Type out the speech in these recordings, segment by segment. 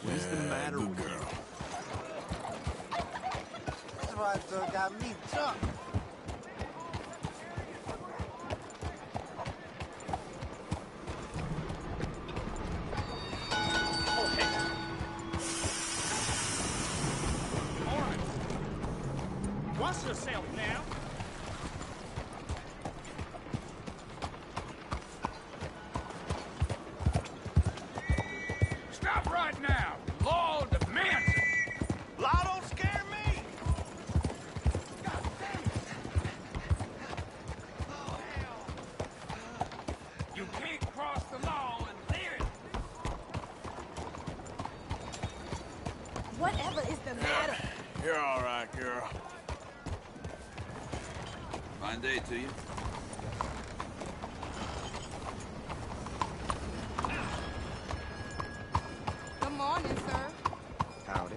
What's the matter with you? That's why I still got me drunk. Watch yourself now. Stop right now. Law demands it. Law don't scare me. God damn it. Oh, hell. You can't cross the law and live. Whatever is the matter? You're all right, girl. Fine day to you. Good morning, sir. Howdy.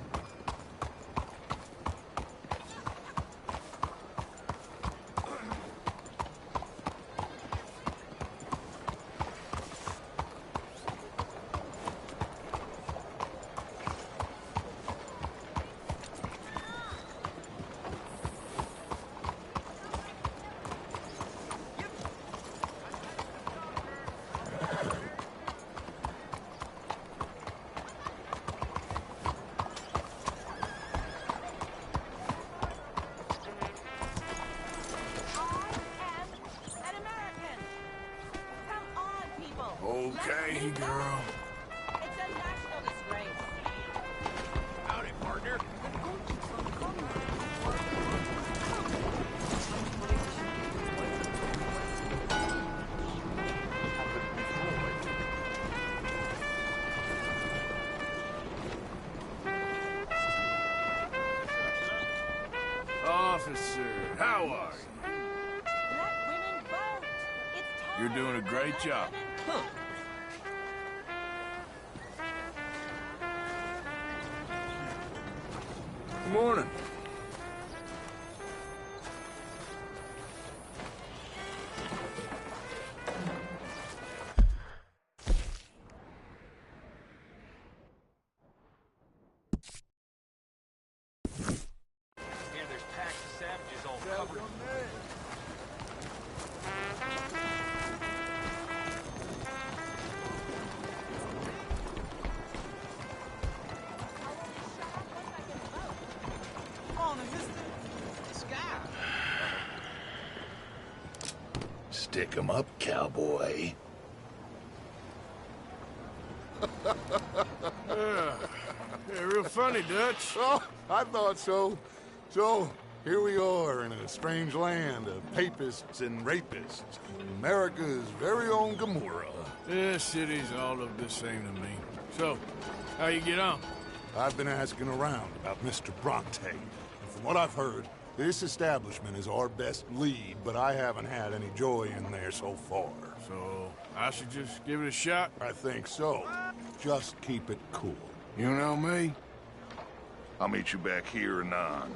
Okay, girl. It's a national disgrace. Howdy, partner. Officer, how are you? Let women vote. It's time. You're doing a great job. Huh. Good morning. Yeah, there's packs of savages all covered. Stick 'em up, cowboy. Yeah, real funny, Dutch. Oh, I thought so. So, here we are in a strange land of papists and rapists. America's very own Gomorrah. This city's all look the same to me. So, how you get on? I've been asking around about Mr. Bronte. And from what I've heard, this establishment is our best lead, but I haven't had any joy in there so far. So, I should just give it a shot? I think so. Just keep it cool. You know me? I'll meet you back here anon.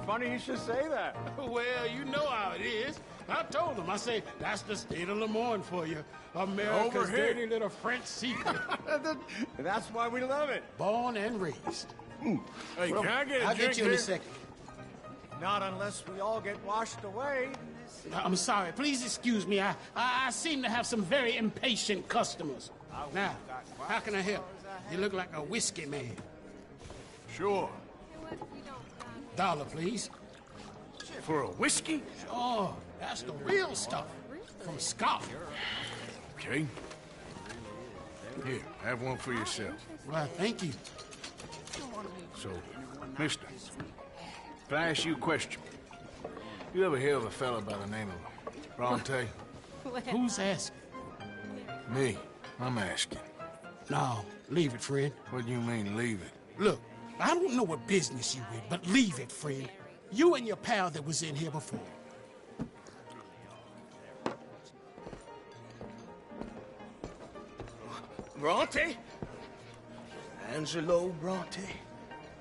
Funny you should say that. Well, you know how it is. I told him. I say, that's the state of Lemoyne for you. America's Over here. dirty little French secret. That's why we love it. Born and raised. Hey, can I get a I'll drink get you in here? a second. Not unless we all get washed away. I'm sorry. Please excuse me. I seem to have some very impatient customers. Now, how can I help? You look like a whiskey man. Sure. $1, please. For a whiskey? Oh, that's the real stuff. From Scotland. Okay. Here, have one for yourself. Well, thank you. So, mister, if I ask you a question, you ever hear of a fella by the name of Bronte? Who's asking? Me. I'm asking. No, leave it, friend. What do you mean, leave it? Look, I don't know what business you in, but leave it, friend. You and your pal that was in here before. Bronte? Angelo Bronte?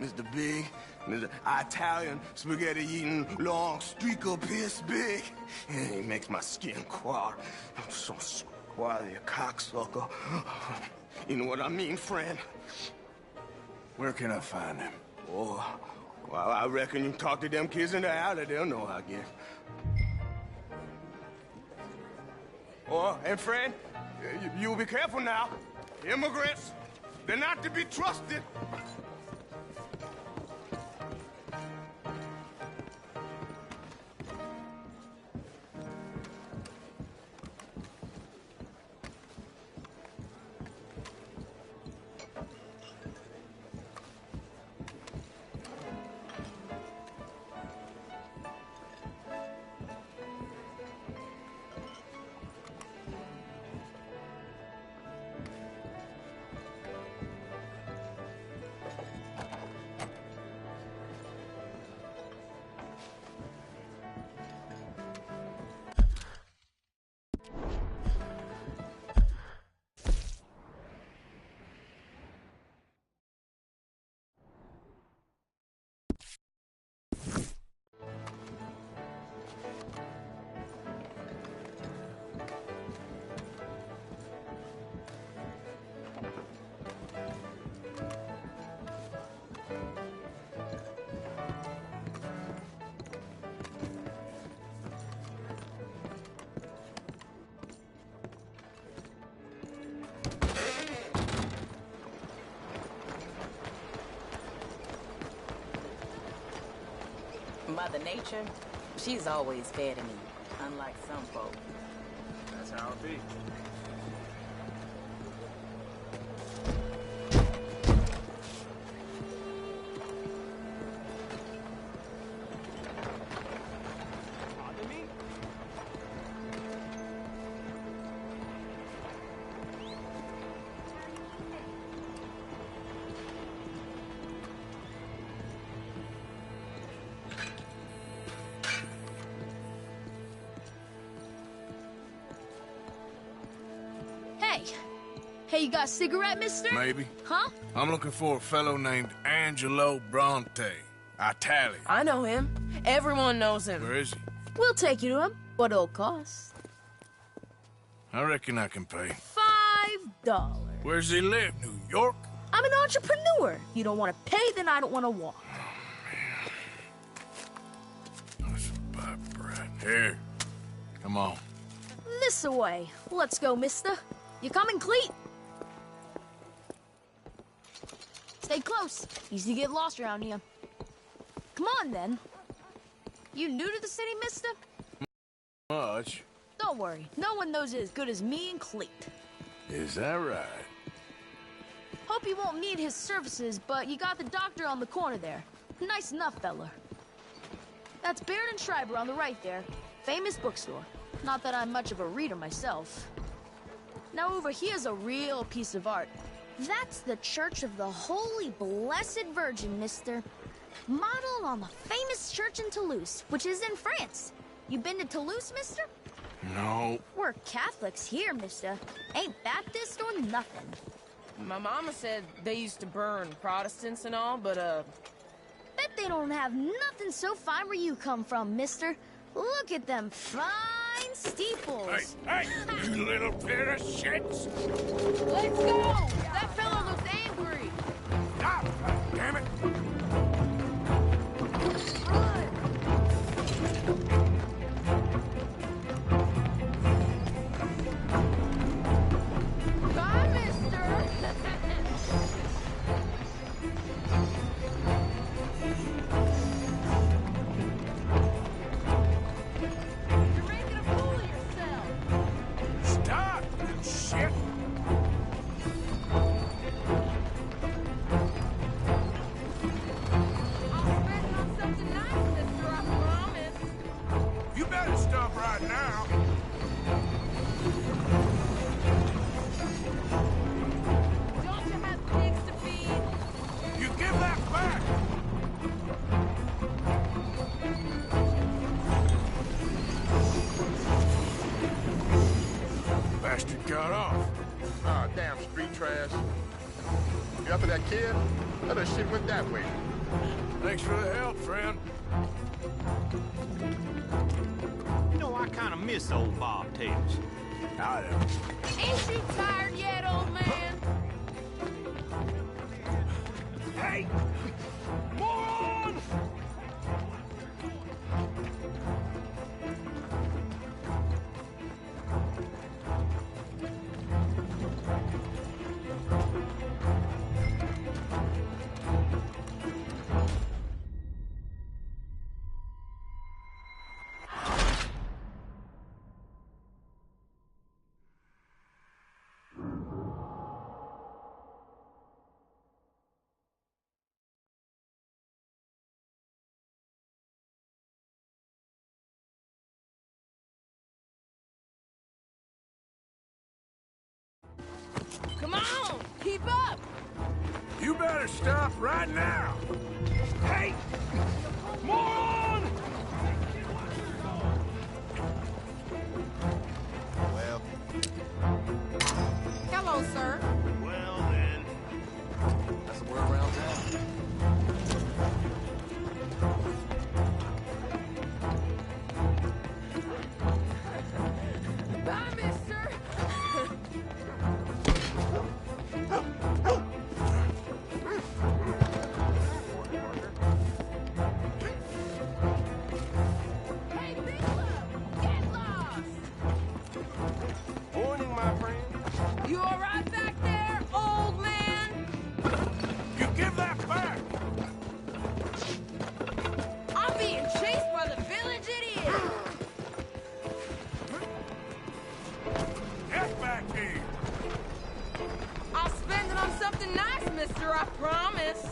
Mr. Big, Mr. Italian spaghetti-eating long streaker piss big. He makes my skin crawl. I'm so squally a cocksucker. You know what I mean, friend? Where can I find him? Oh, well, I reckon you talk to them kids in the alley, they'll know, I guess. Oh, and friend, you be careful now. Immigrants, they're not to be trusted. Mother Nature, she's always fair to me, unlike some folk. That's how it be. Hey, you got a cigarette, mister? Maybe. Huh? I'm looking for a fellow named Angelo Bronte. Italian. I know him. Everyone knows him. Where is he? We'll take you to him. What it'll cost? I reckon I can pay. $5. Where's he live? New York? I'm an entrepreneur. You don't want to pay, then I don't want to walk. That's a bad bread. Here. Come on. This away. Let's go, mister. You coming, Cleet? Stay close. Easy to get lost around here. Come on, then. You new to the city, mister? Much. Don't worry. No one knows it as good as me and Cleet. Is that right? Hope you won't need his services, but you got the doctor on the corner there. Nice enough, fella. That's Baird and Schreiber on the right there. Famous bookstore. Not that I'm much of a reader myself. Now over here's a real piece of art. That's the Church of the Holy Blessed Virgin, mister. Modeled on the famous church in Toulouse, which is in France. You been to Toulouse, mister? No. We're Catholics here, mister. Ain't Baptist or nothing. My mama said they used to burn Protestants and all, but, Bet they don't have nothing so fine where you come from, mister. Look at them fine steeples. Hey, you little pair of shits! let's go! That fella looks angry. Stop! Damn it! Bye, mister. You're making a fool of yourself. Stop, you shit! that kid? How that shit went that way? Thanks for the help, friend. You know, I kind of miss old bobtails. I do. Ain't you tired yet, old man? Hey! Moron! Come on, keep up. You better stop right now! Hey! Moron! Well, Hello, sir. Well, then. that's the word around town. Bye, mister. Hey, Big Love, get lost. Morning, my friend. You all right back there, old man? You give that back! I'm being chased by the village idiot. Get back here! I'll spend it on something nice, mister, I promise.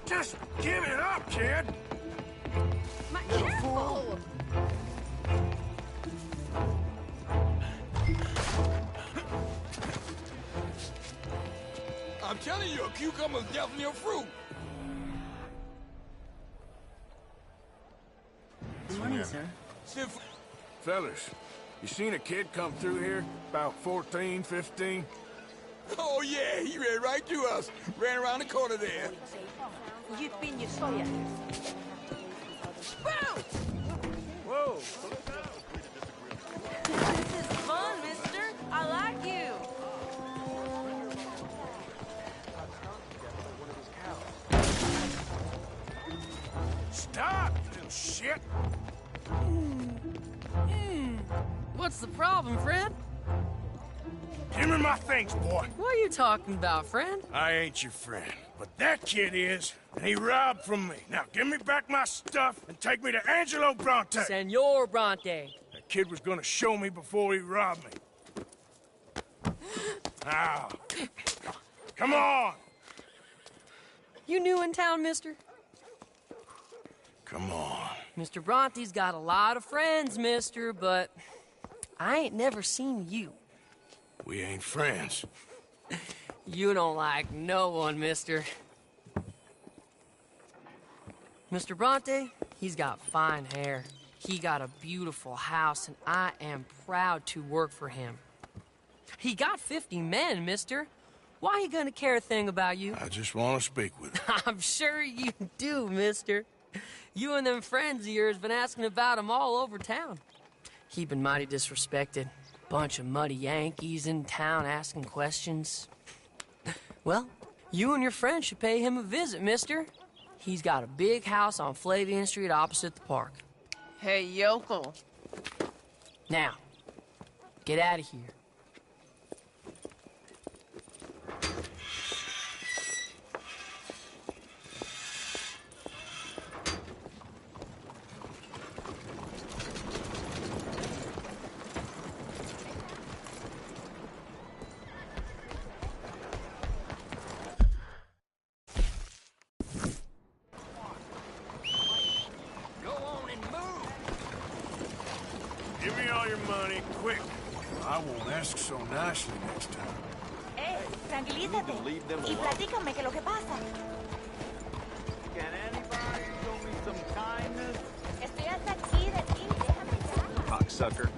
Just give it up, kid! Careful! I'm telling you, a cucumber's definitely a fruit. Good morning, sir. Fellas, you seen a kid come through here? About 14, 15? Oh, yeah, he ran right to us. Ran around the corner there. Boo! Whoa! This is fun, mister. I like you. Stop, you little shit! What's the problem, friend? Give me my things, boy. What are you talking about, friend? I ain't your friend, but that kid is, and he robbed from me. Now give me back my stuff and take me to Angelo Bronte. Senor Bronte. That kid was gonna show me before he robbed me. Now, come on! You new in town, mister? Come on. Mr. Bronte's got a lot of friends, mister, but I ain't never seen you. We ain't friends. You don't like no one, mister. Mr. Bronte, he's got fine hair. He got a beautiful house, and I am proud to work for him. He got 50 men, mister. Why he gonna care a thing about you? I just want to speak with him. I'm sure you do, mister. You and them friends of yours been asking about him all over town. He been mighty disrespected. Bunch of muddy Yankees in town asking questions. Well, you and your friend should pay him a visit, mister. He's got a big house on Flavian Street opposite the park. Hey, yokel. Now, get out of here. Give me all your money, quick. I won't ask so nicely next time. Tranquilízate. Y platícame qué es lo que pasa. Can anybody show me some kindness? Estoy hasta aquí de ti. Déjame ya. Cocksucker.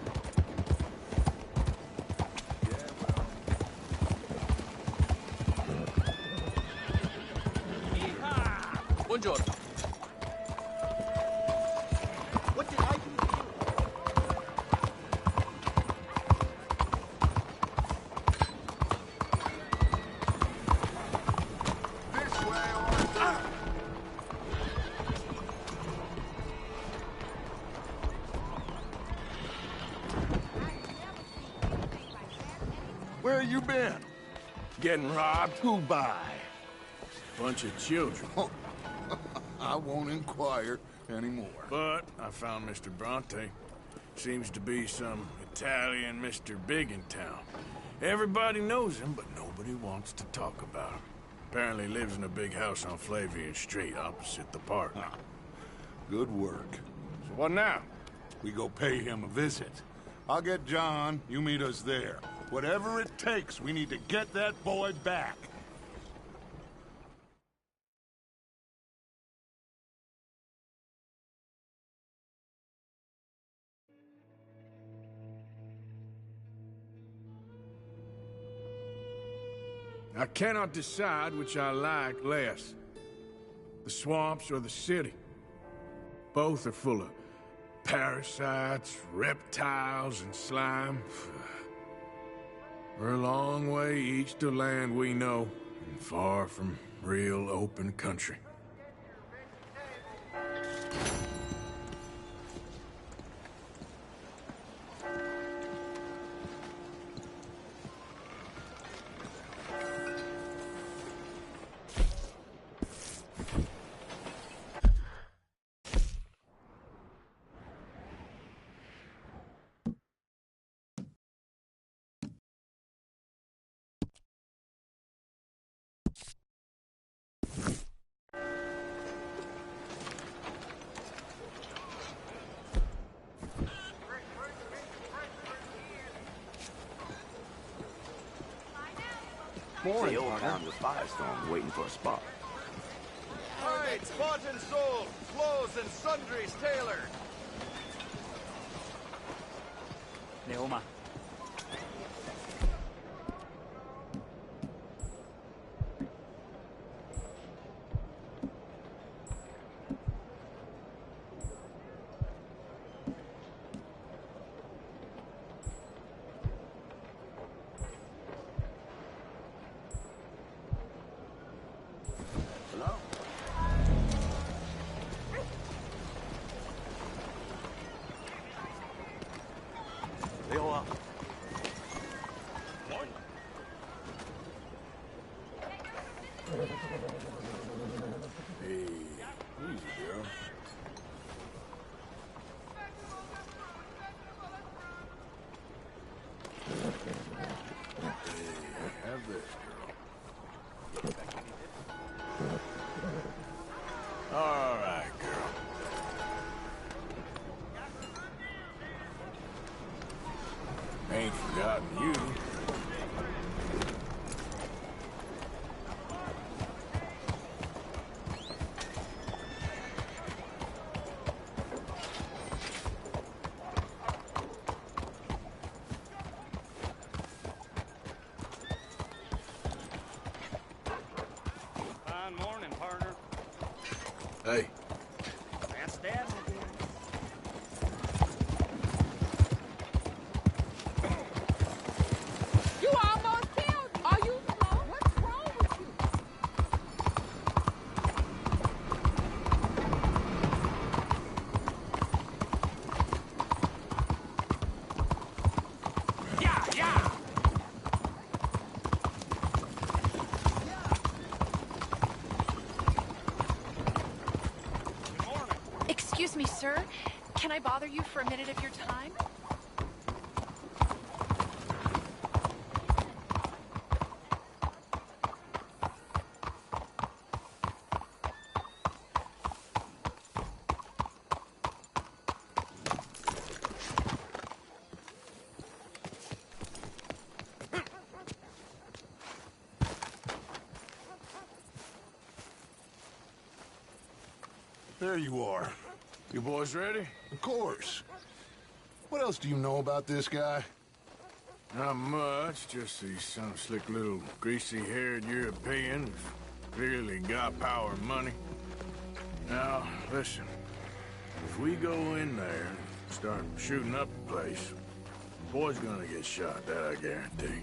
Buongiorno. What did I do to you? This way, Arthur! Where you been? Getting robbed? Who by? Bunch of children. I won't inquire anymore. But I found Mr. Bronte. Seems to be some Italian Mr. Big in town. Everybody knows him, but nobody wants to talk about him. Apparently lives in a big house on Flavian Street, opposite the park. Good work. So what now? We go pay him a visit. I'll get John, you meet us there. Whatever it takes, we need to get that boy back. I cannot decide which I like less. The swamps or the city. Both are full of parasites, reptiles, and slime. We're a long way east to land we know, and far from real open country. The old town was firestorm waiting for a spot. All right, bought and sold, clothes and sundries tailored. Neoma. Hey, easy, girl. Hey, have this, girl. All right, girl. Ain't forgotten you. Fine morning, partner. Hey. That's Dad again. You almost killed me. Are you slow? What's wrong with you? Yeah, yeah! Excuse me, sir. Can I bother you for a minute of your time? There you are. You boys ready? Of course. What else do you know about this guy? Not much, just he's some slick little greasy-haired European who's clearly got power and money. Now, listen. If we go in there and start shooting up the place, the boy's gonna get shot, that I guarantee.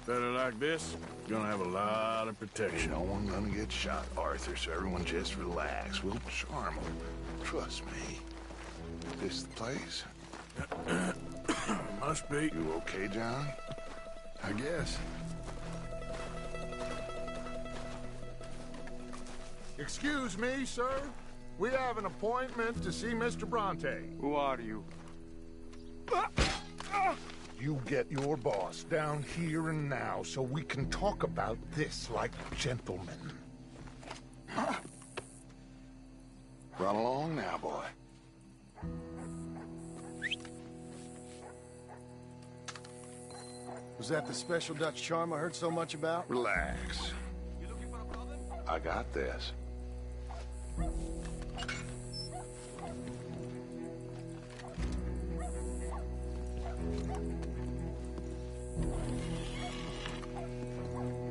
Better like this, gonna have a lot of protection. No one gonna get shot, Arthur, so everyone just relax. We'll charm them. Trust me. This the place? Must be. You okay, John? I guess. Excuse me, sir. We have an appointment to see Mr. Bronte. Who are you? You get your boss down here and now so we can talk about this like gentlemen. Run along now, boy. Was that the special Dutch charm I heard so much about? Relax. I got this.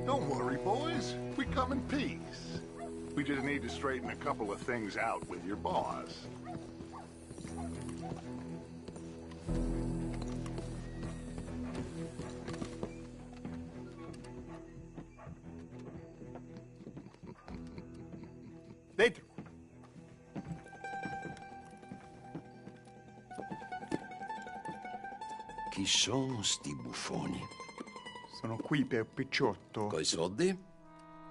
Don't worry, boys. We come in peace. We just need to straighten a couple of things out with your boss. Dentro. Chi sono sti buffoni? Sono qui per Picciotto. Coi soldi?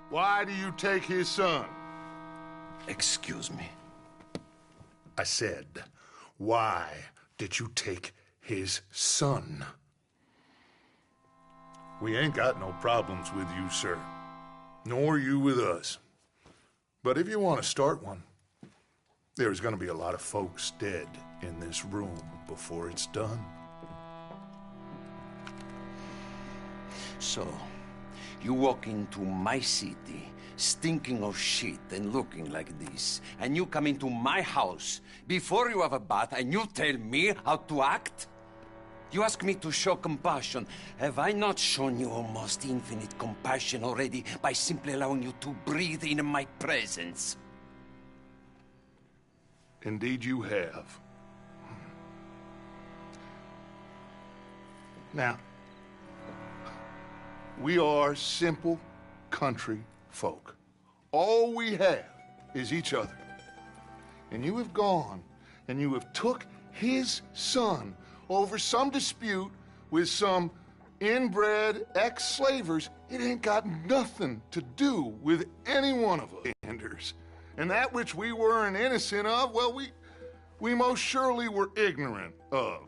Why do you take his son? Excuse me. I said, why did you take his son? We ain't got no problems with you, sir. Nor you with us. But if you want to start one, there's going to be a lot of folks dead in this room before it's done. So, you walk into my city, stinking of shit and looking like this, and you come into my house before you have a bath and you tell me how to act? You ask me to show compassion. Have I not shown you almost infinite compassion already by simply allowing you to breathe in my presence? Indeed you have. Now, we are simple country folk. All we have is each other. And you have gone and you have took his son over some dispute with some inbred ex-slavers. It ain't got nothing to do with any one of us, Anders. And that which we weren't innocent of, well, we most surely were ignorant of.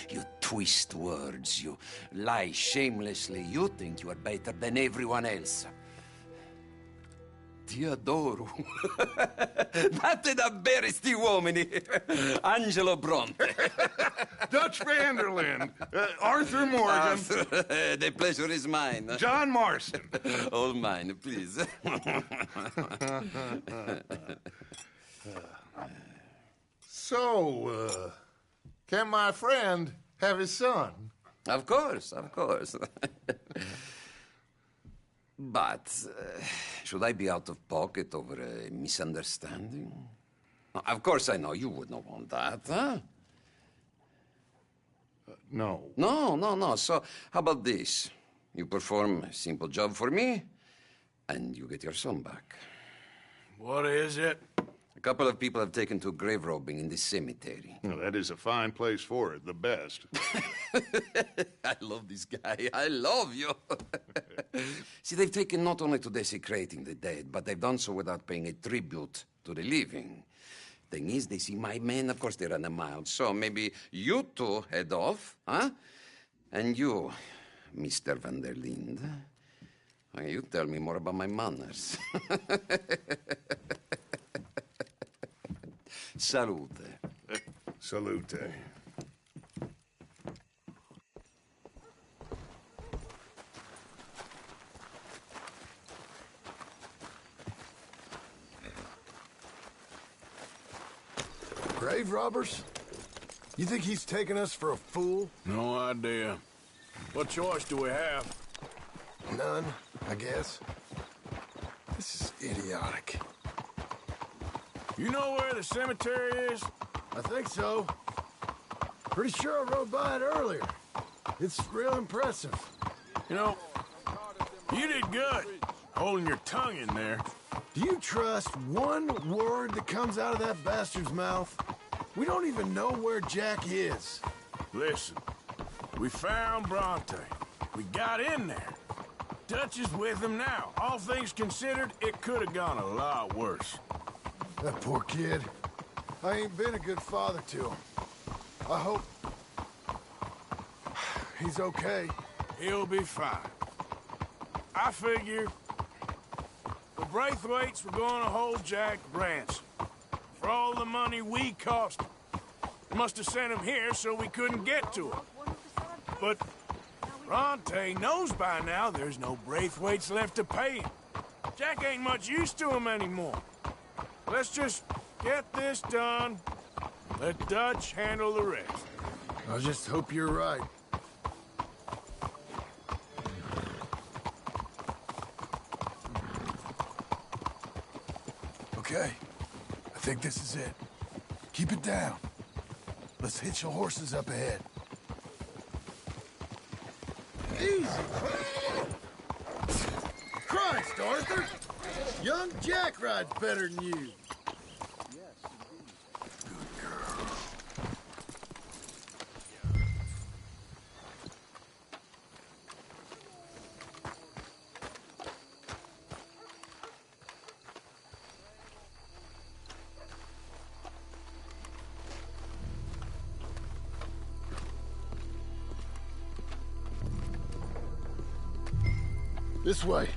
You twist words, you lie shamelessly. You think you are better than everyone else. Ti adoro. Date davvero sti uomini. Angelo Bronte. Dutch Vanderland. Arthur Morgan. Arthur, the pleasure is mine. John Marston. All mine, please. So, can my friend have his son? Of course, of course. But, should I be out of pocket over a misunderstanding? Of course I know you would not want that, huh? No. No. So, how about this? You perform a simple job for me, and you get your son back. What is it? A couple of people have taken to grave robbing in this cemetery. Well, that is a fine place for it, the best. I love this guy. I love you. See, they've taken not only to desecrating the dead, but they've done so without paying a tribute to the living. Thing is, they see my men, of course they run a mile. So maybe you two head off, huh? And you, Mr. Van der Linde, you tell me more about my manners. Salute. Salute. Grave robbers? You think he's taking us for a fool? No idea. What choice do we have? None, I guess. This is idiotic. You know where the cemetery is? I think so. Pretty sure I rode by it earlier. It's real impressive. You know, you did good, holding your tongue in there. Do you trust one word that comes out of that bastard's mouth? We don't even know where Jack is. Listen, we found Bronte. We got in there. Dutch is with him now. All things considered, it could have gone a lot worse. That poor kid. I ain't been a good father to him. I hope he's okay. He'll be fine. I figure the Braithwaites were going to hold Jack ransom for all the money we cost him. They must have sent him here so we couldn't get to him. But Bronte knows by now there's no Braithwaites left to pay him. Jack ain't much use to him anymore. Let's just get this done. Let Dutch handle the rest. I just hope you're right. Okay, I think this is it. Keep it down. Let's hitch the horses up ahead. Easy! Christ, Arthur! Young Jack rides better than you. This way.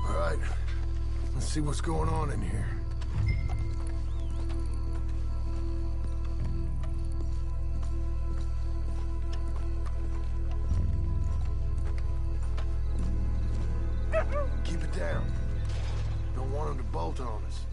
All right. Let's see what's going on in here. Keep it down. Don't want them to bolt on us.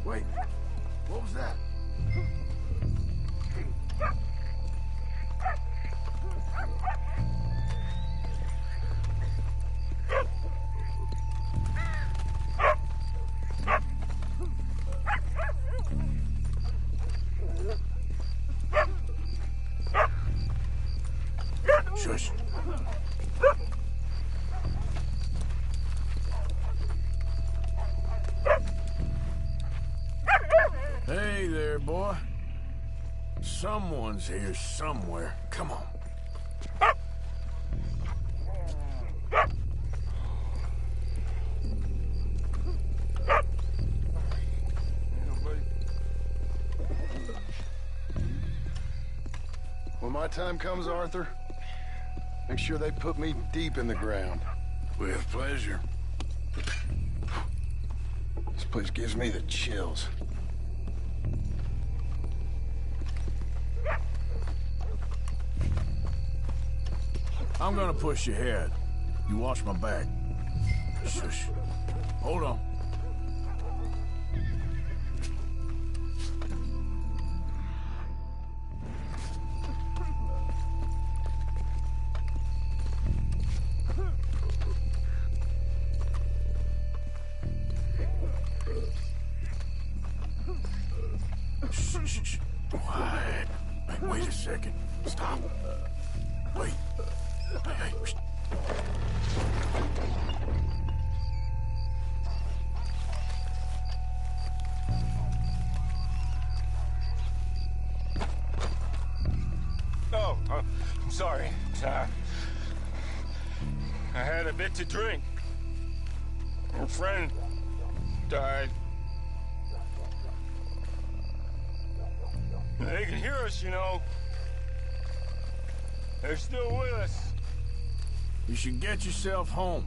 Wait, what was that? Shush. Hey there, boy. Someone's here somewhere. Come on. When my time comes, Arthur, make sure they put me deep in the ground. With pleasure. This place gives me the chills. I'm gonna push you ahead. You watch my back. Shush. Hold on. Shh. Quiet. Wait a second. Stop. Wait. Hey. Shh. Oh, I'm sorry. I had a bit to drink. A friend died. They can hear us, you know. They're still with us. You should get yourself home.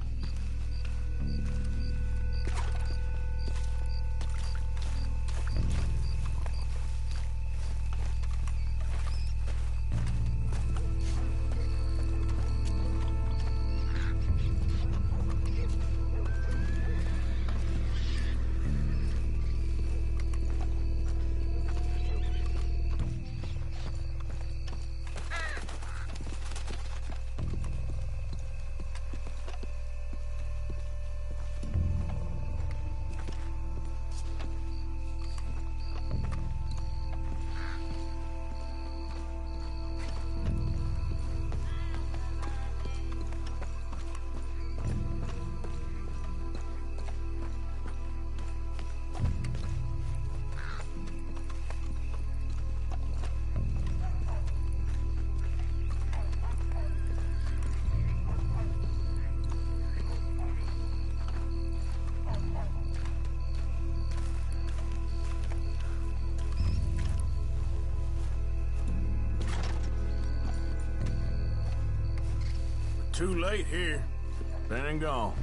too late here. Been and gone.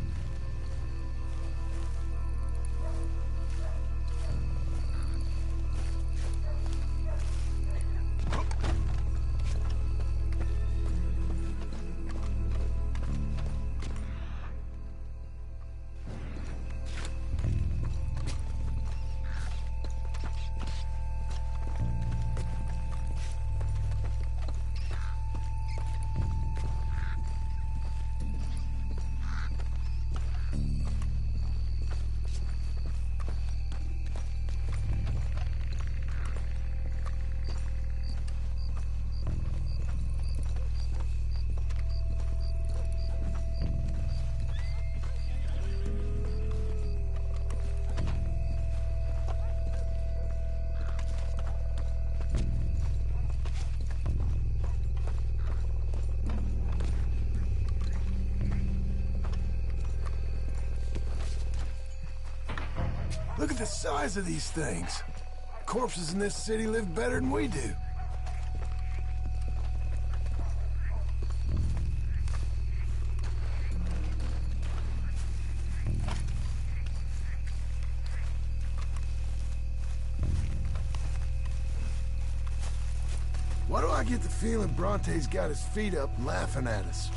Look at the size of these things. Corpses in this city live better than we do. Why do I get the feeling Bronte's got his feet up laughing at us?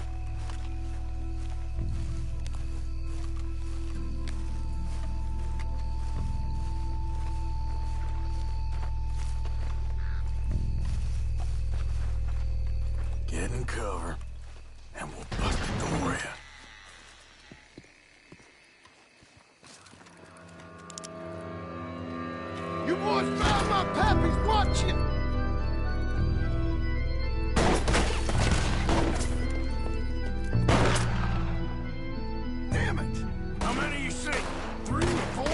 Get in cover, and we'll bust the door in. You boys found my pappy's watching! Damn it! How many you see? 3, 4...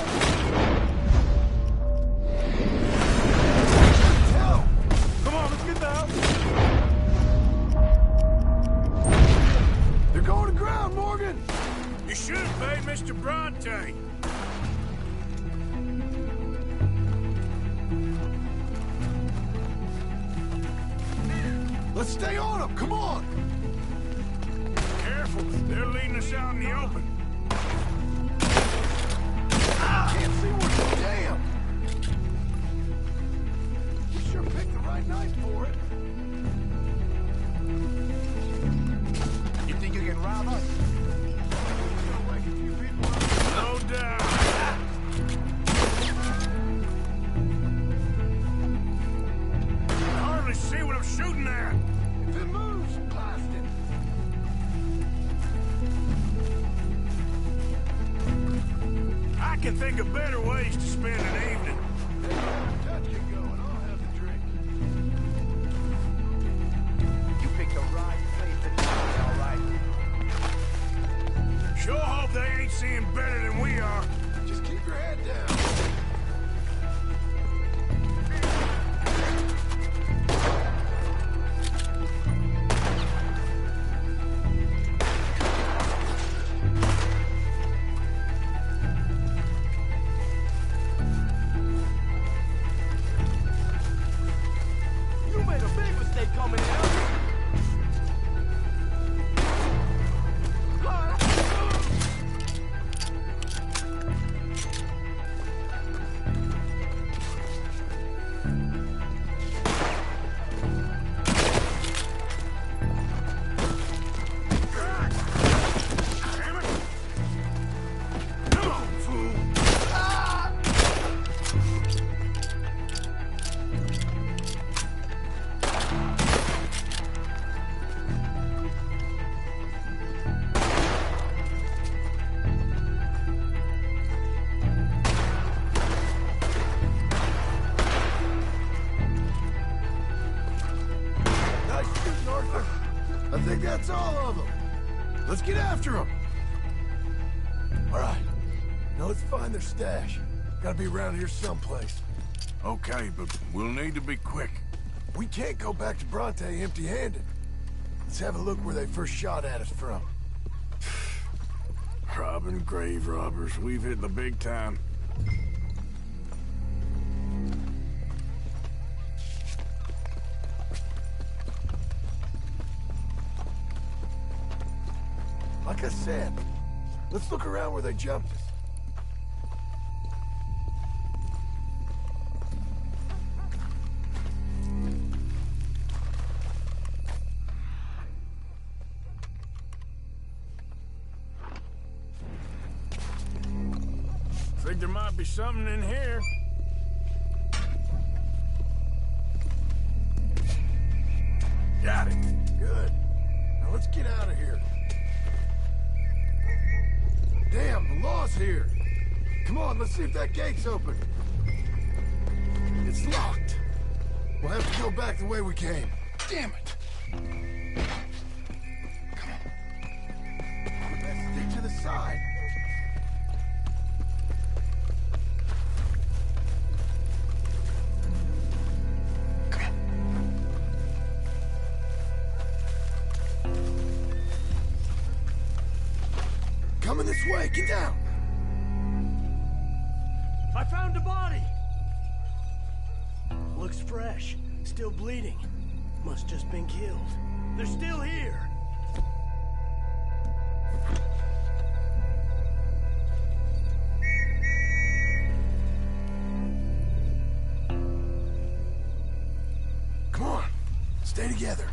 Come on, let's get down. They're going to ground, Morgan! You should have paid Mr. Bronte. Let's stay on them, come on! Careful, they're leading us out in the open. Can't see worth a damn! You sure picked the right night for it. You think you can rob us? Gonna wake a few people up. No doubt. I hardly see what I'm shooting at. If it moves, blast it! I can think of better ways to spend an evening. Touch can go and I'll have the drink. You picked the right place to die, all right? Sure hope they ain't seeing better than we are. Just keep your head down. You made a big mistake coming out. Damn it! Come on, fool! Nice shooting, Arthur. I think that's all of them. Let's get after them. All right. Now let's find their stash. Gotta be around here someplace. Okay, but we'll need to be quick. We can't go back to Bronte empty-handed. Let's have a look where they first shot at us from. Robbing grave robbers. We've hit the big time. like I said, let's look around where they jumped us. Think there might be something in here. Got it. Good. Now let's get out of here. Damn, the law's here. Come on, let's see if that gate's open. It's locked. We'll have to go back the way we came. Damn it. Come on. Let's stick to the side. Coming this way, get down! I found a body! Looks fresh, still bleeding. Must just been killed. They're still here! Come on, stay together.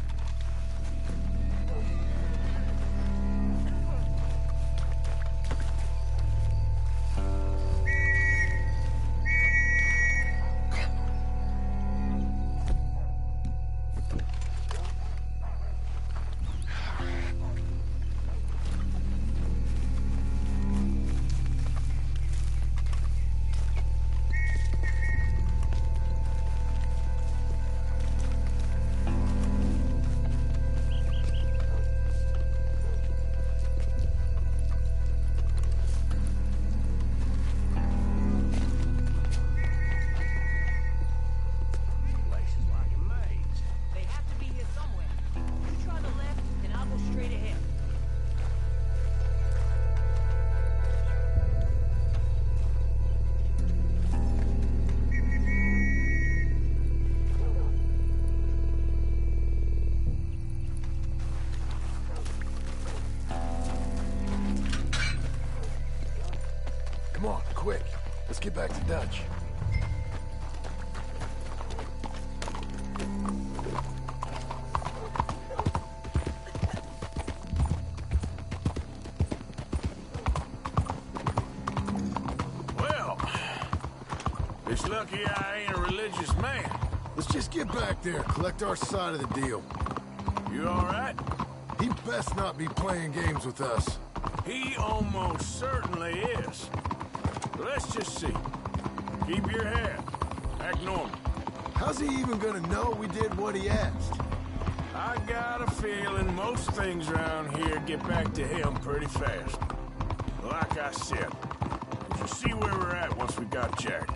Come on, quick. Let's get back to Dutch. Well, it's lucky I ain't a religious man. Let's just get back there, collect our side of the deal. You all right? He best not be playing games with us. He almost certainly is. Let's just see. Keep your head. Act normal. How's he even gonna know we did what he asked? I got a feeling most things around here get back to him pretty fast. Like I said, we'll see where we're at once we got Jack.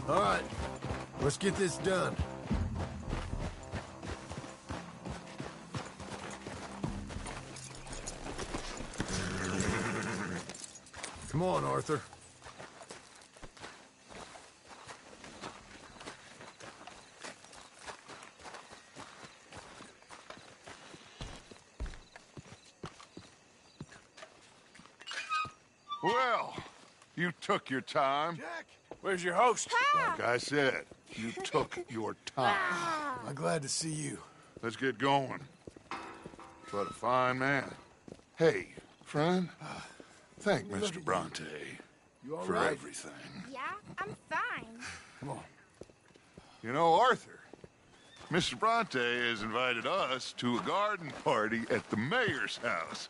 All right, let's get this done. Come on, Arthur. Well, you took your time. Jack! Where's your host? Like I said, you took your time. I'm glad to see you. Let's get going. What a fine man. Hey, friend, thank Mr. Bronte You all for right? everything. Yeah, I'm fine. Come on. You know, Arthur, Mr. Bronte has invited us to a garden party at the mayor's house.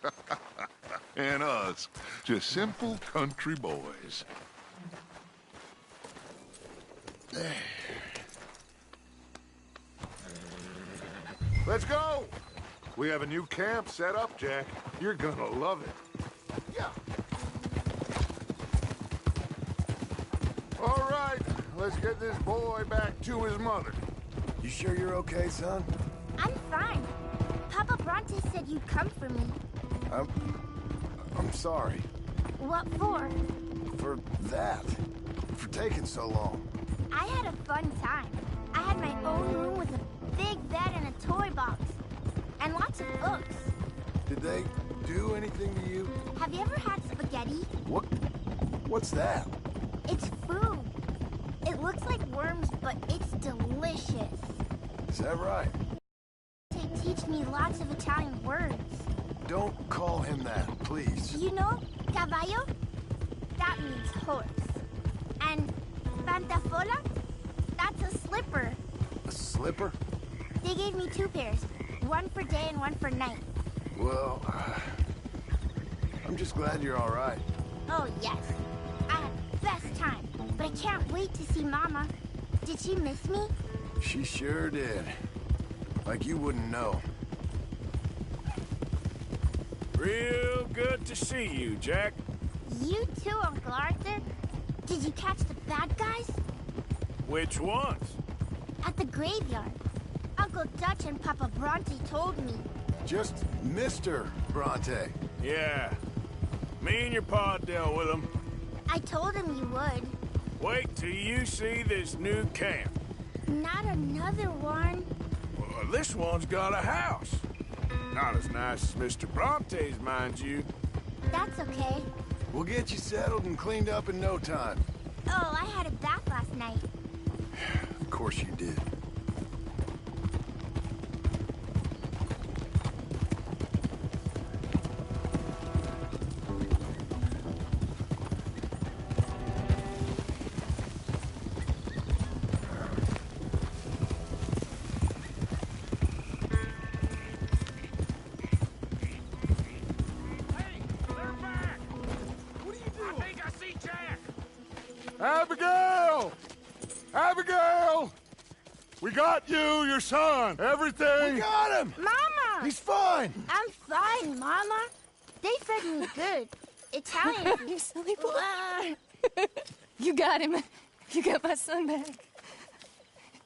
And us, just simple country boys. Let's go! We have a new camp set up, Jack. You're gonna love it. Yeah. All right, let's get this boy back to his mother. You sure you're okay, son? I'm fine. Papa Bronte said you'd come for me. I'm sorry. What for? For that. For taking so long. I had a fun time. I had my own room with a big bed and a toy box. anything to you? Have you ever had spaghetti? What? What's that? It's food. It looks like worms, but it's delicious. Is that right? They teach me lots of Italian words. Don't call him that, please. You know, caballo? That means horse. And pantafola? That's a slipper. A slipper? They gave me 2 pairs. One for day and one for night. Well, I'm just glad you're all right. Oh, yes. I had the best time. But I can't wait to see Mama. Did she miss me? She sure did. Like you wouldn't know. Real good to see you, Jack. You too, Uncle Arthur. Did you catch the bad guys? Which ones? At the graveyard. Uncle Dutch and Papa Bronte told me. Just Mr. Bronte. Yeah. Me and your pa dealt with them. I told him you would. Wait till you see this new camp. Not another one. Well, this one's got a house. Not as nice as Mr. Bronte's, mind you. That's okay. We'll get you settled and cleaned up in no time. Oh, I had a bath last night. Of course you did. Abigail! Abigail! We got you, your son, everything. We got him! Mama! He's fine! I'm fine, Mama. They fed me good. Italian food. You silly boy. You got him. You got my son back.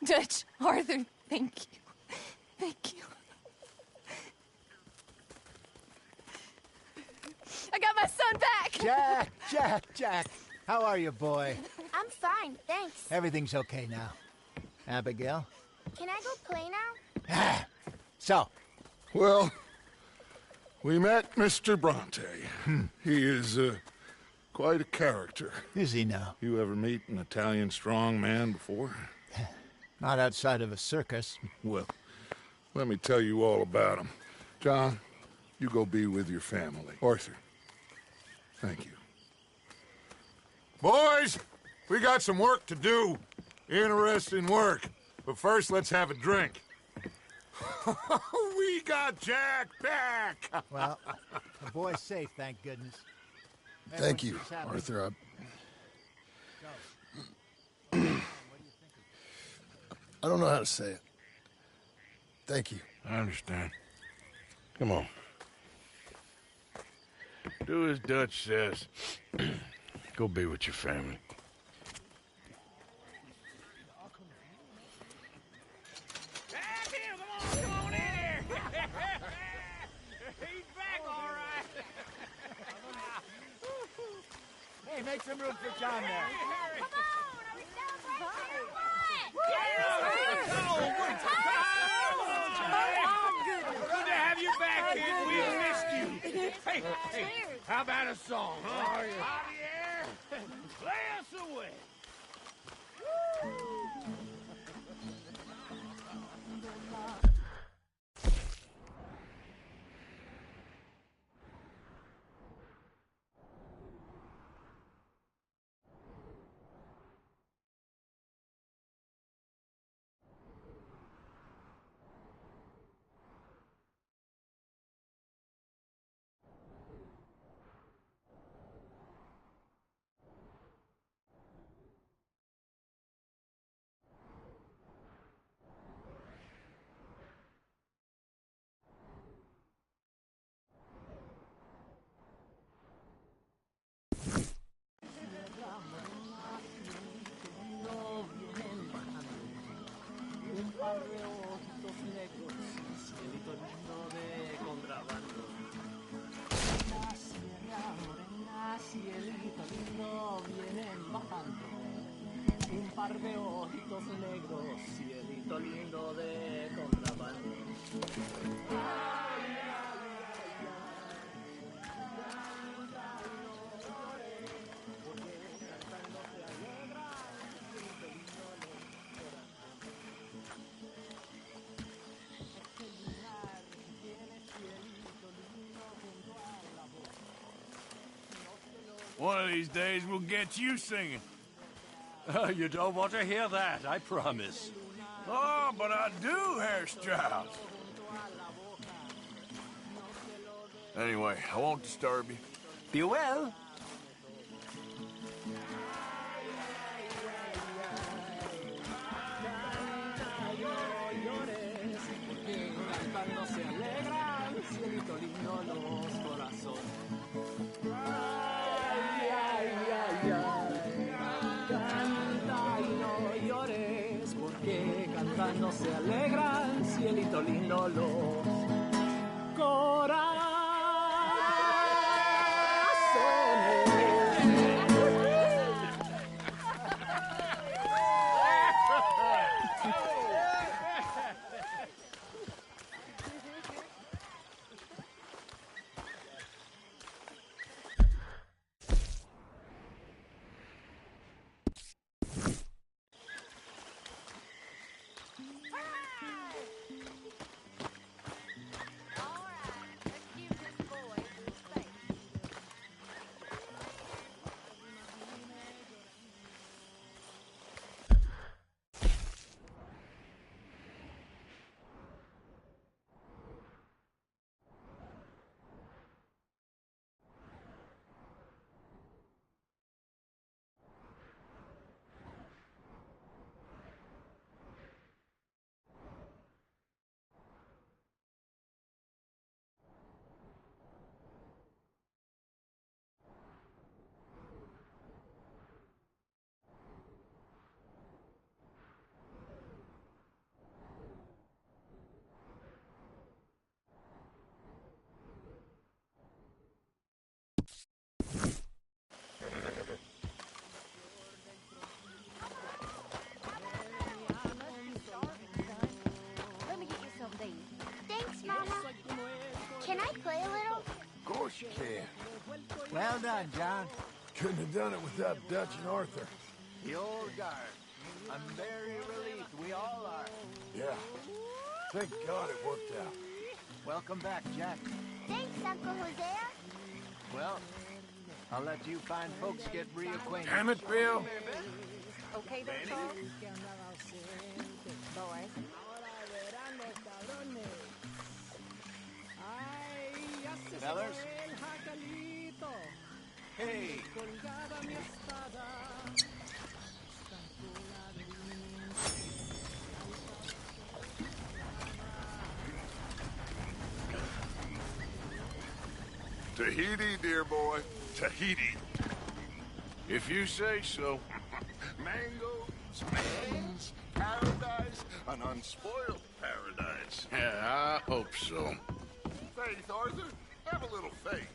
Dutch, Arthur, thank you. Thank you. I got my son back! Jack. How are you, boy? I'm fine, thanks. Everything's okay now. Abigail? Can I go play now? So? Well, we met Mr. Bronte. He is quite a character. Is he now? You ever meet an Italian strong man before? Not outside of a circus. Well, let me tell you all about him. John, you go be with your family. Arthur, thank you. Boys, we got some work to do. Interesting work. But first, let's have a drink. We got Jack back! Well, the boy's safe, thank goodness. Thank you, Arthur. I don't know how to say it. Thank you. I understand. Come on. Do as Dutch says. Go be with your family. Come on in here! He's back, all right. Hey, make some room for John there. Come on! Are we still Good to have you back, kid. We missed you. Hey, how about a song, huh? Javier, play us away. Un par de ojitos negros, cielito lindo de contrabando. One of these days we'll get you singing. You don't want to hear that, I promise. Oh, but I do, Herr Strauss. Anyway, I won't disturb you. You will? Cantando se alegran, cielito lindo, los Can I play a little? Of course you can. Well done, John. Couldn't have done it without Dutch and Arthur. The old guard. I'm very relieved. We all are. Yeah. Thank God it worked out. Welcome back, Jack. Thanks, Uncle Hosea. Well, I'll let you fine folks get reacquainted. Damn it, Bill. Okay, then, Charles? Boys. Fellers? Hey! Tahiti, dear boy. Tahiti. If you say so. Mangoes, mangoes, paradise, an unspoiled paradise. Yeah, I hope so. Faith, Arthur. Have a little faith.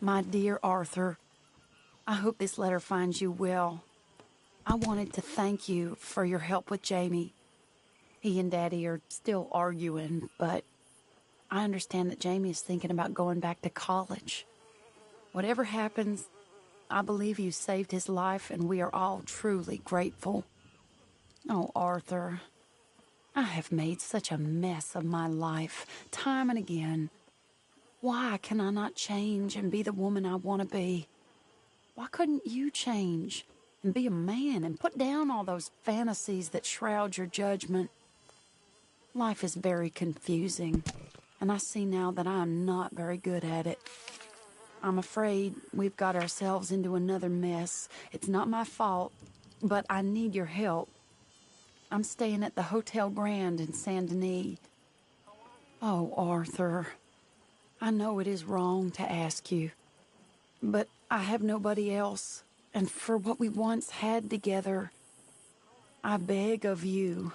My dear Arthur, I hope this letter finds you well. I wanted to thank you for your help with Jamie. He and Daddy are still arguing, but I understand that Jamie is thinking about going back to college. Whatever happens, I believe you saved his life, and we are all truly grateful. Oh, Arthur, I have made such a mess of my life, time and again. Why can I not change and be the woman I want to be? Why couldn't you change and be a man and put down all those fantasies that shroud your judgment? Life is very confusing, and I see now that I am not very good at it. I'm afraid we've got ourselves into another mess. It's not my fault, but I need your help. I'm staying at the Hotel Grand in Saint Denis. Oh, Arthur, I know it is wrong to ask you, but I have nobody else, and for what we once had together, I beg of you,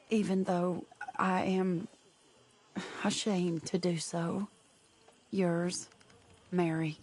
even though I am ashamed to do so. Yours, Mary.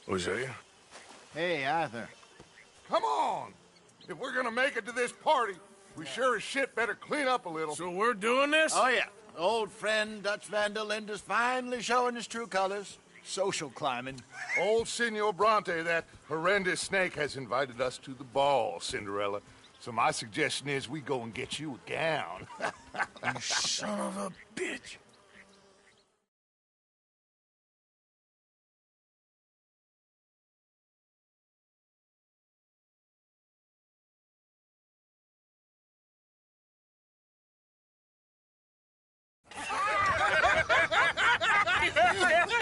Hosea? Hey, Arthur. Come on! If we're gonna make it to this party, we sure as shit better clean up a little. So we're doing this? Oh, yeah. Old friend Dutch Van der Linde's finally showing his true colors. Social climbing. Old Senor Bronte, that horrendous snake, has invited us to the ball, Cinderella. So my suggestion is we go and get you a gown. You son of a bitch.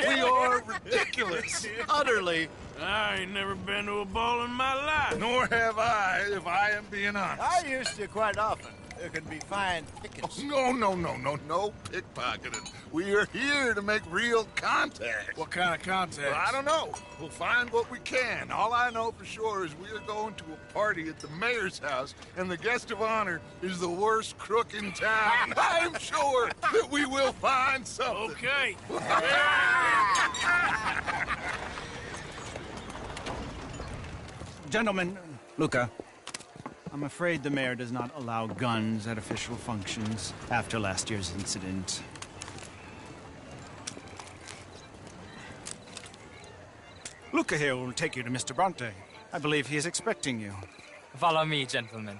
We are ridiculous. Utterly. I ain't never been to a ball in my life. Nor have I, if I am being honest. I used to quite often. There can be fine pickings. Oh, no pickpocketing. We are here to make real contact. What kind of contact? Well, I don't know. We'll find what we can. All I know for sure is we are going to a party at the mayor's house, and the guest of honor is the worst crook in town. I'm sure that we will find something. Okay. Gentlemen, Luca, I'm afraid the mayor does not allow guns at official functions after last year's incident. Luca here will take you to Mr. Bronte. I believe he is expecting you. Follow me, gentlemen.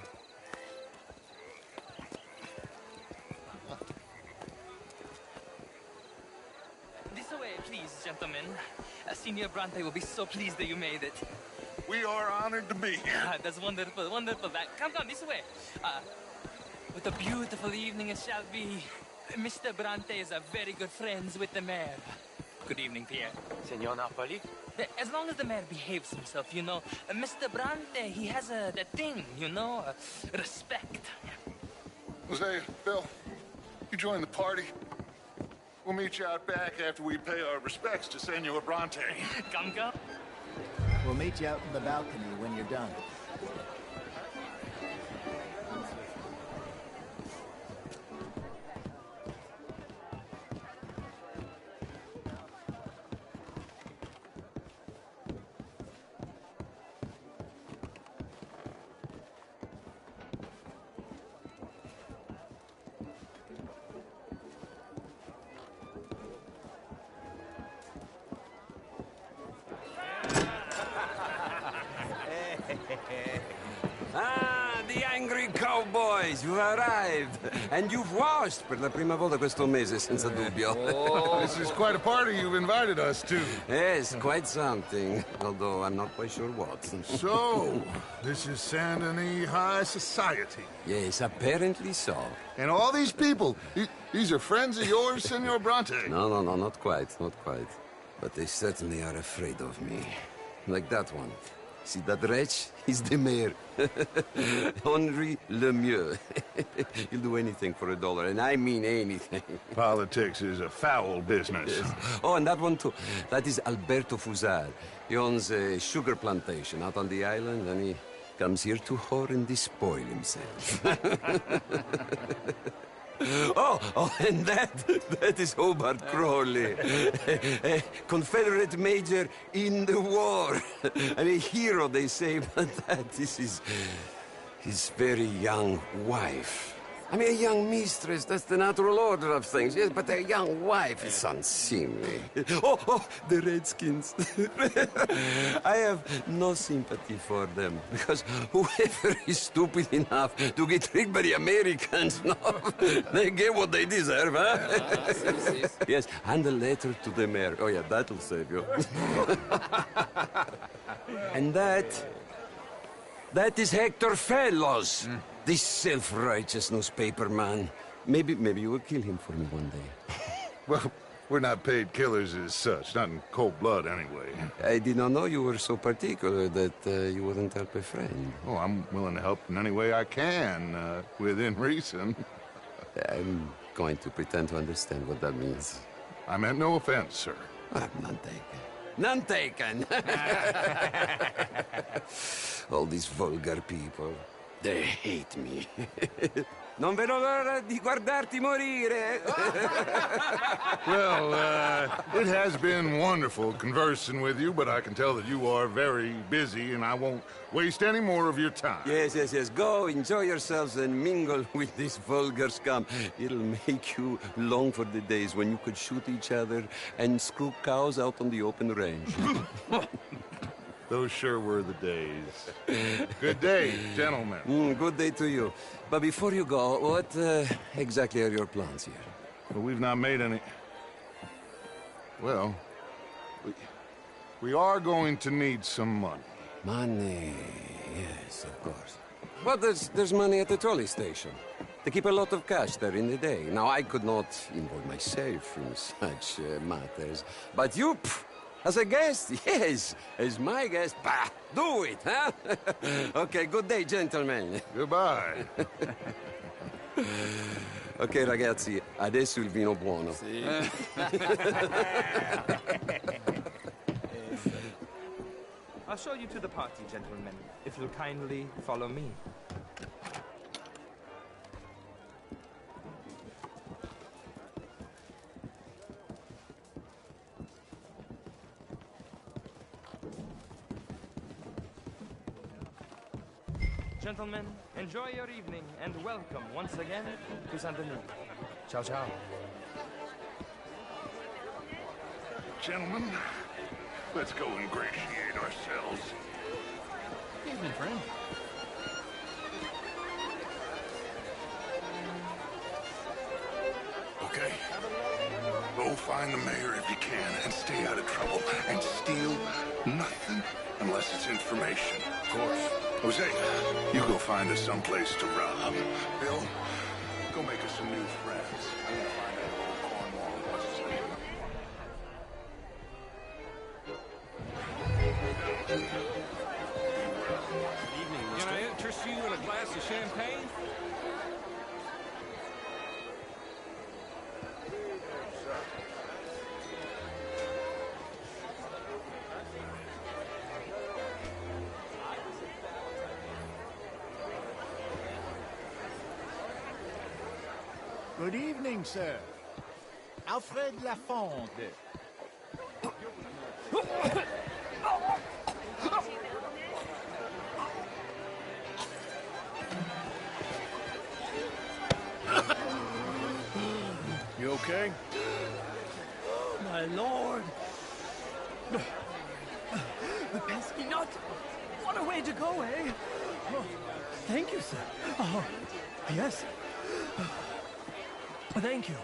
This way, please, gentlemen. Senior Bronte will be so pleased that you made it. We are honored to be here. That's wonderful, wonderful. Come this way. What a beautiful evening it shall be. Mr. Bronte is a very good friends with the mayor. Good evening, Pierre. Senor Napoli? As long as the mayor behaves himself, you know. Mr. Bronte, he has that thing, you know, respect. Jose, Bill, you join the party. We'll meet you out back after we pay our respects to Senor Bronte. Come, come. We'll meet you out in the balcony when you're done. Ah, the angry cowboys, you've arrived. And you've washed per la prima volta questo mese, senza dubbio. This is quite a party you've invited us to. Yes, quite something. Although I'm not quite sure what. So, this is Saint Denis High Society. Yes, apparently so. And all these people, these are friends of yours, Senor Bronte? No, not quite, not quite. But they certainly are afraid of me. Like that one. See that wretch? He's the mayor. Henri Lemieux. He'll do anything for $1, and I mean anything. Politics is a foul business. Yes. Oh, and that one too. That is Alberto Fusar. He owns a sugar plantation out on the island, and he comes here to whore and despoil himself. Oh, and that is Hobart Crawley, a Confederate major in the war. And a hero, they say, but that is his very young wife. I mean, a young mistress, that's the natural order of things, yes, but a young wife is unseemly. Oh, the Redskins. I have no sympathy for them, because whoever is stupid enough to get tricked by the Americans, no, they get what they deserve, huh? Yes, and a letter to the mayor. Oh, yeah, that'll save you. And that is Hector Fellows. This self-righteous newspaper man. Maybe you will kill him for me one day. Well, we're not paid killers as such, not in cold blood anyway. I did not know you were so particular that you wouldn't help a friend. Oh, I'm willing to help in any way I can, within reason. I'm going to pretend to understand what that means. I meant no offense, sir. None taken. None taken! All these vulgar people. They hate me. Non vedo l'ora di guardarti morire. Well, it has been wonderful conversing with you, but I can tell that you are very busy, and I won't waste any more of your time. Yes. Go, enjoy yourselves, and mingle with this vulgar scum. It'll make you long for the days when you could shoot each other and screw cows out on the open range. Those sure were the days. Good day, gentlemen. Good day to you. But before you go, what exactly are your plans here? Well, we've not made any... Well, we are going to need some money. Money, yes, of course. Well, there's money at the trolley station. They keep a lot of cash there in the day. Now, I could not involve myself in such matters. But you... As a guest? Yes. As my guest? Bah, do it, huh? Okay, good day, gentlemen. Goodbye. Ok, ragazzi, adesso il vino buono. Sì. I'll show you to the party, gentlemen, if you'll kindly follow me. Gentlemen, enjoy your evening and welcome once again to Saint Denis. Ciao, ciao. Gentlemen, let's go ingratiate ourselves. Evening, friend. Okay. Go find the mayor if you can and stay out of trouble. And steal nothing unless it's information. Of course. Jose, you go find us someplace to rob. Bill, go make us some new friends. I'm gonna find that old Cornwall. What's his name? Good evening, sir. Alfred Lafonde. You okay? Oh, my lord. The pesky nut. What a way to go, eh? Oh, thank you, sir. Oh, yes. Thank you.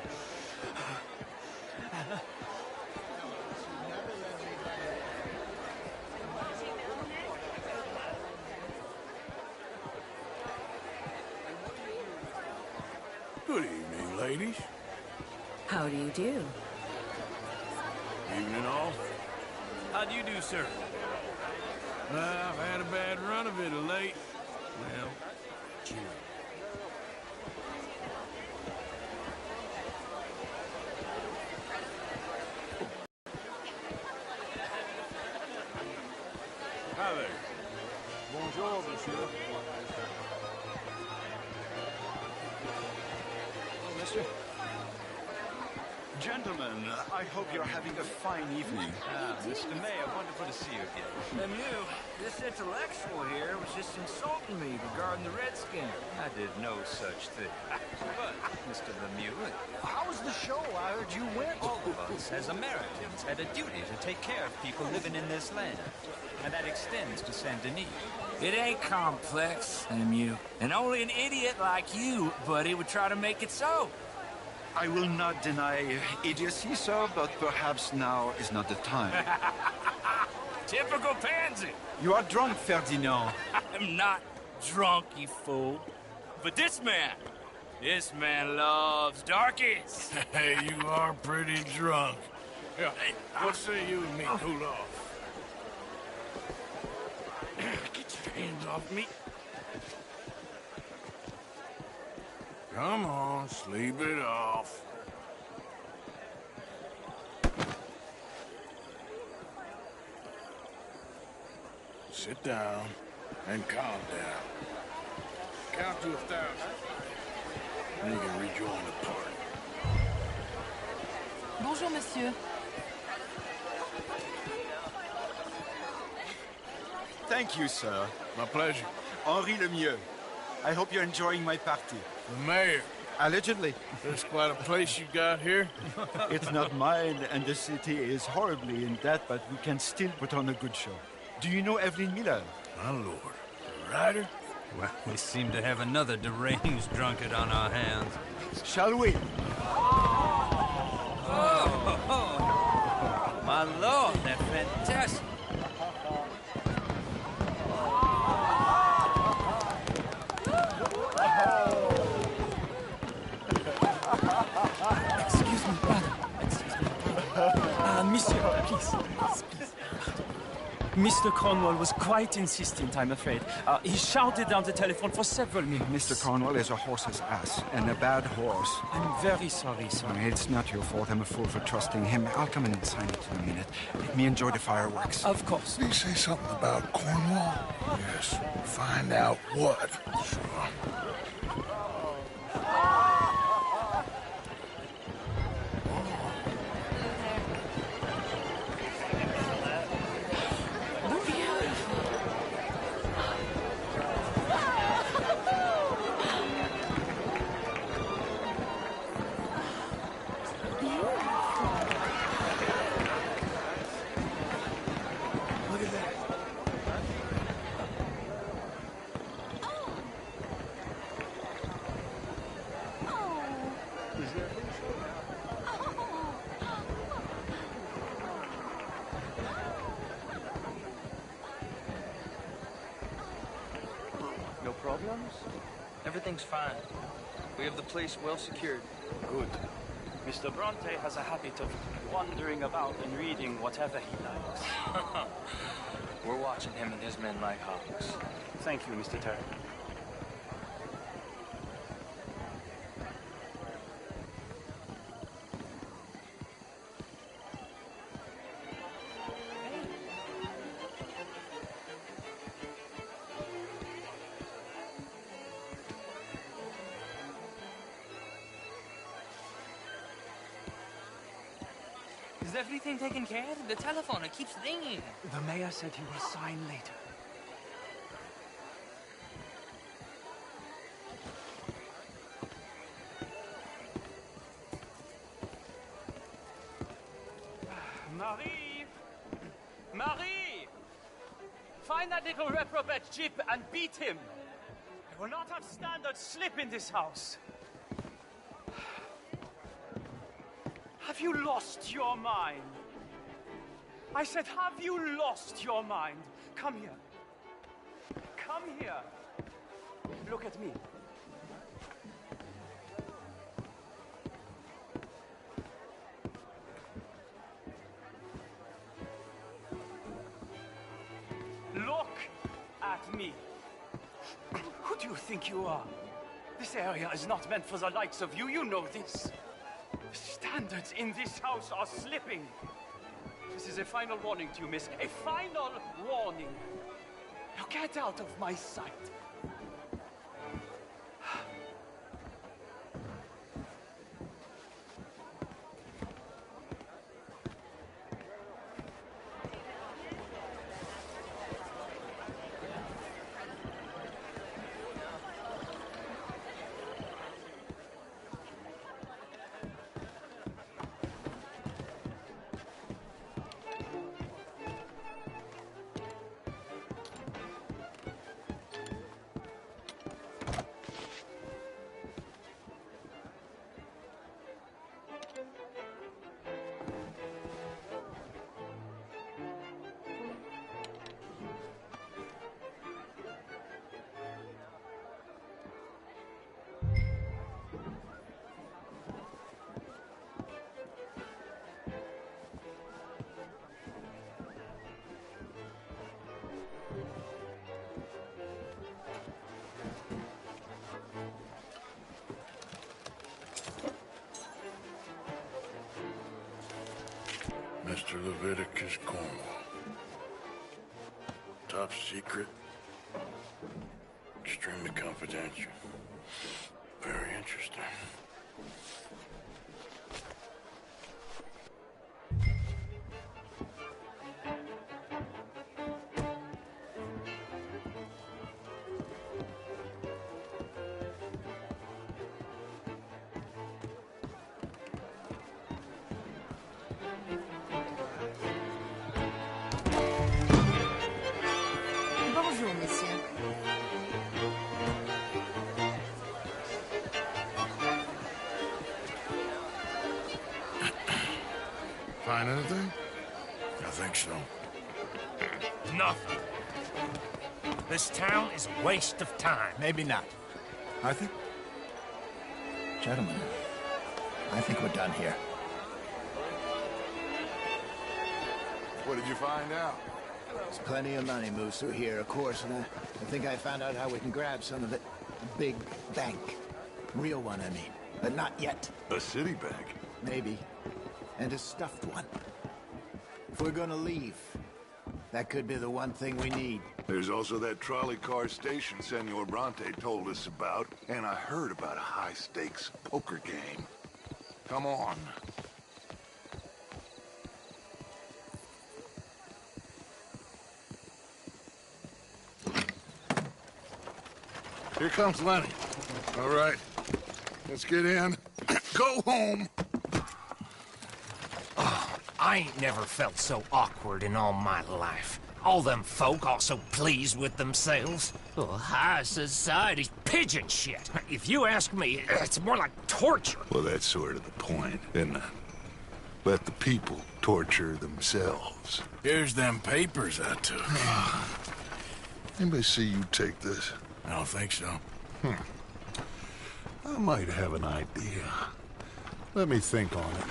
Good evening, ladies. How do you do? Evening all. How do you do, sir? I've had a bad run of it of late. Well, cheer up. Hi there. Bonjour, monsieur. Oh, mister. Gentlemen, I hope you're having a fine evening. Mr. Mayor, wonderful to see you again. Lemieux, this intellectual here was just insulting me regarding the Redskin. I did no such thing. But, Mr. Lemieux, How was the show? I heard you went. all of us, as Americans, had a duty to take care of people living in this land. And that extends to Saint Denis. It ain't complex, Lemieux. And only an idiot like you, buddy, would try to make it so. I will not deny idiocy, sir, but perhaps now is not the time. Typical pansy. You are drunk, Ferdinand. I'm not drunk, you fool. But this man loves darkies. Hey, you are pretty drunk. Yeah, hey, what say you and me cool off? Get your hands off me. Come on, sleep it off. Sit down and calm down. Count to 1,000. Then you can rejoin the party. Bonjour, monsieur. Thank you, sir. My pleasure. Henri Lemieux. I hope you're enjoying my party. The mayor. Allegedly. There's quite a place you got here. It's not mine, and the city is horribly in debt, but we can still put on a good show. Do you know Evelyn Miller? My lord. The writer? Well, we seem to have another deranged drunkard on our hands. Shall we? Oh, my lord, they're fantastic. Excuse me, brother. Monsieur, please. Mr. Cornwall was quite insistent, I'm afraid. He shouted down the telephone for several minutes. Mr. Cornwall is a horse's ass, and a bad horse. I'm very sorry, sir. It's not your fault. I'm a fool for trusting him. I'll come in and sign it in a minute. Let me enjoy the fireworks. Of course. Did he say something about Cornwall? Yes. Find out what. Sure. No problems? Everything's fine. We have the place well secured. Good. Mr. Bronte has a habit of wandering about and reading whatever he likes. We're watching him and his men like hawks. Thank you, Mr. Terry. Is everything taken care of? The telephone, it keeps ringing. The mayor said he will sign later. Marie! Marie! Find that little reprobate Jip and beat him. I will not have standard slip in this house. Have you lost your mind? I said, have you lost your mind? Come here. Come here. Look at me. Look at me. Who do you think you are? This area is not meant for the likes of you. You know this. The standards in this house are slipping. This is a final warning to you, miss. A final warning. Now get out of my sight. Mr. Leviticus Cornwall. Top secret. Extremely confidential. Very interesting. Bonjour, monsieur. Find anything? I think so. Nothing. This town is a waste of time. Maybe not. Arthur? Gentlemen, I think we're done here. What did you find out? There's plenty of money moves through here, of course, and I think I found out how we can grab some of it. A big bank. Real one, I mean. But not yet. A city bank? Maybe. And a stuffed one. If we're gonna leave, that could be the one thing we need. There's also that trolley car station Senor Bronte told us about, and I heard about a high-stakes poker game. Come on. Here comes Lenny. All right, let's get in. Go home. I ain't never felt so awkward in all my life. All them folk all so pleased with themselves. Oh, high society's pigeon shit. If you ask me, it's more like torture. Well, that's sort of the point, isn't it? Let the people torture themselves. Here's them papers I took. Anybody see you take this? I don't think so. I might have an idea. Let me think on it.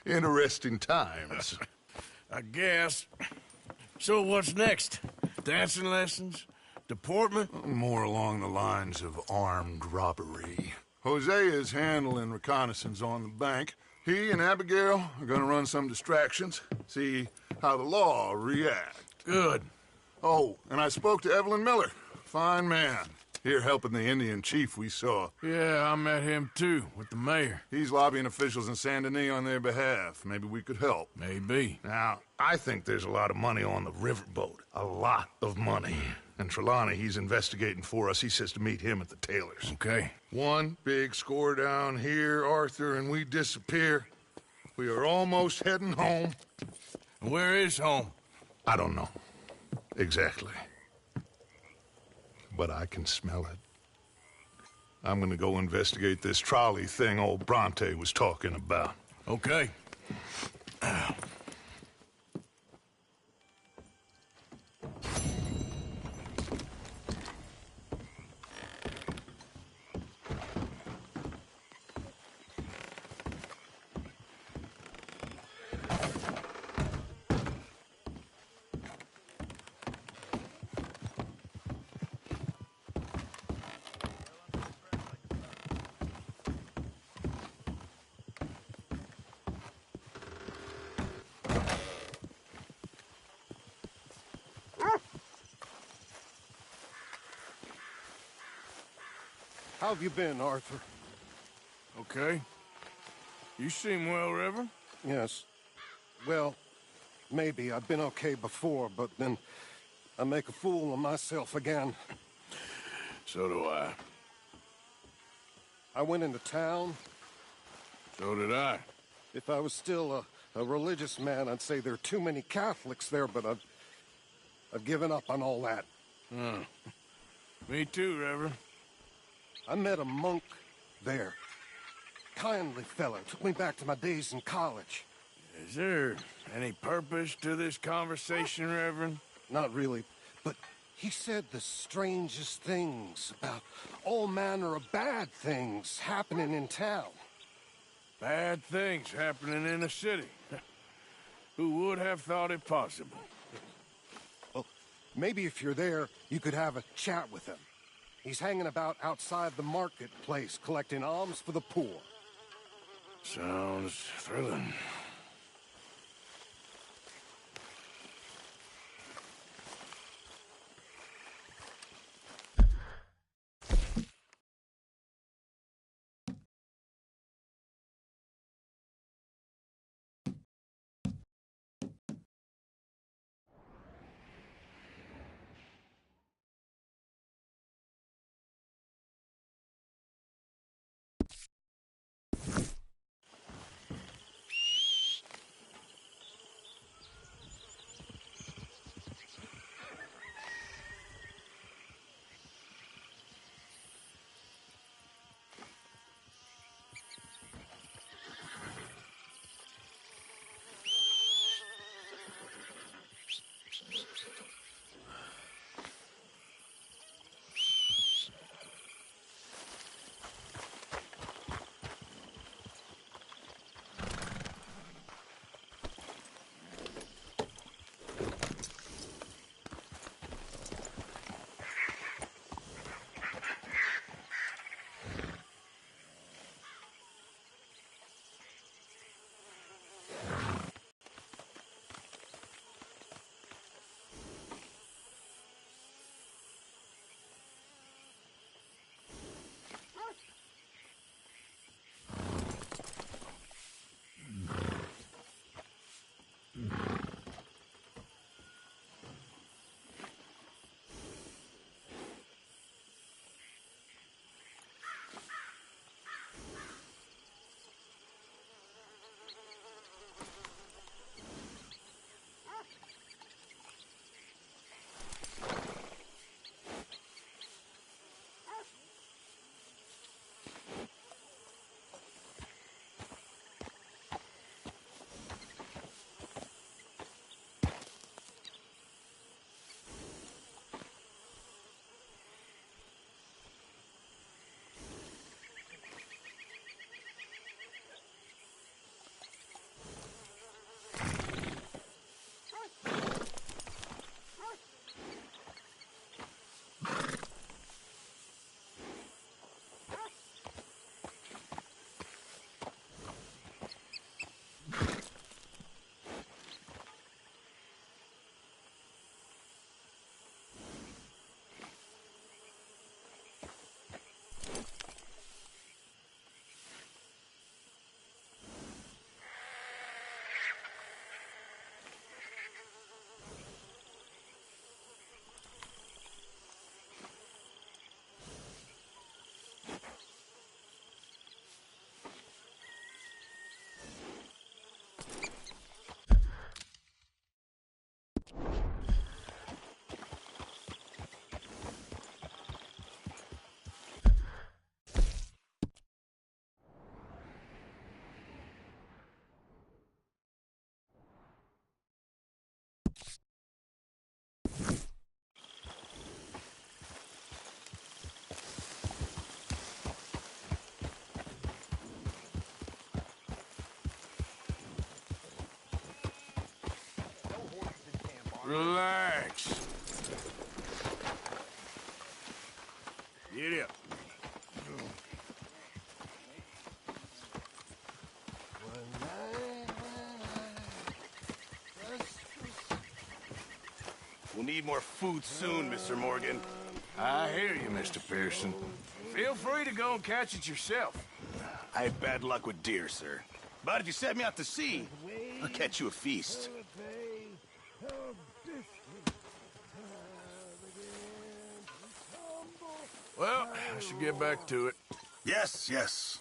Interesting times. I guess. So what's next? Dancing lessons? Deportment? More along the lines of armed robbery. Jose is handling reconnaissance on the bank. He and Abigail are gonna run some distractions, see how the law react. Good. Oh, and I spoke to Evelyn Miller. Fine man. Here helping the Indian chief we saw. Yeah, I met him too, with the mayor. He's lobbying officials in Saint Denis on their behalf. Maybe we could help. Maybe. Now, I think there's a lot of money on the riverboat. A lot of money. And Trelawney, he's investigating for us. He says to meet him at the Taylor's. Okay. One big score down here, Arthur, and we disappear. We are almost heading home. Where is home? I don't know. Exactly. But I can smell it. I'm gonna go investigate this trolley thing old Bronte was talking about. Okay. How have you been, Arthur? Okay. You seem well, Reverend. Yes. Well, maybe. I've been okay before, but then I make a fool of myself again. So do I. I went into town. So did I. If I was still a religious man, I'd say there are too many Catholics there, but I've given up on all that. Me too, Reverend. I met a monk there. Kindly fellow. Took me back to my days in college. Is there any purpose to this conversation, Reverend? Not really, but he said the strangest things about all manner of bad things happening in town. Bad things happening in a city. Who would have thought it possible? Well, maybe if you're there, you could have a chat with him. He's hanging about outside the marketplace, collecting alms for the poor. Sounds thrilling. Relax. Get up. We'll need more food soon, Mr. Morgan. I hear you, Mr. Pearson. Feel free to go and catch it yourself. I have bad luck with deer, sir. But if you set me out to sea, I'll catch you a feast. Well, I should get back to it. Yes, yes.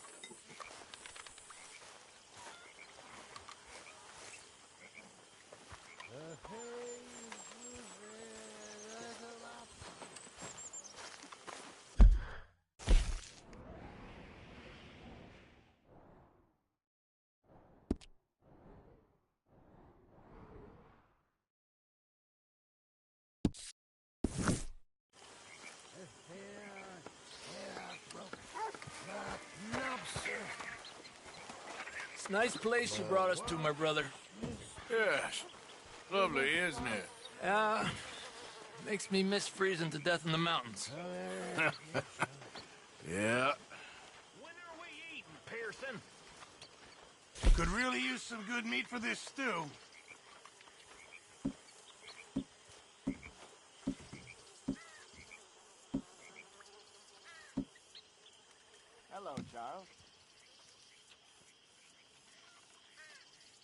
It's a nice place you brought us to, my brother. Yes. Lovely, isn't it? Yeah. Makes me miss freezing to death in the mountains. Yeah. Pearson. Could really use some good meat for this stew. Hello, Charles.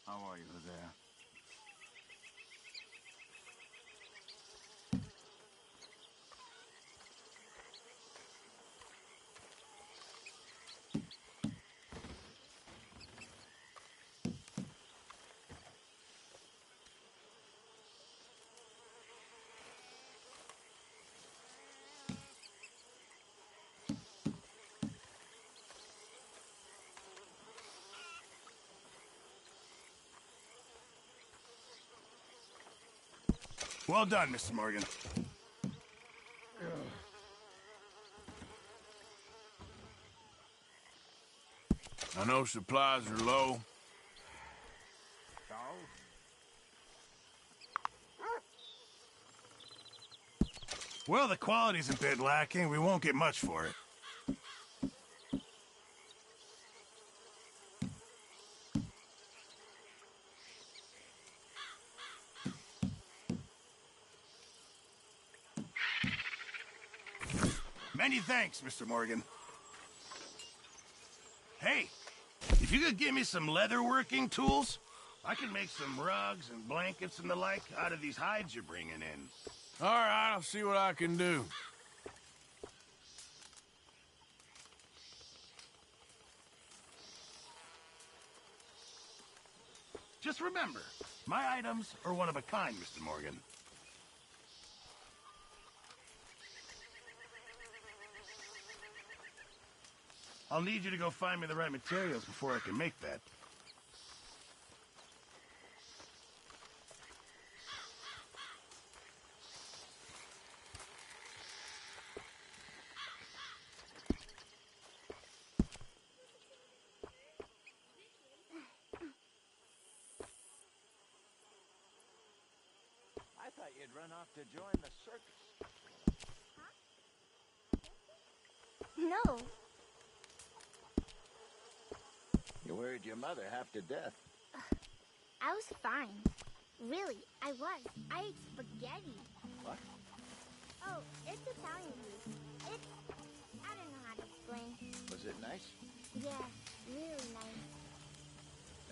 How are you there? Well done, Mr. Morgan. I know supplies are low. Well, the quality's a bit lacking. We won't get much for it. Many thanks, Mr. Morgan. Hey, if you could give me some leatherworking tools, I can make some rugs and blankets and the like out of these hides you're bringing in. All right, I'll see what I can do. Just remember, my items are one of a kind, Mr. Morgan. I'll need you to go find me the right materials before I can make that. I thought you'd run off to join the circus. No. You worried your mother half to death. I was fine. Really, I was. I ate spaghetti. What? Oh, it's Italian food. It's... I don't know how to explain. Was it nice? Yeah, really nice.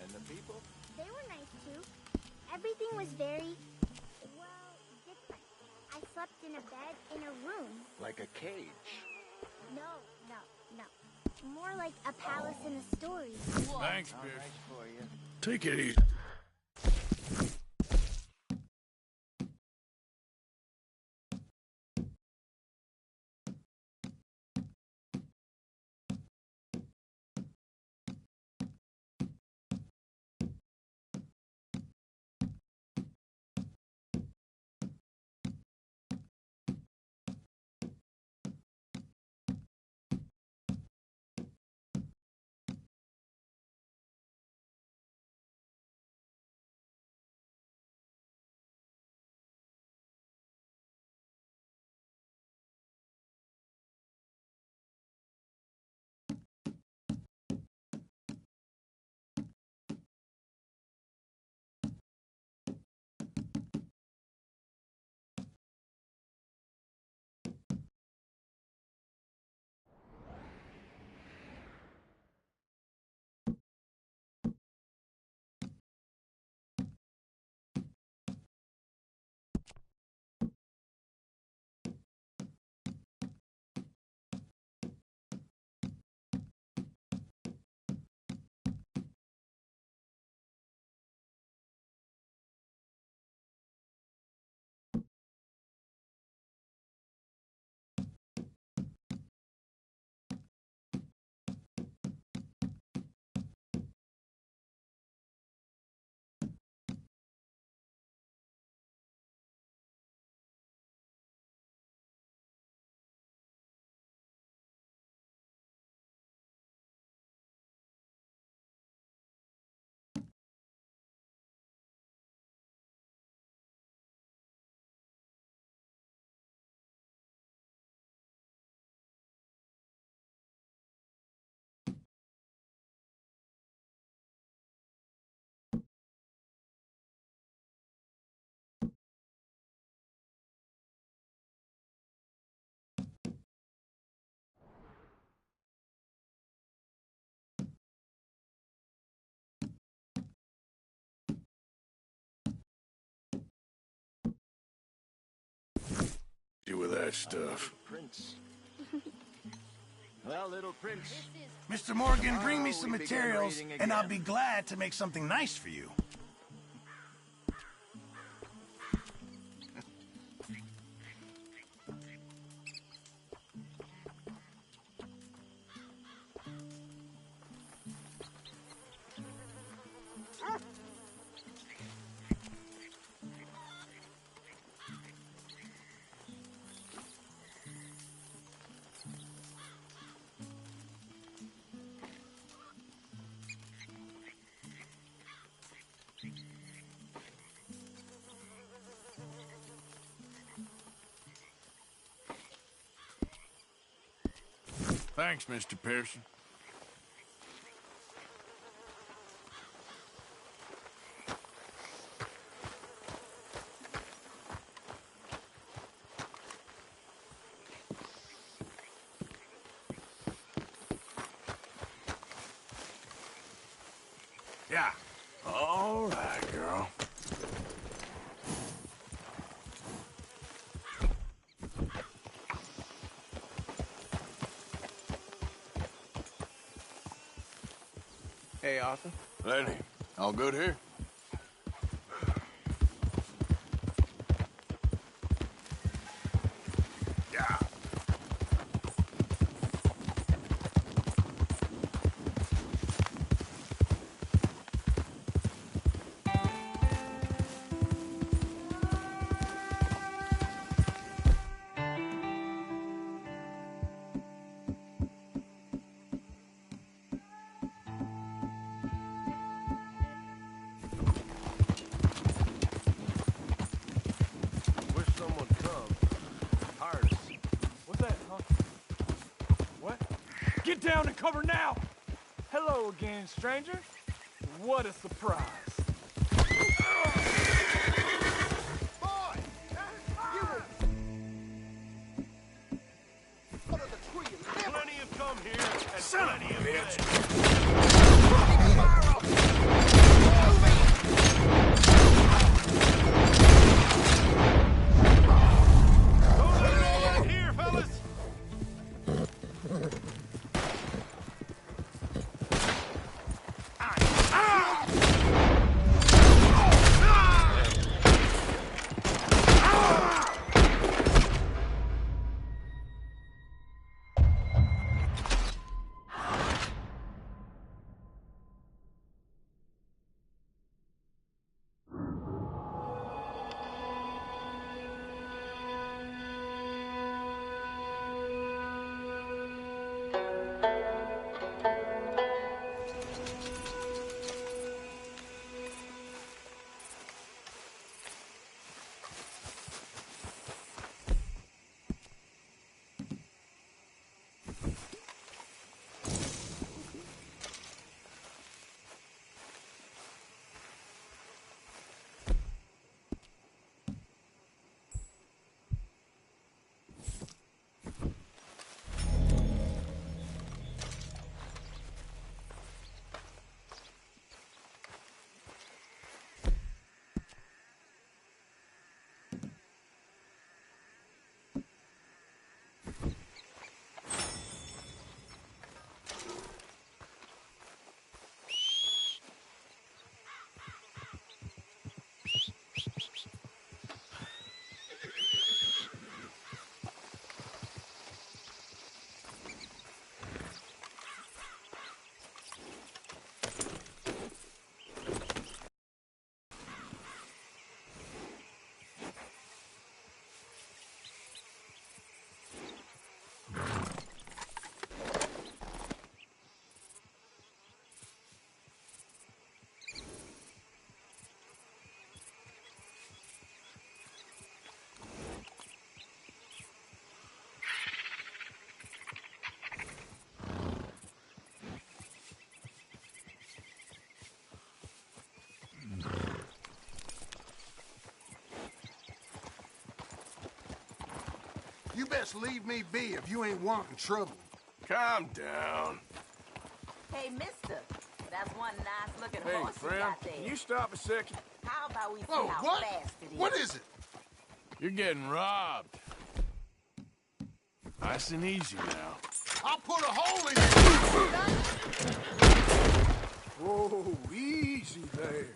And the people? They were nice too. Everything was very... well, different. I slept in a bed in a room. Like a cage. No. More like a palace in a story. Thanks, How Pierce. nice for you. Take it easy. of that stuff. Prince. Well, little prince. Mr. Morgan, bring me Oh, some we began materials, raiding and I'll again. be glad to make something nice for you. Thanks, Mr. Pearson. Yeah. All right, girl. Hey, Arthur. Lenny, all good here? Yeah. Wish someone come. Tired of seeing. What's that, huh? What? Get down and cover now! Hello again, stranger. What a surprise. Plenty have come here, and Son of a plenty have bitch. Don't let it all out here, fellas! You best leave me be if you ain't wanting trouble. Calm down. Hey, mister. That's one nice-looking Hey, horse you friend, got there. can you stop a second? How about we see Whoa, how what? fast it is? What is it? You're getting robbed. Nice and easy now. I'll put a hole in you! Whoa, easy there.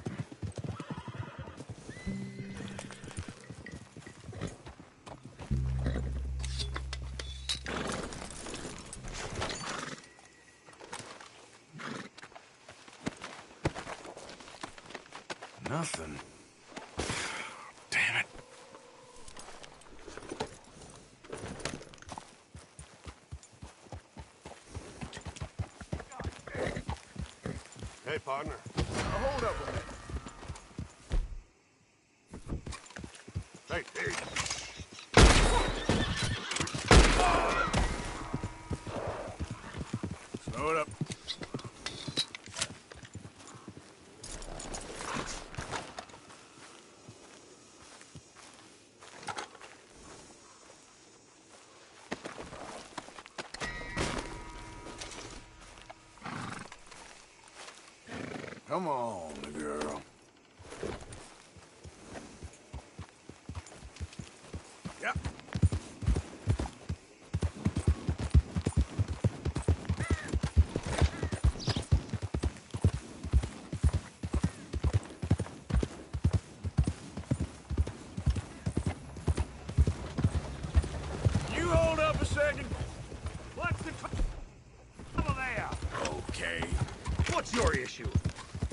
Nothing. Damn it. Hey, partner. Now hold up a minute. Hey, hey. Slow it up. Come on, girl. Yep. You hold up a second. What's the trouble there? Okay. What's your issue?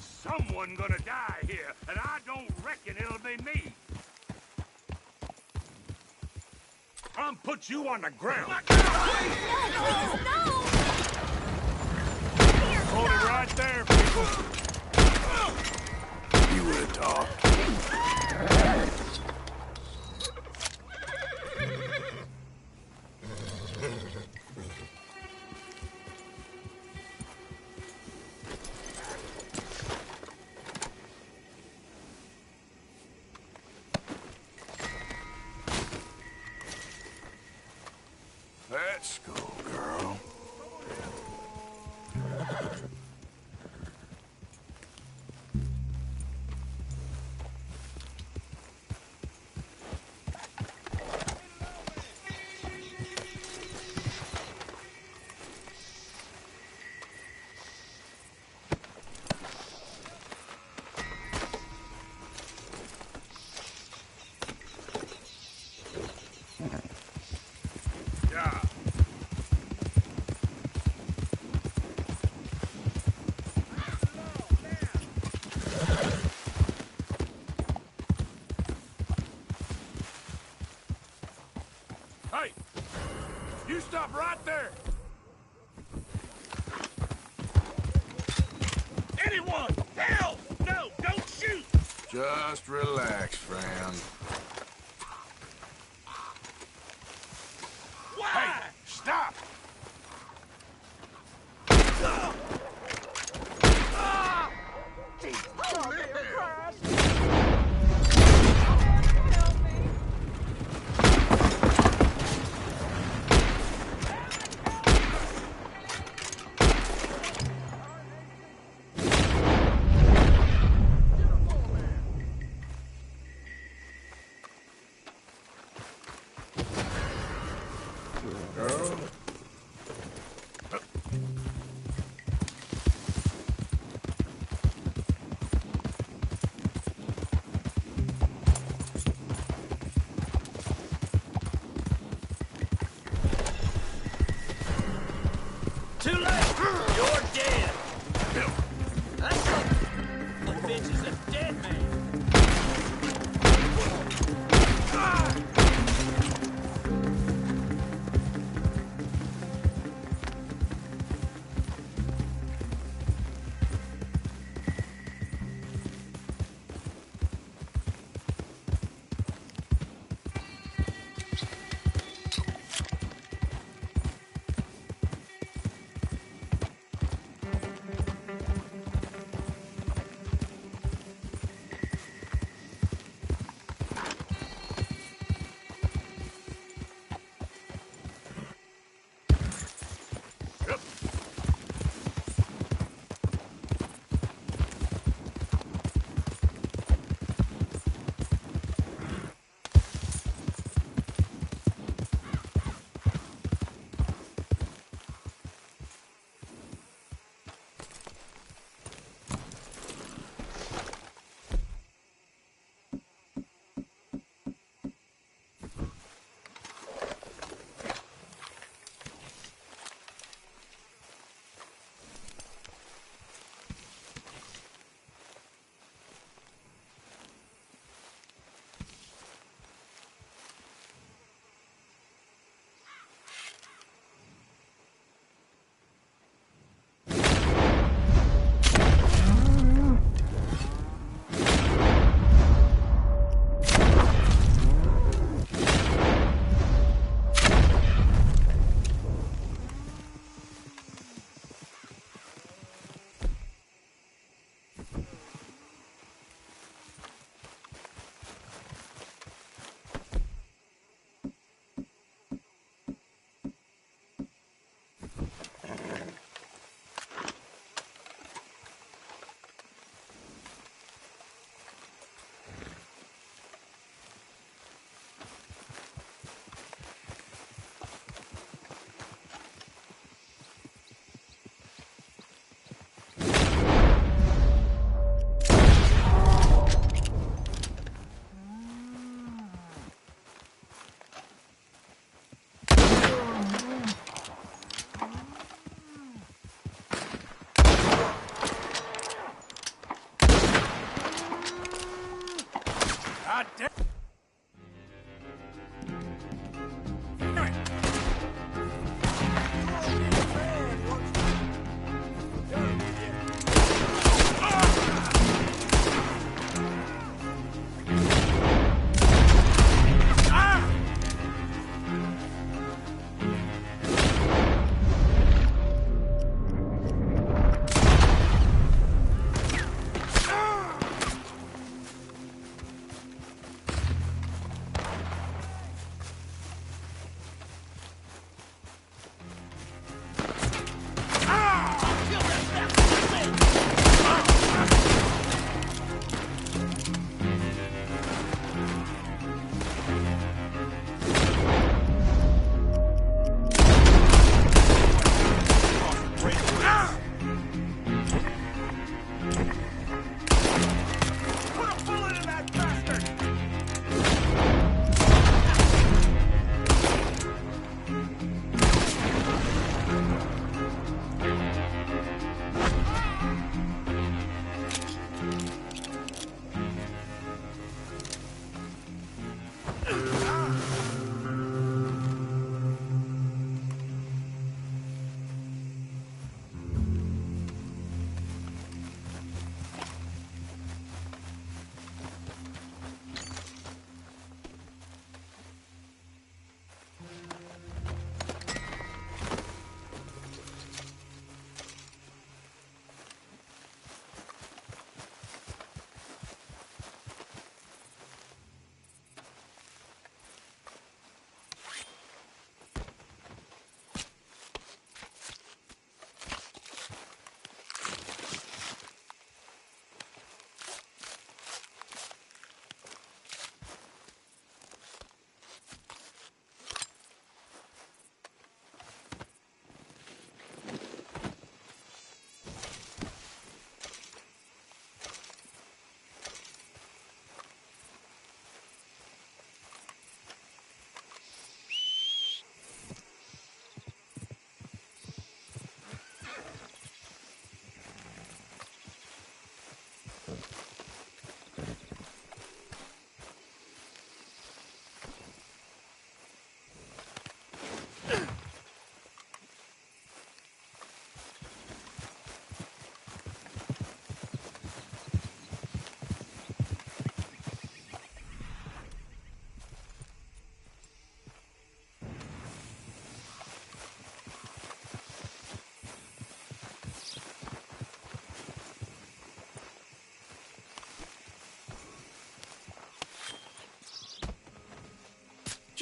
Someone gonna die here, and I don't reckon it'll be me. I'll put you on the ground. No, please, no! Hold it right there, people. You would have talked. Let's go, girl. Yeah. Hey! You stop right there! Anyone! Help! No, don't shoot! Just relax, friend. Why? Hey, stop!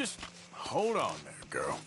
Just hold on there, girl.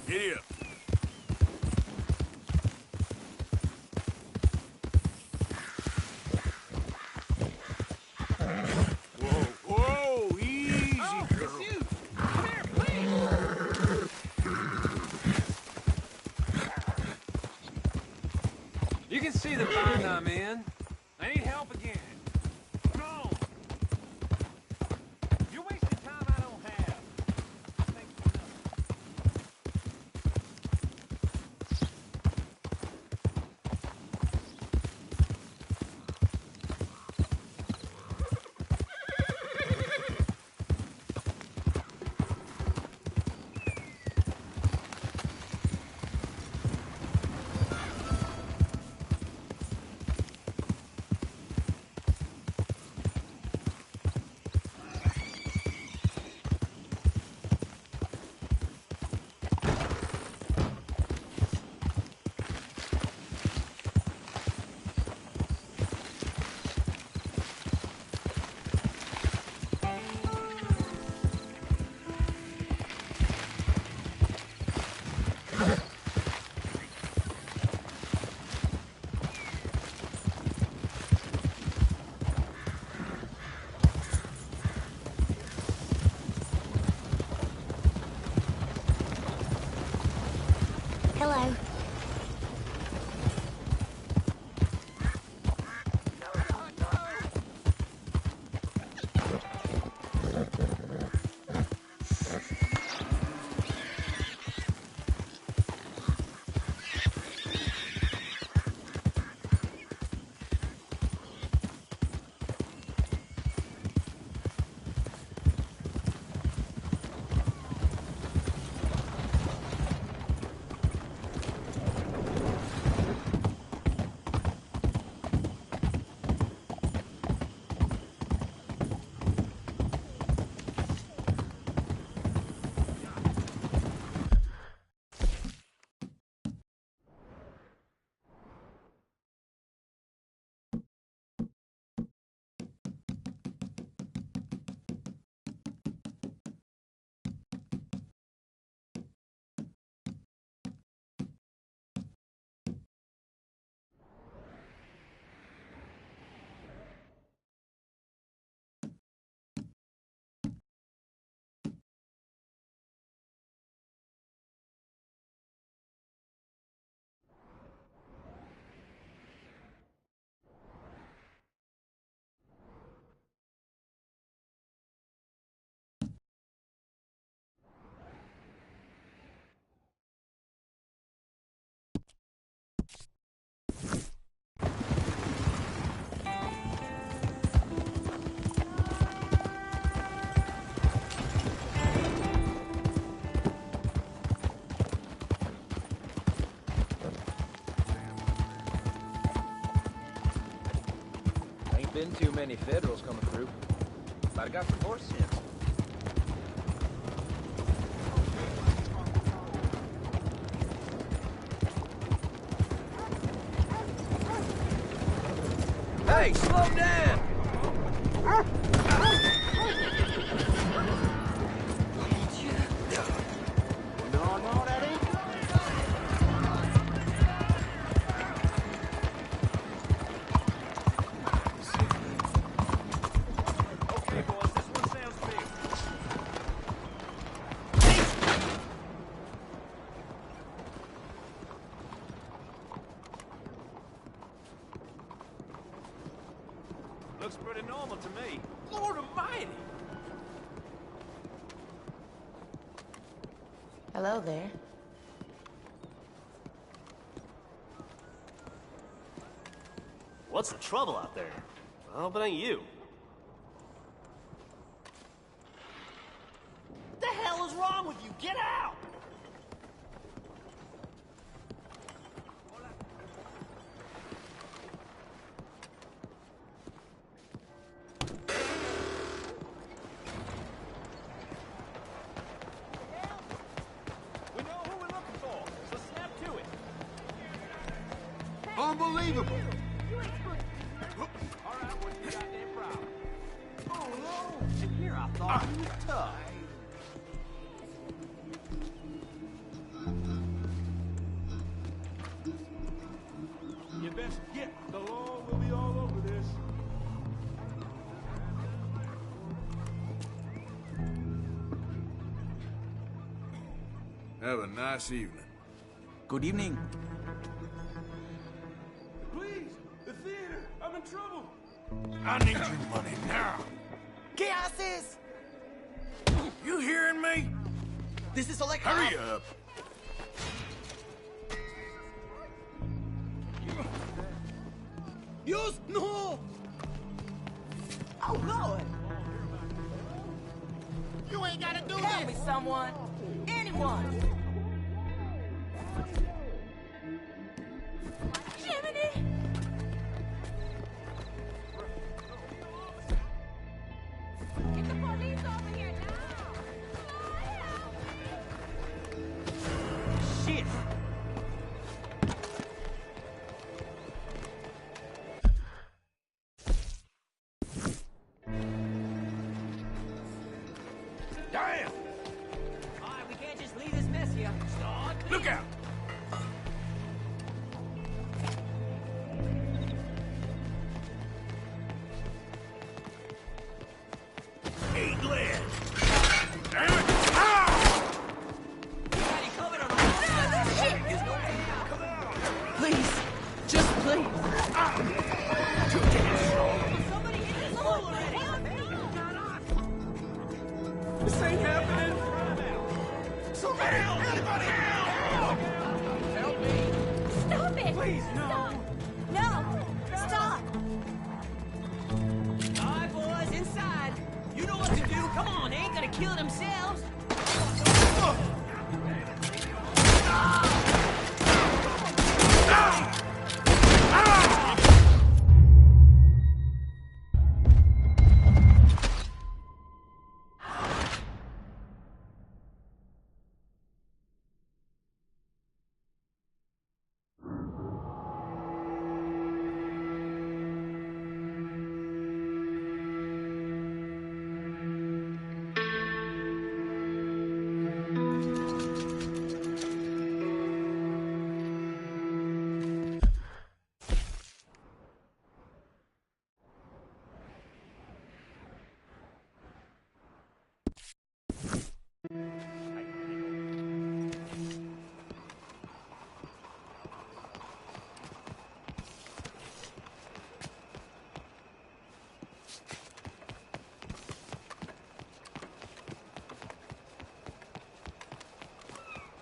Giddy up. Whoa, whoa, easy, girl. Come here, please. You can see the bind I'm in. I need help again. No. You're wasting time I don't have. Thanks for nothing. Hello. Ain't been too many Federals coming through. But I got some horse sense. Hey, slow down! No, that ain't. Okay, boys, this one sounds big. Looks pretty normal to me. Lord Almighty! Hello there. What's the trouble out there? I hope it ain't you. What the hell is wrong with you? Get out! We know who we're looking for, so snap to it. Unbelievable! All right, what's your goddamn problem? Oh, no! Here, I thought you was tough. You best get. The law will be all over this. Have a nice evening. Good evening. Please, the theater. I'm in trouble. I need your money now. ¿Qué haces? You hearing me? This is like Hurry up. Dios, no! Oh, Lord! You ain't gotta do Help me, someone. Anyone. Jiminy! Get the police over here now! Shit! Damn! All right, we can't just leave this mess here. Start Look out! to kill themselves.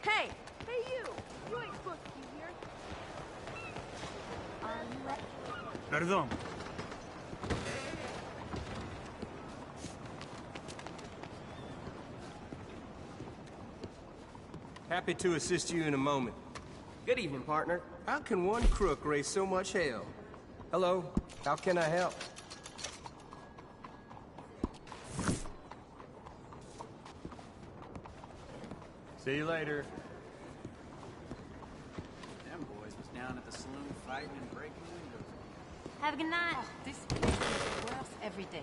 Hey! Hey, you! You ain't supposed to be here. Perdón. Happy to assist you in a moment. Good evening, partner. How can one crook raise so much hell? Hello, how can I help? See you later. Them boys was down at the saloon fighting and breaking windows. Have a good night. This place gets worse every day.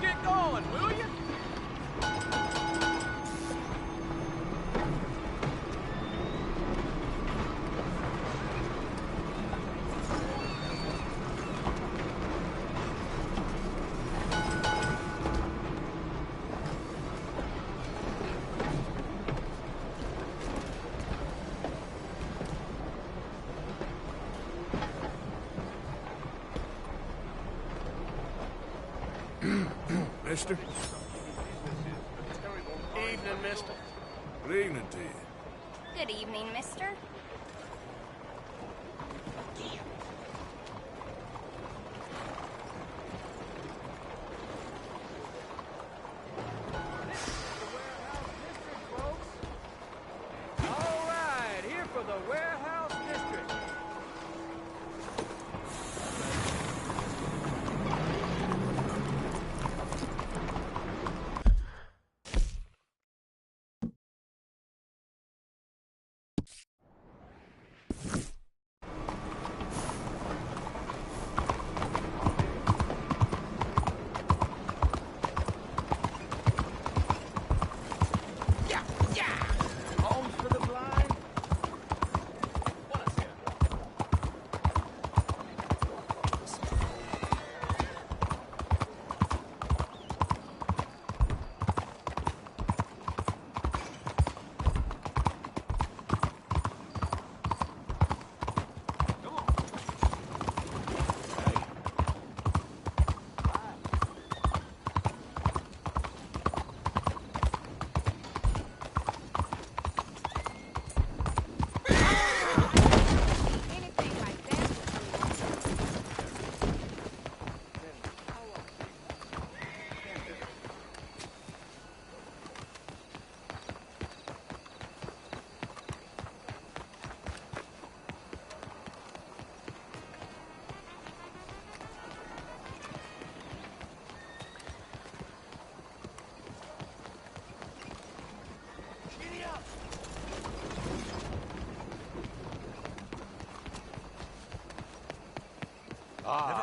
Get going, will you? Mister? Evening, mister. Good evening to you. Good evening, mister. All right, here for the warehouse district. Homes for the blind.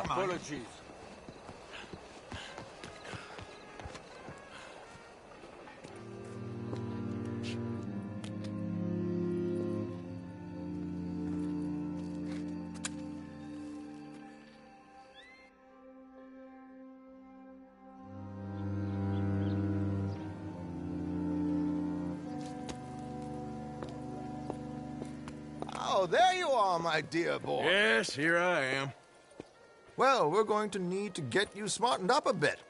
Apologies. Oh, there you are, my dear boy. Yes, here I am. Well, we're going to need to get you smartened up a bit.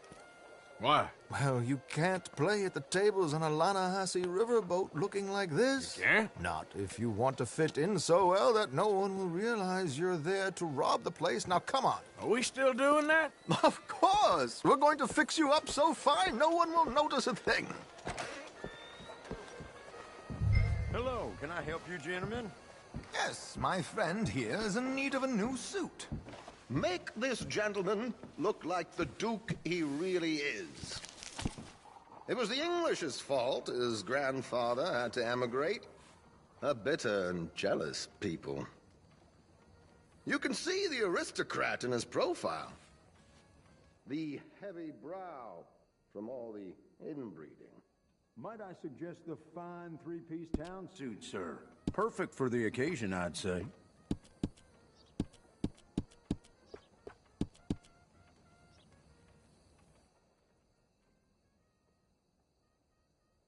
Why? Well, you can't play at the tables on a Lannahechee riverboat looking like this. You can't? Not if you want to fit in so well that no one will realize you're there to rob the place. Now, come on. Are we still doing that? Of course. We're going to fix you up so fine no one will notice a thing. Hello, can I help you, gentlemen? Yes, my friend here is in need of a new suit. Make this gentleman look like the Duke he really is. It was the English's fault his grandfather had to emigrate. A bitter and jealous people. You can see the aristocrat in his profile. The heavy brow from all the inbreeding. Might I suggest the fine three-piece town suit, sir? Perfect for the occasion, I'd say.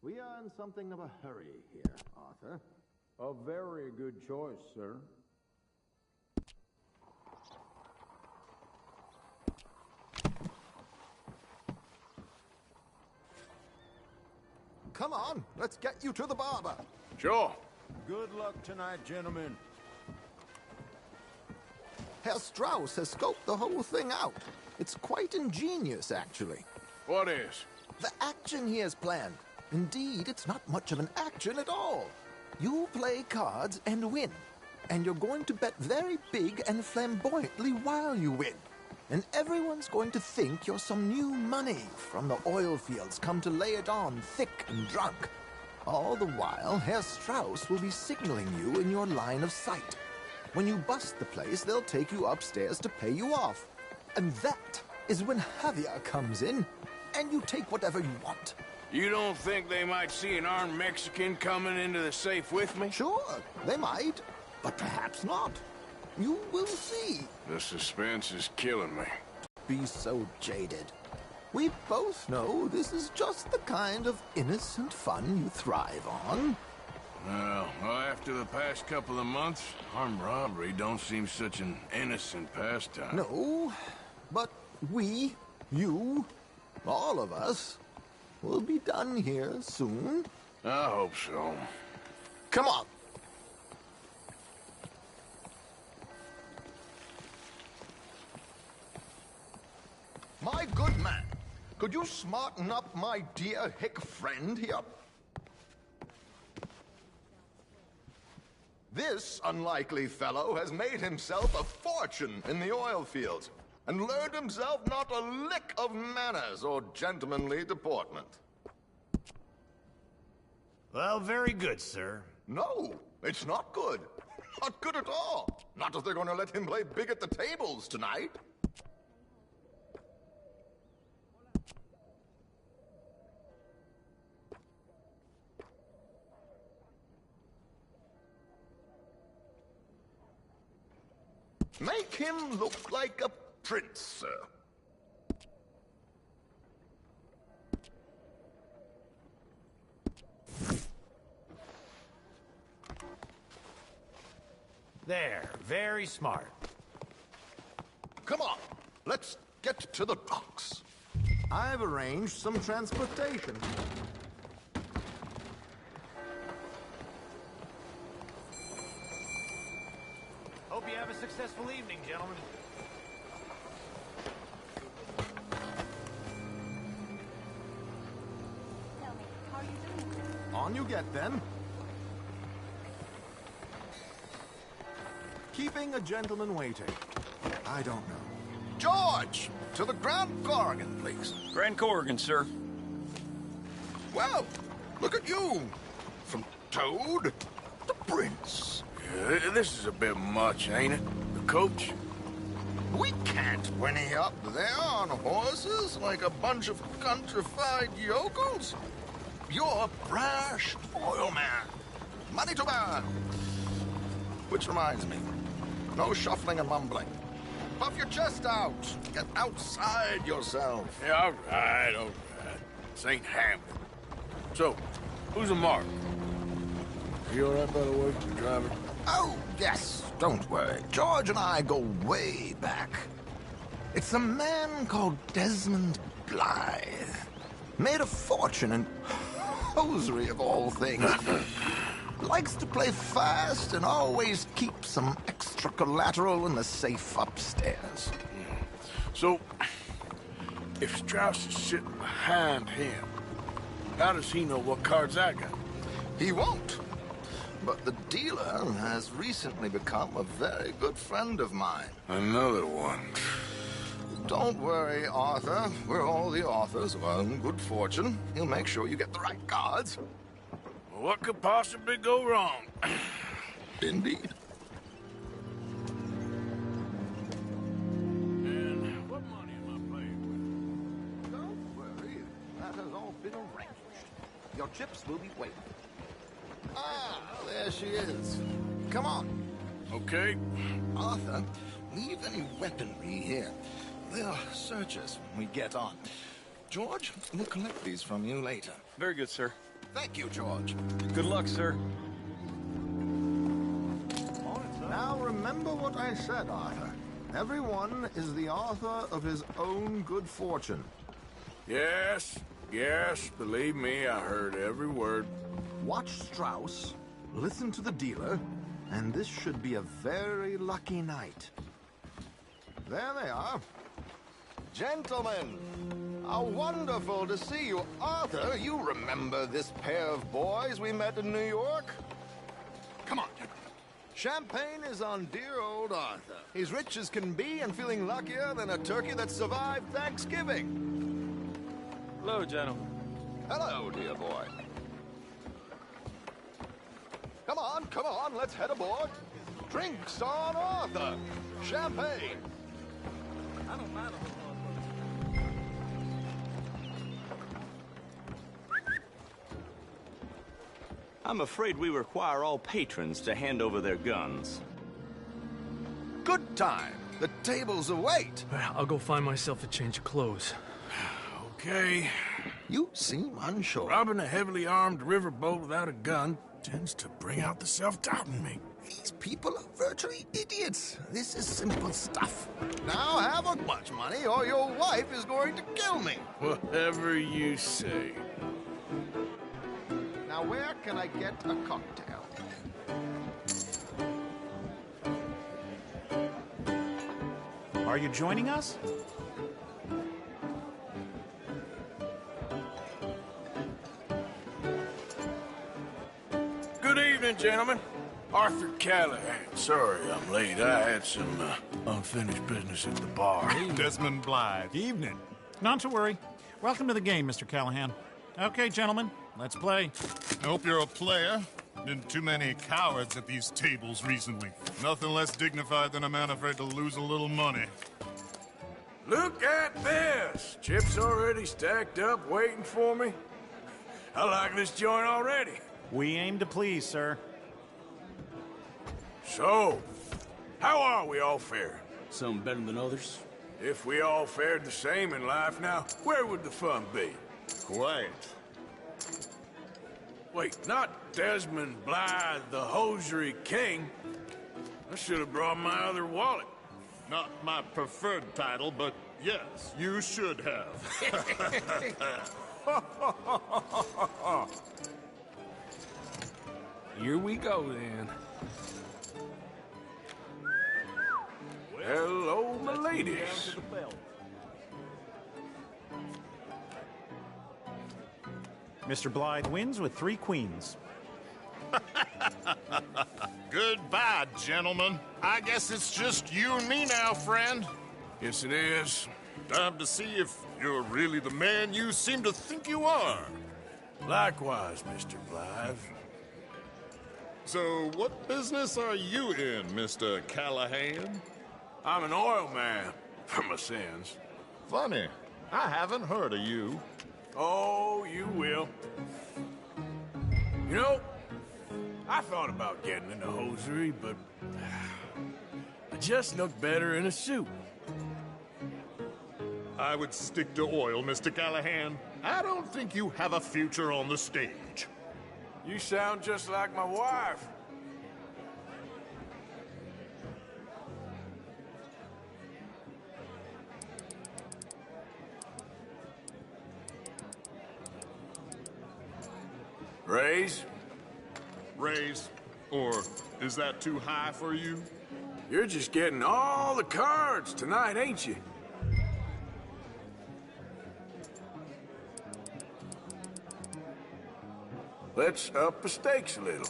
We are in something of a hurry here, Arthur. A very good choice, sir. Come on, let's get you to the barber. Sure. Good luck tonight, gentlemen. Herr Strauss has scoped the whole thing out. It's quite ingenious, actually. What is? The action he has planned. Indeed, it's not much of an action at all. You play cards and win. And you're going to bet very big and flamboyantly while you win. And everyone's going to think you're some new money from the oil fields come to lay it on thick and drunk. All the while, Herr Strauss will be signaling you in your line of sight. When you bust the place, they'll take you upstairs to pay you off. And that is when Javier comes in, and you take whatever you want. You don't think they might see an armed Mexican coming into the safe with me? Sure, they might, but perhaps not. You will see. The suspense is killing me. Be so jaded. We both know this is just the kind of innocent fun you thrive on. Well, after the past couple of months, armed robbery don't seem such an innocent pastime. No, but we, you, all of us, will be done here soon. I hope so. Come on. My good man, could you smarten up my dear hick friend here? This unlikely fellow has made himself a fortune in the oil fields and learned himself not a lick of manners or gentlemanly deportment. Well, very good, sir. No, it's not good. Not good at all. Not if they're going to let him play big at the tables tonight. Make him look like a prince, sir. There, very smart. Come on, let's get to the docks. I've arranged some transportation. Hope you have a successful evening, gentlemen. Tell me, how are you doing? On you get, then. Keeping a gentleman waiting. I don't know. George! To the Grand Corrigan, please. Grand Corrigan, sir. Well, look at you. From Toad to Prince. Yeah, this is a bit much, ain't it? The coach? We can't whinny up there on horses like a bunch of countrified yokels. You're a brash oil man. Money to burn. Which reminds me, no shuffling and mumbling. Puff your chest out. Get outside yourself. Yeah, all right, all right. This ain't Hamlet. So, who's a mark? You all right, by the way, driver? Oh, yes, don't worry. George and I go way back. It's a man called Desmond Blythe. Made a fortune in hosiery of all things. Likes to play fast and always keeps some extra collateral in the safe upstairs. So, if Strauss is sitting behind him, how does he know what cards I got? He won't. But the dealer has recently become a very good friend of mine. Another one. Don't worry, Arthur. We're all the authors of our own good fortune. He'll make sure you get the right cards. Well, what could possibly go wrong? Indeed. And what money am I playing with? Don't worry. That has all been arranged. Your chips will be waiting. Ah, there she is. Come on. Okay. Arthur, leave any weaponry here. They'll search us when we get on. George, we'll collect these from you later. Very good, sir. Thank you, George. Good luck, sir. Now remember what I said, Arthur. Everyone is the author of his own good fortune. Yes, believe me, I heard every word. Watch Strauss, listen to the dealer, and this should be a very lucky night. There they are. Gentlemen, how wonderful to see you. Arthur, you remember this pair of boys we met in New York? Come on, gentlemen. Champagne is on dear old Arthur. He's rich as can be and feeling luckier than a turkey that survived Thanksgiving. Hello, gentlemen. Hello, dear boy. Come on, let's head aboard. Drinks on Arthur. Champagne. I don't mind I'm afraid we require all patrons to hand over their guns. Good time. The tables await. I'll go find myself a change of clothes. Okay. You seem unsure. Robbing a heavily armed riverboat without a gun tends to bring out the self-doubt in me. These people are virtually idiots. This is simple stuff. Now have a much money or your wife is going to kill me. Whatever you say. Now where can I get a cocktail? Are you joining us? Good evening, gentlemen. Arthur Callahan. Sorry I'm late. I had some unfinished business at the bar. Desmond Blythe. Evening. Not to worry. Welcome to the game, Mr. Callahan. Okay, gentlemen, let's play. I hope you're a player. Been too many cowards at these tables recently. Nothing less dignified than a man afraid to lose a little money. Look at this! Chips already stacked up, waiting for me. I like this joint already. We aim to please, sir. So, how are we all faring? Some better than others. If we all fared the same in life now, where would the fun be? Quiet. Wait, not Desmond Blythe, the hosiery king. I should have brought my other wallet. Not my preferred title, but yes, you should have. Here we go, then. Hello, my ladies. Mr. Blythe wins with 3 queens. Goodbye, gentlemen. I guess it's just you and me now, friend. Yes, it is. Time to see if you're really the man you seem to think you are. Likewise, Mr. Blythe. So, what business are you in, Mr. Callahan? I'm an oil man, for my sins. Funny. I haven't heard of you. Oh, you will. You know, I thought about getting into hosiery, but I just look better in a suit. I would stick to oil, Mr. Callahan. I don't think you have a future on the stage. You sound just like my wife. Raise? Raise? Or is that too high for you? You're just getting all the cards tonight, ain't you? Let's up the stakes a little.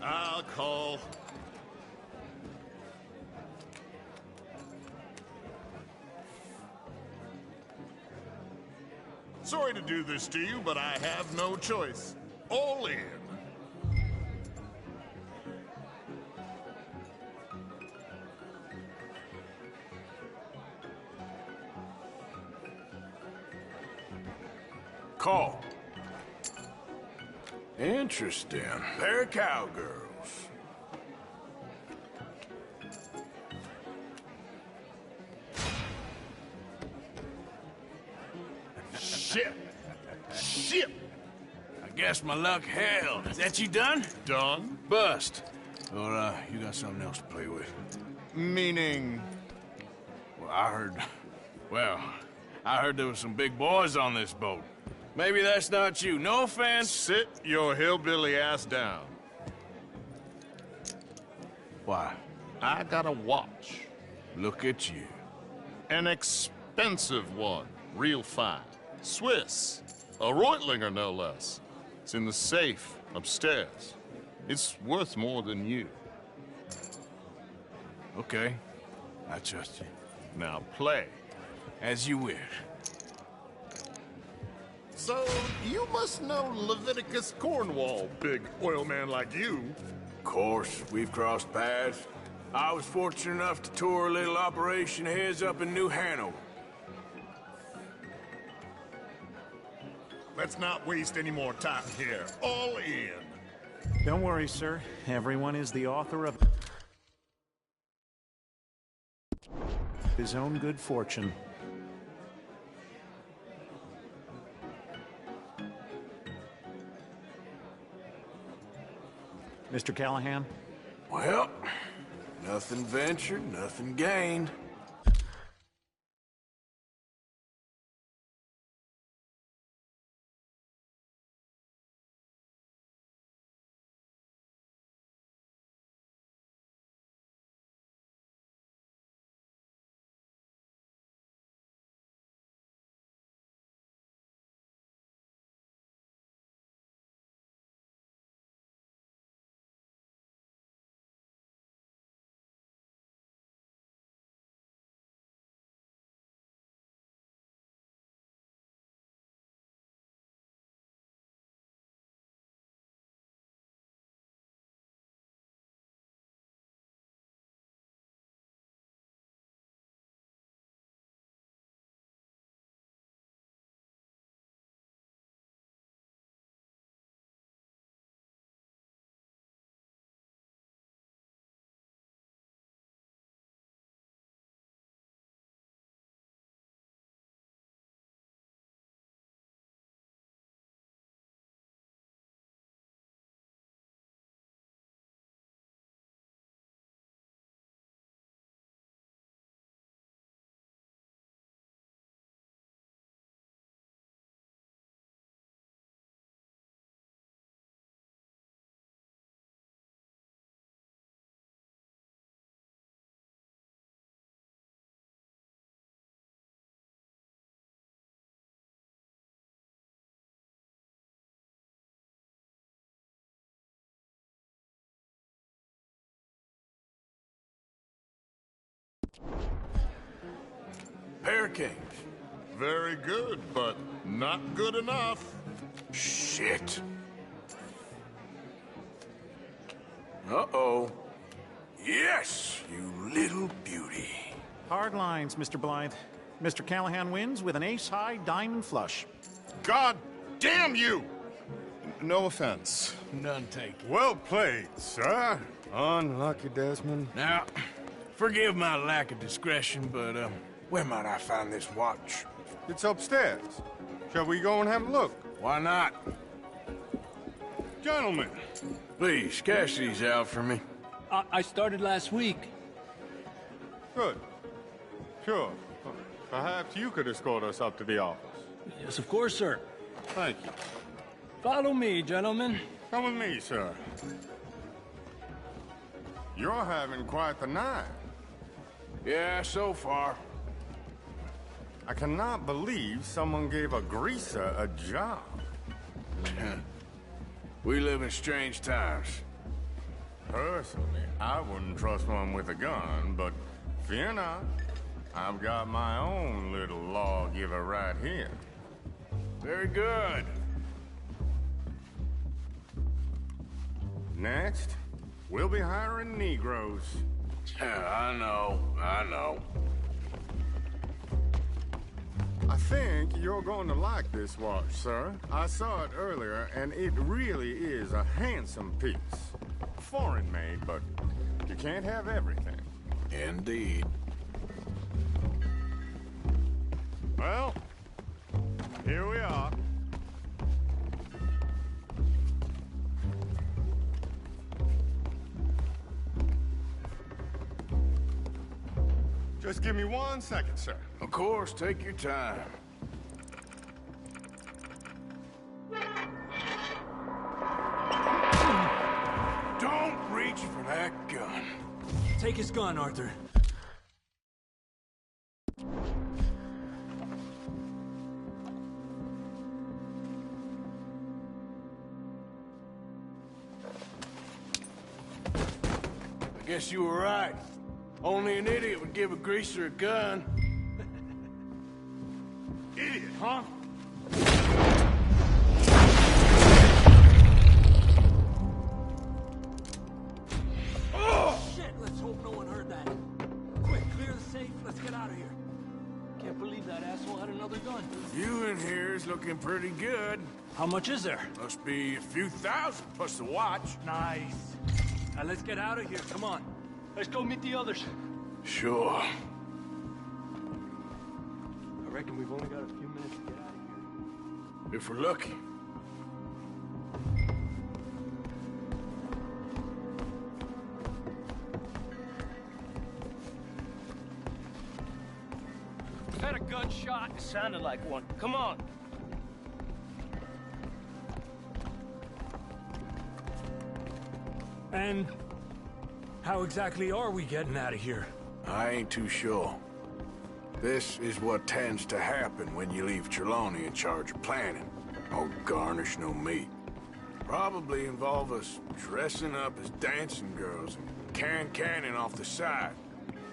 I'll call. Sorry to do this to you, but I have no choice. All in. Call. Interesting. Pair of cowgirls. Shit! Shit! I guess my luck held. Is that you done? Done? Bust. Or, you got something else to play with? Meaning? Well, I heard there was some big boys on this boat. Maybe that's not you. No offense. Sit your hillbilly ass down. Why? I got a watch. Look at you. An expensive one. Real fine. Swiss. A Reutlinger, no less. It's in the safe upstairs. It's worth more than you. Okay. I trust you. Now play. As you wish. So, you must know Leviticus Cornwall, big oil man like you. Of course, we've crossed paths. I was fortunate enough to tour a little operation of his up in New Hanover. Let's not waste any more time here. All in. Don't worry, sir. Everyone is the author of his own good fortune. Mr. Callahan? Well, nothing ventured, nothing gained. Pair kings. Very good, but not good enough. Shit. Uh-oh. Yes, you little beauty. Hard lines, Mr. Blythe. Mr. Callahan wins with an ace-high diamond flush. God damn you! No offense. None taken. Well played, sir. Unlucky, Desmond. Now, forgive my lack of discretion, but, where might I find this watch? It's upstairs. Shall we go and have a look? Why not? Gentlemen. Please, cash these out for me. I started last week. Good. Sure. Perhaps you could escort us up to the office. Yes, of course, sir. Thank you. Follow me, gentlemen. Come with me, sir. You're having quite the night. Yeah, so far. I cannot believe someone gave a greaser a job. We live in strange times. Personally, I wouldn't trust one with a gun, but fear not. I've got my own little lawgiver right here. Very good. Next, we'll be hiring Negroes. I know. I think you're going to like this watch, sir. I saw it earlier, and it really is a handsome piece. Foreign made, but you can't have everything. Indeed. Well, here we are. Just give me 1 second, sir. Of course, take your time. Don't reach for that gun. Take his gun, Arthur. I guess you were right. Only an idiot would give a greaser a gun. Idiot, huh? Oh! Shit, let's hope no one heard that. Quick, clear the safe, let's get out of here. Can't believe that asshole had another gun. You in here is looking pretty good. How much is there? Must be a few thousand plus the watch. Nice. Now let's get out of here, come on. Let's go meet the others. Sure. I reckon we've only got a few minutes to get out of here. If we're lucky. I had a gunshot. It sounded like one. Come on. And how exactly are we getting out of here? I ain't too sure. This is what tends to happen when you leave Trelawney in charge of planning. No garnish, no meat. Probably involve us dressing up as dancing girls and cannon off the side.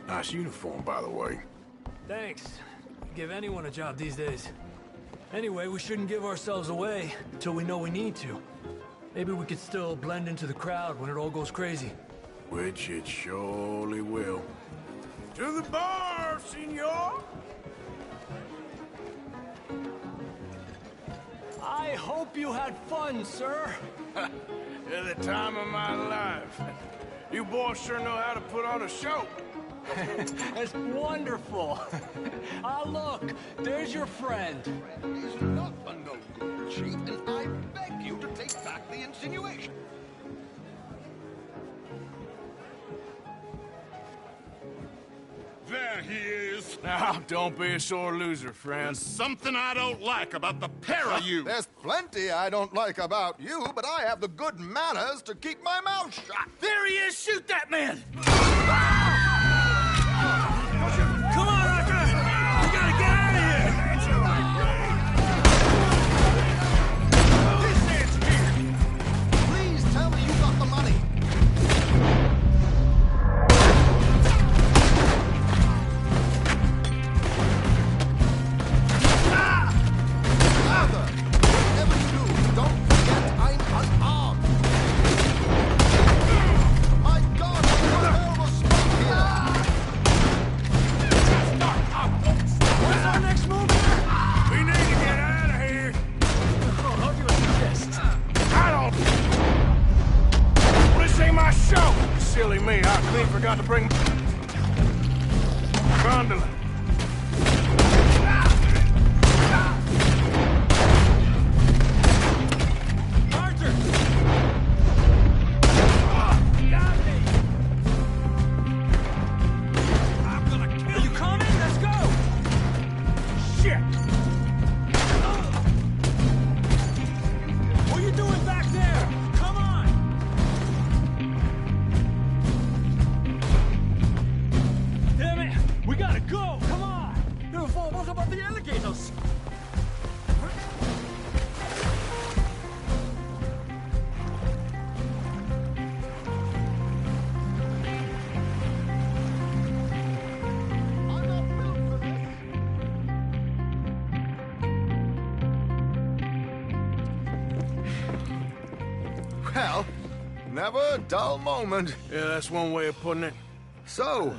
Nice uniform, by the way. Thanks. Give anyone a job these days. Anyway, we shouldn't give ourselves away until we know we need to. Maybe we could still blend into the crowd when it all goes crazy. Which it surely will. To the bar, senor! I hope you had fun, sir. At the time of my life. You boys sure know how to put on a show. That's wonderful. Ah, look, there's your friend. He's not a no good cheat, and I beg you to take back the insinuation. There he is. Now, don't be a sore loser, friend. There's something I don't like about the pair of you. There's plenty I don't like about you, but I have the good manners to keep my mouth shut. There he is! Shoot that man! Come on, Arthur! We gotta get out of here! This man's here! Please tell me you got the money. Arthur, whatever you do, don't forget I'm unarmed. My God, what a terrible spot here! What's our next move? We need to get out of here. How do you suggest? I don't... This ain't my show. Silly me, I clean forgot to bring... Gondola. Arthur! Well, never a dull moment. Yeah, that's one way of putting it. So,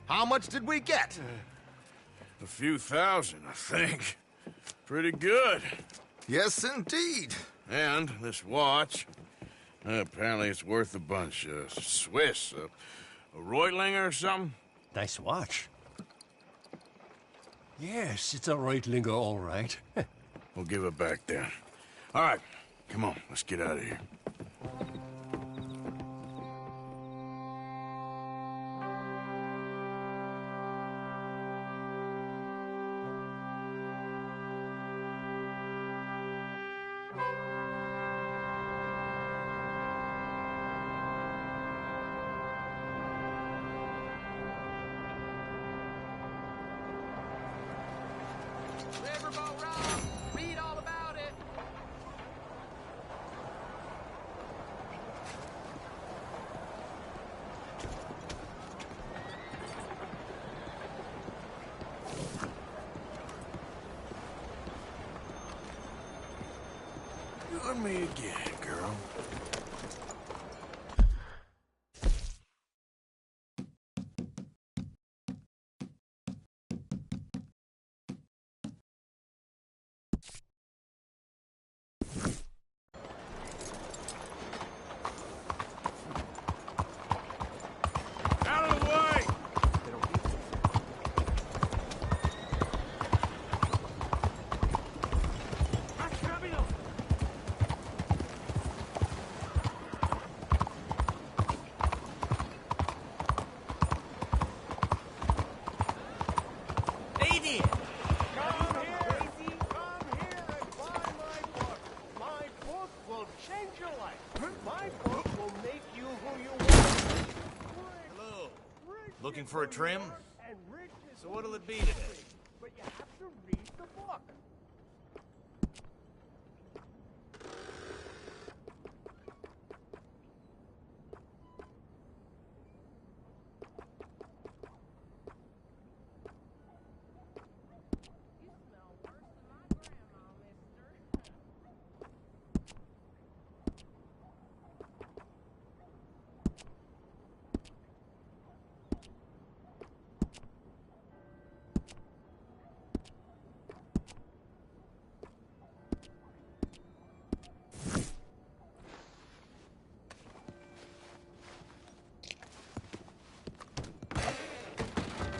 how much did we get? A few thousand, I think. Pretty good. Yes, indeed. And this watch, apparently it's worth a bunch. Swiss, a Reutlinger or something? Nice watch. Yes, it's a Reutlinger, all right. We'll give it back then. All right, come on, let's get out of here. Riverboat Rob, read all about it. You and me again, girl. Out of the way! Hey there! Come here and buy my book. My book will change your life. My book will make you who you want. Hello. Looking for a trim? So what'll it be today? But you have to read the book.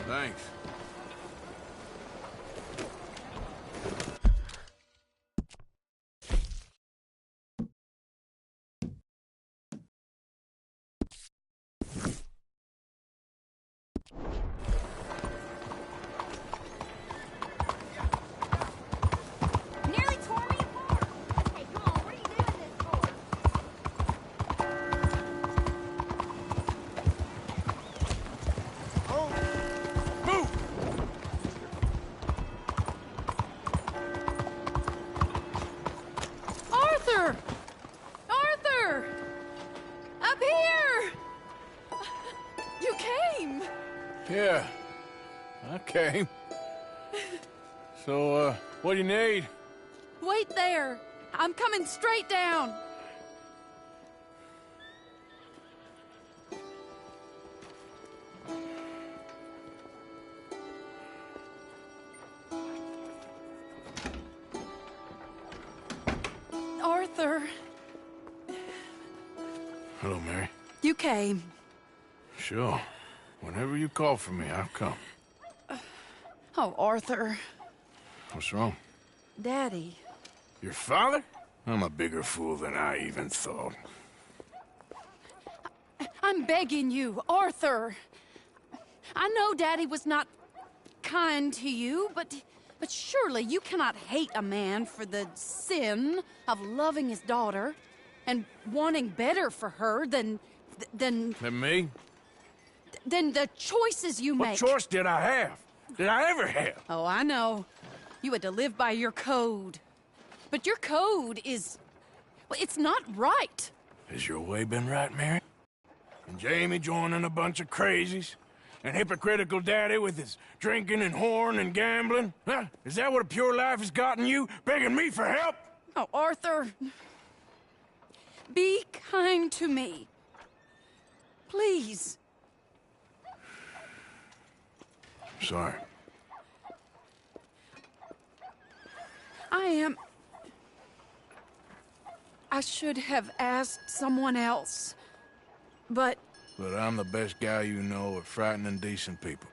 Thanks. Nearly tore me apart. Hey, come on, what are you doing this for? Arthur! Arthur! Up here! You came! Yeah, I came. So, what do you need? Wait there! I'm coming straight down! Arthur, Hello, Mary. you came. Sure. Whenever you call for me, I'll come. Oh, Arthur. What's wrong? Daddy. Your father? I'm a bigger fool than I even thought. I'm begging you, Arthur. I know Daddy was not kind to you, but surely you cannot hate a man for the sin of loving his daughter and wanting better for her than Than me? than the choices you make. What choice did I have? Did I ever have? Oh, I know. You had to live by your code. But your code is... well, it's not right. Has your way been right, Mary? And Jamie joining a bunch of crazies? And hypocritical daddy with his drinking and whoring and gambling? Huh? Is that what a pure life has gotten you? Begging me for help? Oh, Arthur. be kind to me. Please. Sorry. I should have asked someone else, but... But I'm the best guy you know at frightening decent people.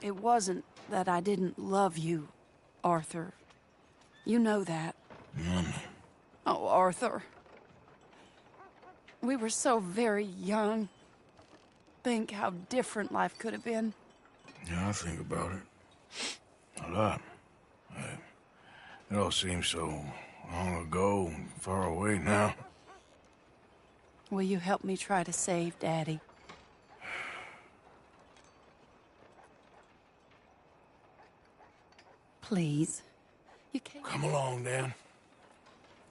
It wasn't that I didn't love you, Arthur. You know that. Oh, Arthur. We were so very young. Think how different life could have been. Yeah, I think about it. A lot. It all seems so long ago and far away now. Will you help me try to save Daddy? Please. You can't... Come along, Dan.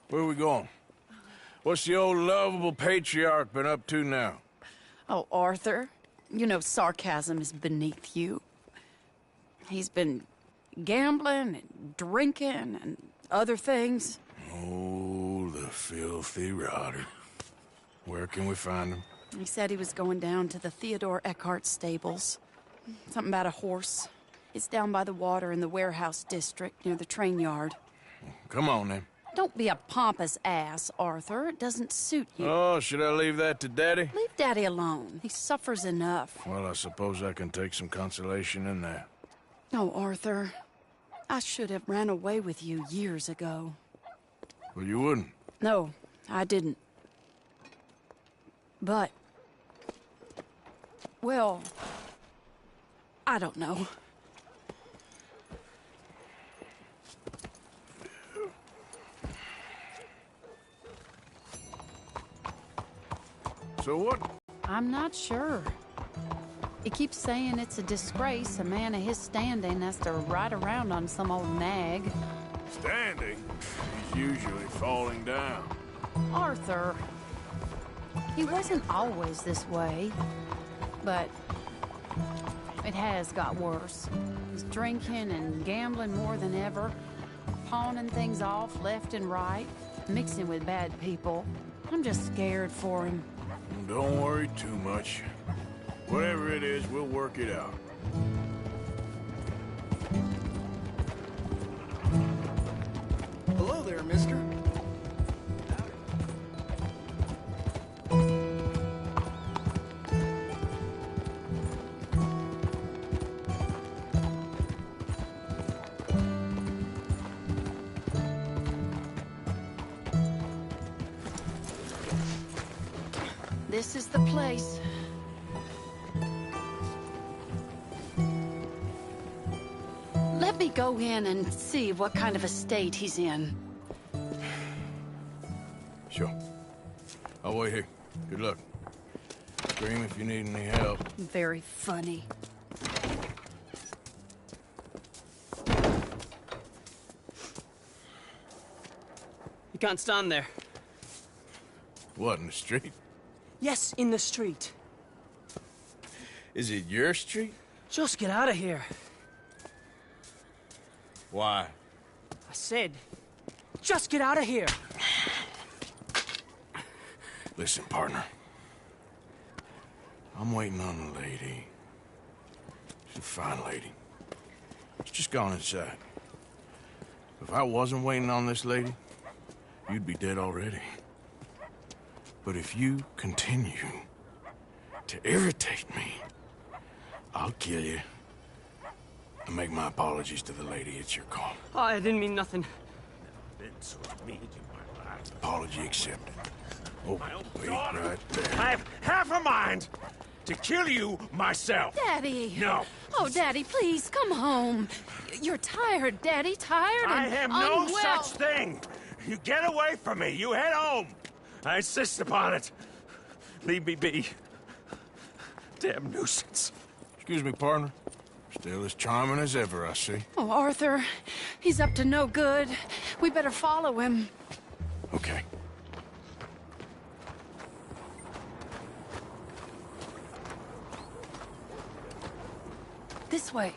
Where are we going? What's the old lovable patriarch been up to now? Oh, Arthur, you know sarcasm is beneath you. He's been gambling and drinking and other things. Oh, the filthy rotter. Where can we find him? He said he was going down to the Theodore Eckhart stables. Something about a horse. It's down by the water in the warehouse district near the train yard. Come on, then. Don't be a pompous ass, Arthur. It doesn't suit you. Oh, should I leave that to Daddy? Leave Daddy alone. He suffers enough. Well, I suppose I can take some consolation in that. No, Arthur. I should have ran away with you years ago. Well, you wouldn't. No, I didn't. But... well... I don't know. So what? I'm not sure. He keeps saying it's a disgrace a man of his standing has to ride around on some old nag. Standing? He's usually falling down. Arthur. He wasn't always this way, but it has got worse. He's drinking and gambling more than ever, pawning things off left and right, mixing with bad people. I'm just scared for him. Don't worry too much. Whatever it is, we'll work it out. Hello there, mister. This is the place. Let me go in and see what kind of a state he's in. Sure. I'll wait here. Good luck. Scream if you need any help. Very funny. You can't stand there. What, in the street? Yes, in the street. Is it your street? Just get out of here. Why? I said, just get out of here. Listen, partner. I'm waiting on a lady. She's a fine lady. She's just gone inside. If I wasn't waiting on this lady, you'd be dead already. But if you continue to irritate me, I'll kill you. And make my apologies to the lady. It's your call. Oh, I didn't mean nothing. Been so mean in my life. Apology accepted. Oh, wait right there. I have half a mind to kill you myself. Daddy! No. Oh, Daddy, please, come home. You're tired, Daddy, tired and I have no unwell. such thing. You get away from me. You head home. I insist upon it. Leave me be. Damn nuisance. Excuse me, partner. Still as charming as ever, I see. Oh, Arthur, he's up to no good. We better follow him. Okay. This way.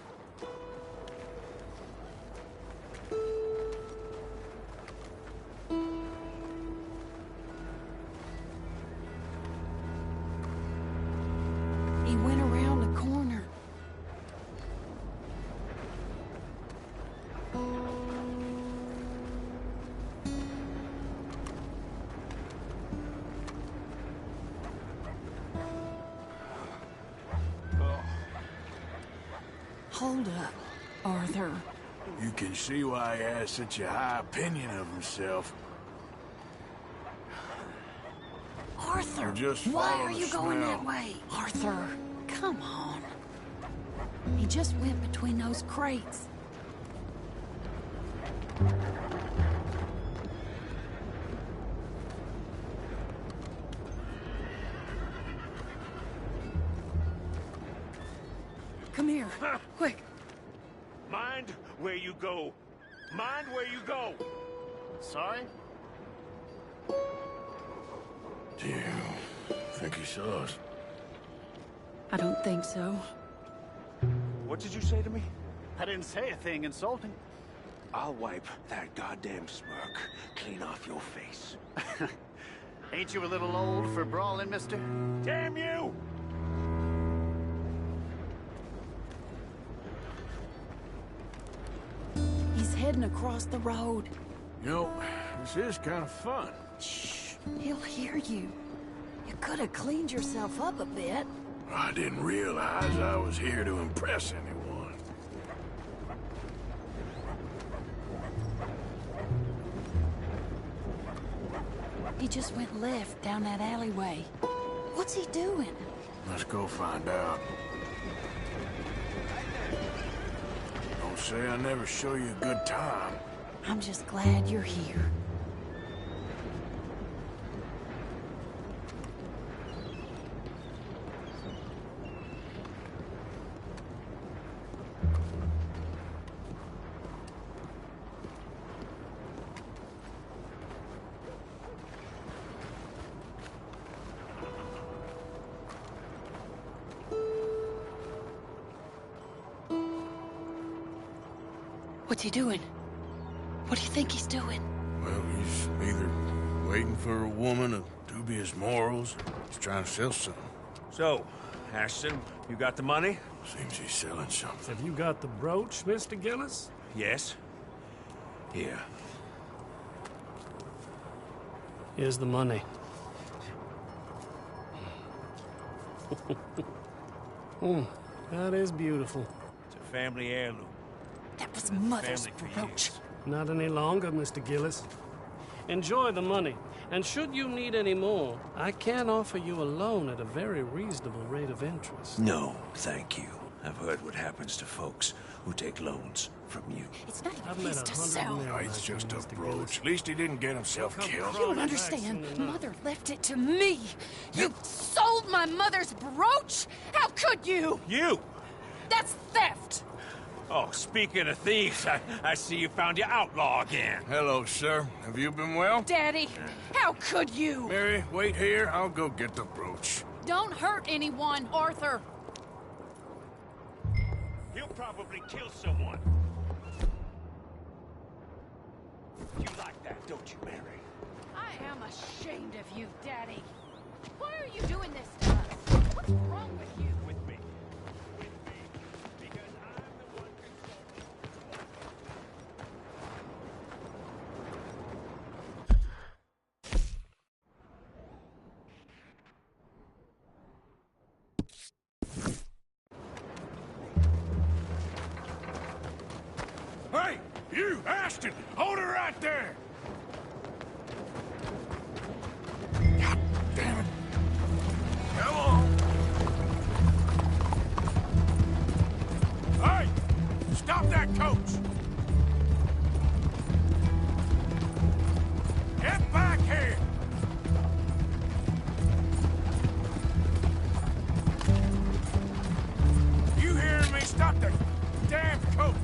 Hold up, Arthur. You can see why he has such a high opinion of himself. Arthur, Just why follow are the you going smell. that way? Arthur, come on. He just went between those crates. Come here, quick. Mind where you go. Mind where you go. Sorry? Do you think he saw us? I don't think so. What did you say to me? I didn't say a thing insulting. I'll wipe that goddamn smirk clean off your face. Ain't you a little old for brawling, mister? Damn you! He's heading across the road. You know, this is kind of fun. Shh, he'll hear you. You could have cleaned yourself up a bit. I didn't realize I was here to impress anyone. He just went left down that alleyway. What's he doing? Let's go find out. Don't say I never show you a good time. I'm just glad you're here. What's he doing? What do you think he's doing? Well, he's either waiting for a woman of dubious morals, or he's trying to sell something. So, Ashton, you got the money? Seems he's selling something. Have you got the brooch, Mr. Gillis? Yes. Here. Here's the money. That is beautiful. It's a family heirloom. That was Mother's Family for brooch. years. Not any longer, Mr. Gillis. Enjoy the money, and should you need any more, I can offer you a loan at a very reasonable rate of interest. No, thank you. I've heard what happens to folks who take loans from you. It's not I've even met his to 100 sell. men No, like it's you, just a Mr. brooch. Gillis. At least he didn't get himself Come killed. You don't crawling back understand. soon enough. Mother left it to me. You sold my mother's brooch? How could you? You! That's theft. Oh, speaking of thieves, I see you found your outlaw again. Hello, sir. Have you been well? Daddy, how could you? Mary, wait here. I'll go get the brooch. Don't hurt anyone, Arthur. He'll probably kill someone. You like that, don't you, Mary? I am ashamed of you, Daddy. Why are you doing this to us? What's wrong with you? With me. With me. Because I'm the one Hey, you, Ashton! Hold her right there! God damn it. Come on! Hey! Stop that coach! Get back here! You hearing me? Stop that damn coach!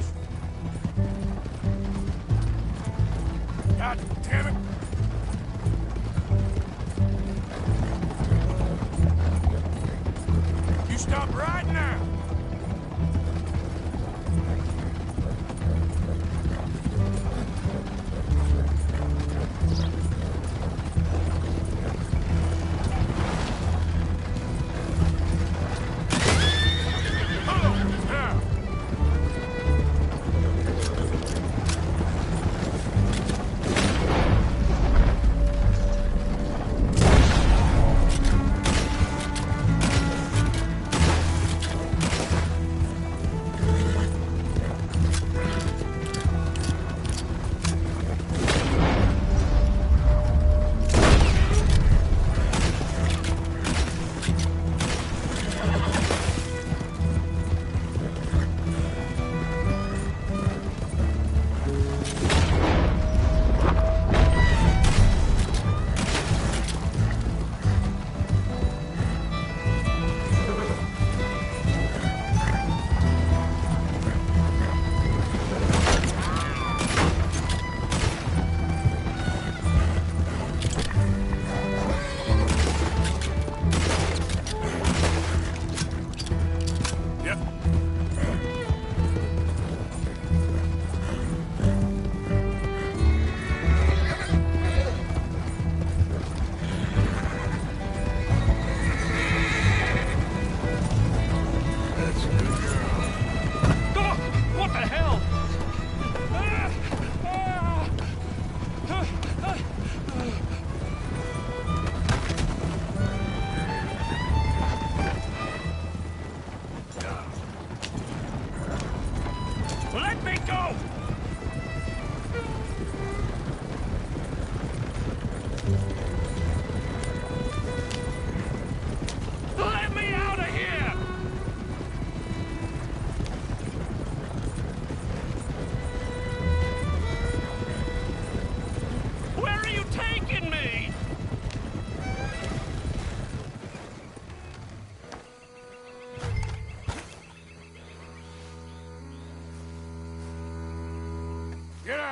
God damn it! You stop right now! Now!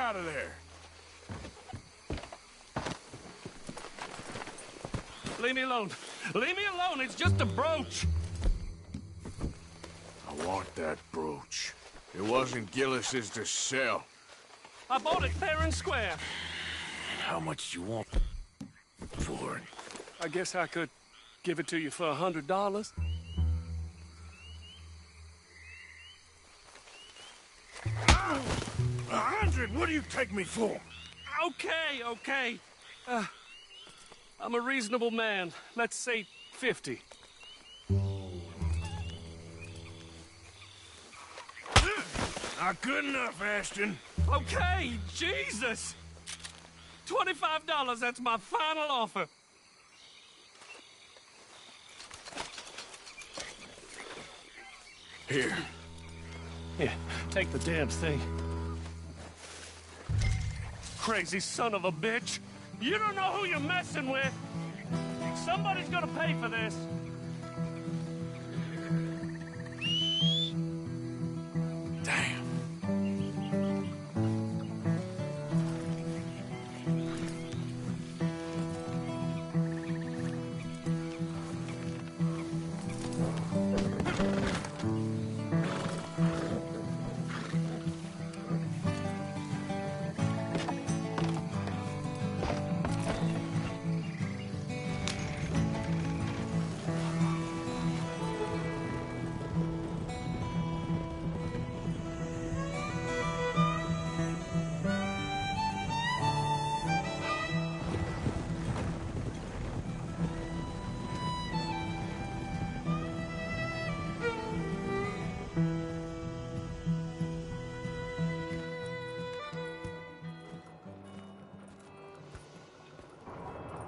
out of there. Leave me alone. Leave me alone. It's just a brooch. I want that brooch. It wasn't Gillis's to sell. I bought it fair and square. How much do you want for it? I guess I could give it to you for $100. $100? What do you take me for? Okay, okay. I'm a reasonable man. Let's say 50. Not good enough, Ashton. Okay, Jesus! $25, that's my final offer. Here. Yeah, take the damn thing. Crazy son of a bitch. You don't know who you're messing with. Somebody's gonna pay for this. Damn.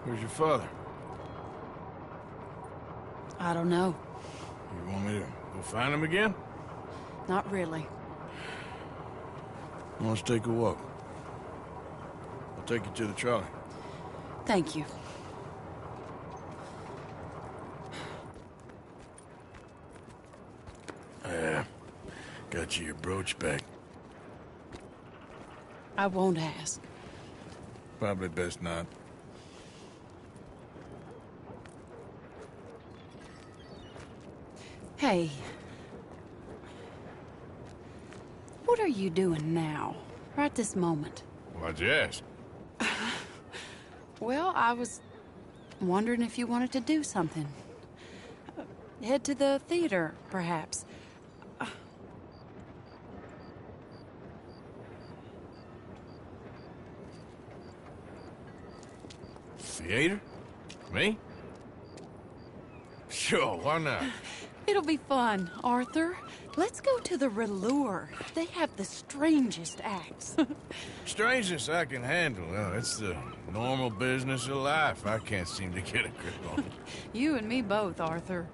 Where's your father? I don't know. You want me to go find him again? Not really. Let's take a walk. I'll take you to the trolley. Thank you. Got you your brooch back. I won't ask. Probably best not. Hey. What are you doing now? Right this moment? Why'd you ask? Well, I was wondering if you wanted to do something. Head to the theater, perhaps. Theater? Me? Sure, why not? It'll be fun, Arthur. Let's go to the Relure. They have the strangest acts. Strangeness I can handle. Well, it's the normal business of life. I can't seem to get a grip on it. You and me both, Arthur.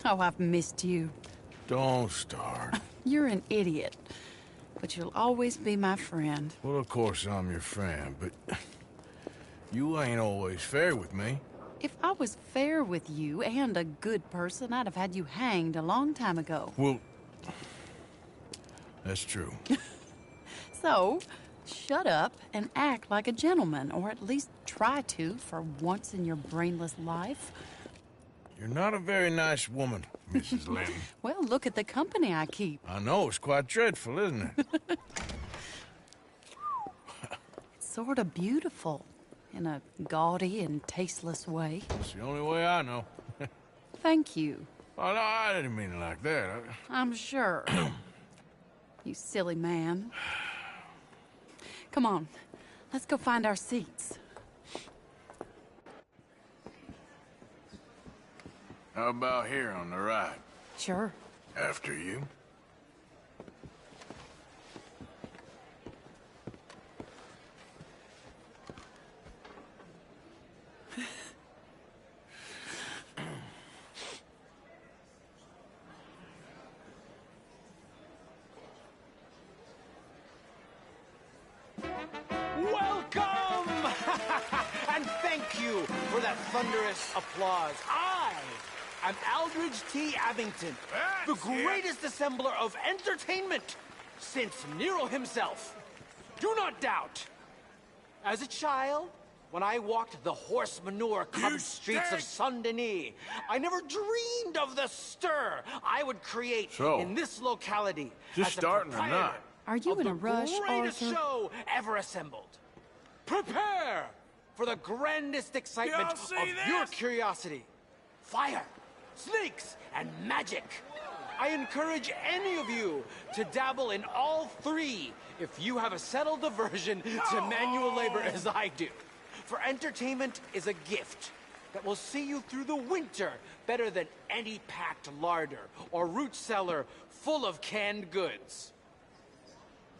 Oh, I've missed you. Don't start. You're an idiot. But you'll always be my friend. Well, of course I'm your friend, but you ain't always fair with me. If I was fair with you and a good person, I'd have had you hanged a long time ago. Well, that's true. So, shut up and act like a gentleman, or at least try to for once in your brainless life. You're not a very nice woman, Mrs. Lynn. Well, look at the company I keep. I know, it's quite dreadful, isn't it? It's sort of beautiful. In a gaudy and tasteless way. It's the only way I know. Thank you. Oh, no, I didn't mean it like that. I'm sure. You silly man. Come on, let's go find our seats. How about here on the right? Sure. After you. Welcome! And thank you for that thunderous applause. I am Aldridge T. Abington, the greatest assembler of entertainment since Nero himself. Do not doubt. As a child, when I walked the horse manure-covered streets of Saint-Denis, I never dreamed of the stir I would create in this locality. Just as the starting or proprietor not? Are you of in a the rush, greatest Arthur? show ever assembled. Prepare for the grandest excitement Y'all of see your this? curiosity. Fire, snakes, and magic. I encourage any of you to dabble in all three if you have a settled aversion to manual labor as I do. For entertainment is a gift that will see you through the winter better than any packed larder or root cellar full of canned goods.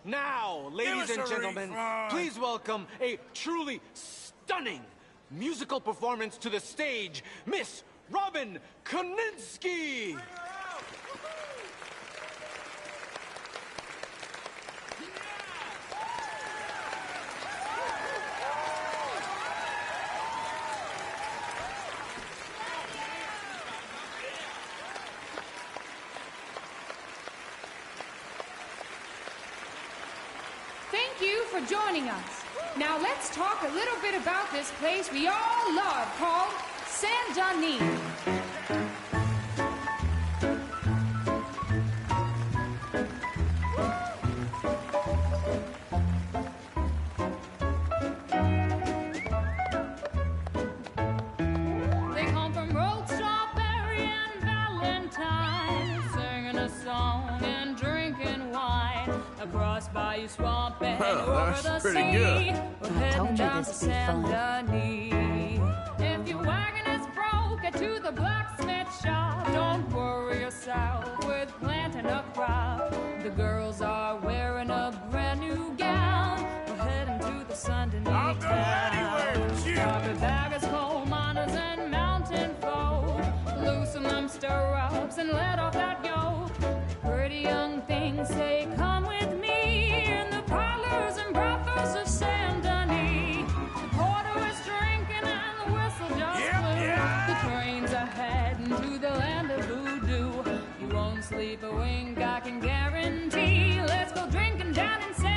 Now, ladies and gentlemen, please welcome a truly stunning musical performance to the stage, Miss Robin Koninsky. Thank you for joining us. Now let's talk a little bit about this place we all love called Saint-Denis. They come from rolled strawberry and valentine, singing a song and drinking wine across Bayou Swamp and over the pretty sea. good. We're I heading told you down this'd to be fun. Saint-Denis. If your wagon is broke, get to the blacksmith shop. Don't worry yourself with planting a crop. The girls are wearing a brand new gown. We're heading to the Saint-Denis I'll go town. anywhere with you. Carpetbaggers, coal miners, and mountain folk. Loosen them stirrups and let off that yoke. Pretty young things say, come with me in the parlors and brothels of Saint-Denis. The porter is drinking and the whistle just blew. The trains are heading to the land of voodoo. You won't sleep a wink, I can guarantee. Let's go drinking down in Saint-Denis.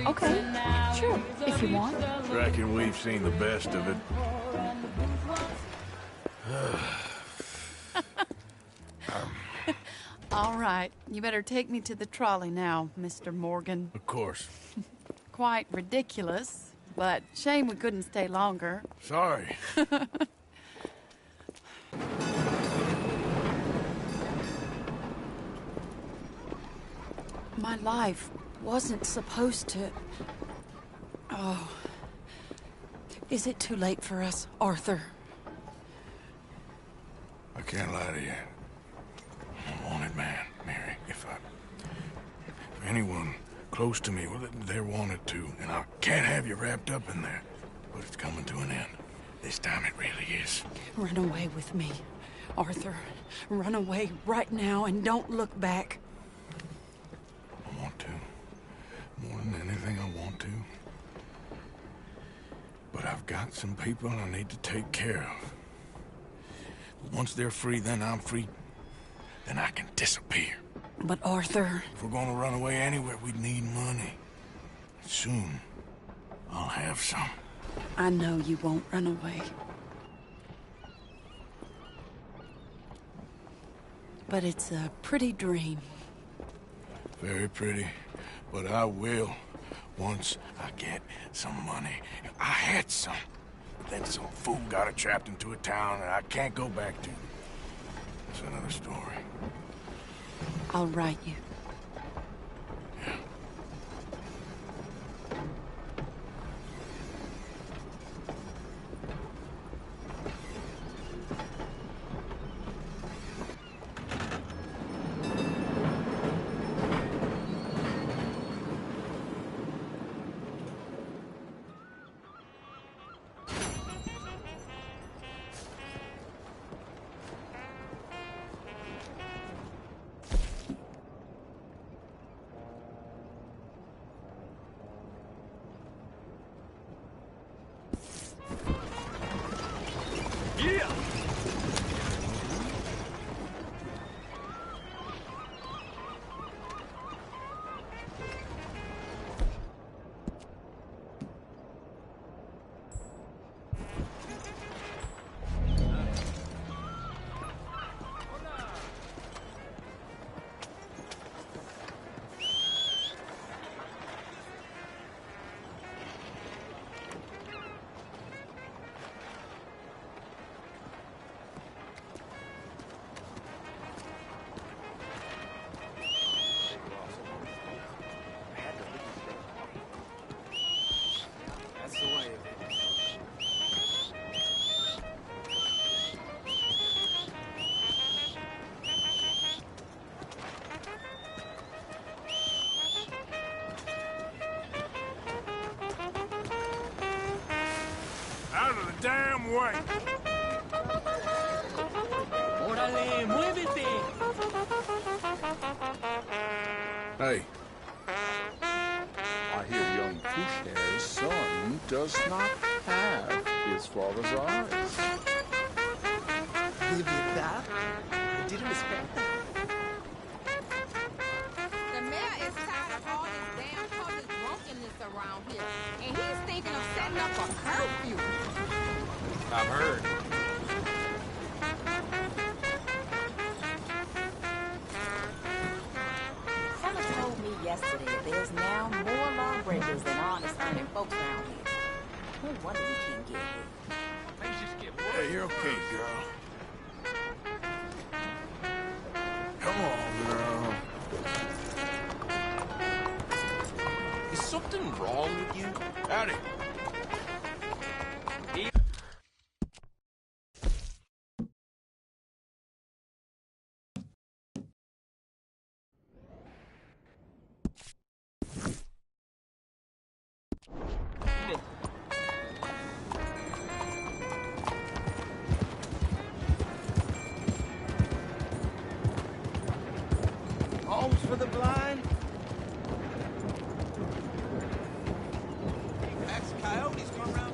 Okay, sure, if you want. Reckon we've seen the best of it. All right, you better take me to the trolley now, Mr. Morgan. Of course. Quite ridiculous, but shame we couldn't stay longer. Sorry. My life wasn't supposed to... Oh. Is it too late for us, Arthur? I can't lie to you. I'm a wanted man, Mary. If anyone close to me, well, they're wanted too, and I can't have you wrapped up in there. But it's coming to an end. This time it really is. Run away with me, Arthur. Run away right now and don't look back. I want to. More than anything, I want to. But I've got some people I need to take care of. Once they're free, then I'm free. Then I can disappear. But Arthur... If we're gonna run away anywhere, we need money. Soon, I'll have some. I know you won't run away. But it's a pretty dream. Very pretty. But I will, once I get some money. I had some. Then some fool got it trapped into a town that I can't go back to. It's another story. I'll write you. Damn way! Órale, muévete! Hey. I hear young Pushhair's son does not have his father's eyes. Give it that? I didn't expect that. The mayor is tired of all this damn public drunkenness around here, and he's thinking of setting up a curfew. I've heard. Someone told me yesterday there's now more lawbreakers than honest earning folks around here. No wonder we can't get here. Hey, you're okay, girl. Come on, girl. Is something wrong with you? Howdy. Homes for the blind? That's coyotes come around.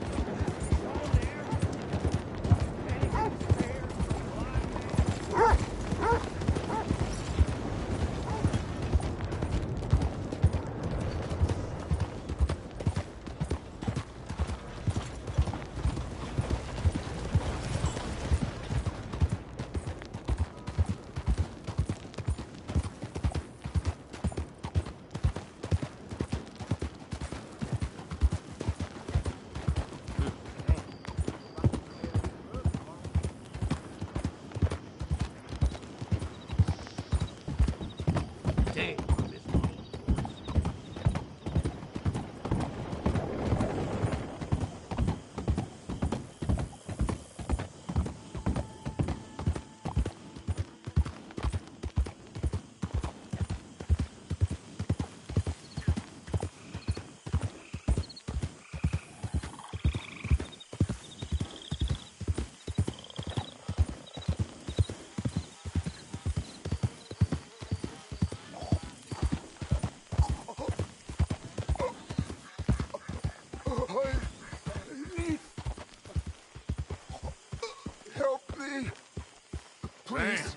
please.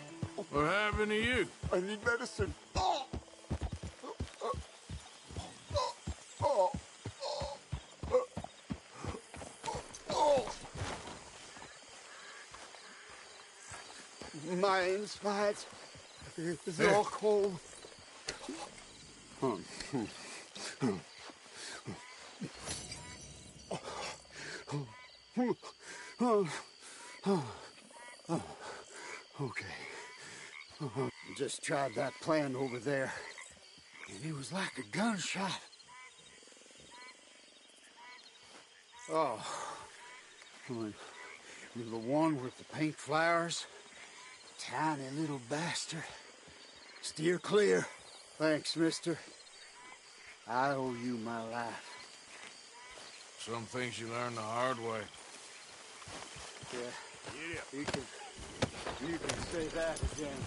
What happened to you? I need medicine. Oh. Oh. Oh. My insides is all cold. Okay. Just tried that plan over there, and it was like a gunshot. Oh, the one with the pink flowers, tiny little bastard. Steer clear. Thanks, mister. I owe you my life. Some things you learn the hard way. Yeah, you can say that again.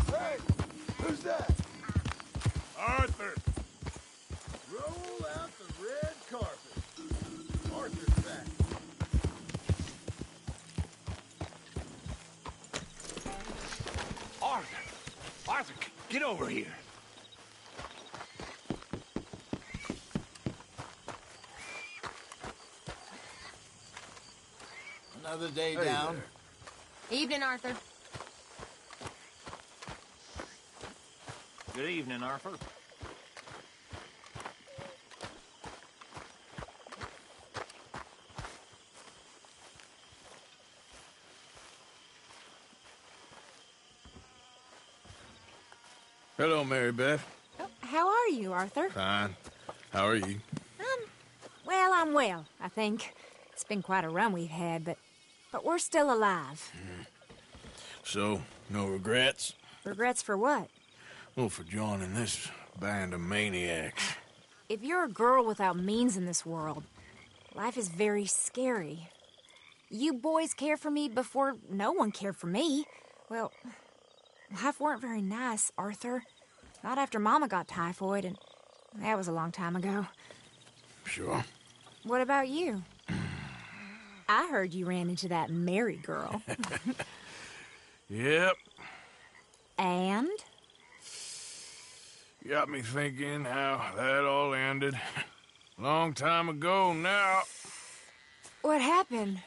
Hey, who's that? Arthur! Roll out the red carpet. Arthur's back. Arthur, get over here. Another day down. Evening, Arthur. Good evening, Arthur. Hello, Mary Beth. Oh, how are you, Arthur? Fine. How are you? Well, I'm well, I think. It's been quite a run we've had, but we're still alive. So, no regrets? Regrets for what? Well, for joining this band of maniacs. If you're a girl without means in this world, life is very scary. You boys cared for me before no one cared for me. Well, life weren't very nice, Arthur. Not after Mama got typhoid, and that was a long time ago. Sure. What about you? I heard you ran into that Mary girl. Yep. And? Got me thinking how that all ended. Long time ago now. What happened?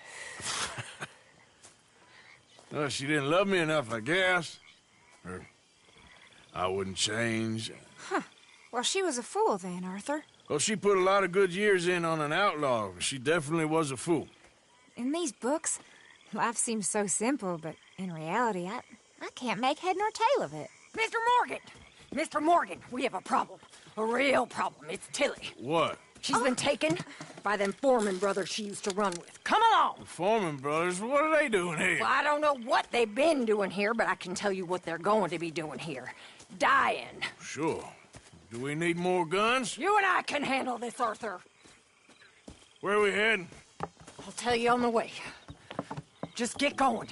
Well, she didn't love me enough, I guess. Or I wouldn't change. Huh. Well, she was a fool then, Arthur. Well, she put a lot of good years in on an outlaw. She definitely was a fool. In these books, life seems so simple, but in reality, I can't make head nor tail of it. Mr. Morgan! Mr. Morgan, we have a problem. A real problem. It's Tilly. What? She's been taken by them Foreman brothers she used to run with. Come along! The Foreman brothers? What are they doing here? Well, I don't know what they've been doing here, but I can tell you what they're going to be doing here. Dying. Sure. Do we need more guns? You and I can handle this, Arthur. Where are we heading? I'll tell you on the way. Just get going.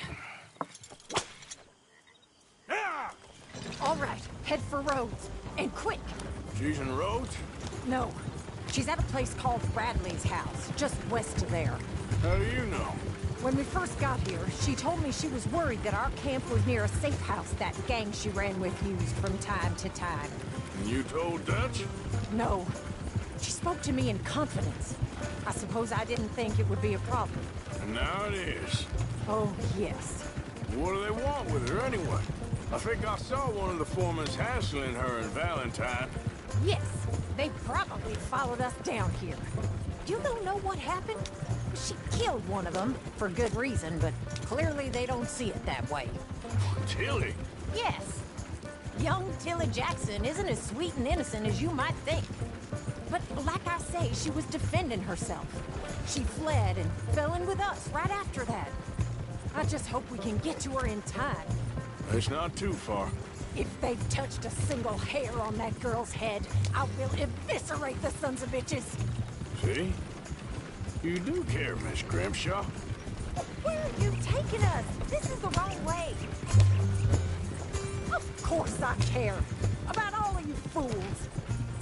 All right, head for Rhodes. And quick. She's in Rhodes? No. She's at a place called Bradley's house, just west of there. How do you know? When we first got here, she told me she was worried that our camp was near a safe house that gang she ran with used from time to time. And you told Dutch? No. She spoke to me in confidence. I suppose I didn't think it would be a problem. And now it is. Oh, yes. What do they want with her anyway? I think I saw one of the foremans hassling her and Valentine. Yes, they probably followed us down here. You don't know what happened? She killed one of them, for good reason, but clearly they don't see it that way. Tilly? Yes. Young Tilly Jackson isn't as sweet and innocent as you might think. But like I say, she was defending herself. She fled and fell in with us right after that. I just hope we can get to her in time. It's not too far. If they've touched a single hair on that girl's head, I will eviscerate the sons of bitches. See? You do care, Miss Grimshaw. Where are you taking us? This is the wrong way. Of course I care. About all of you fools.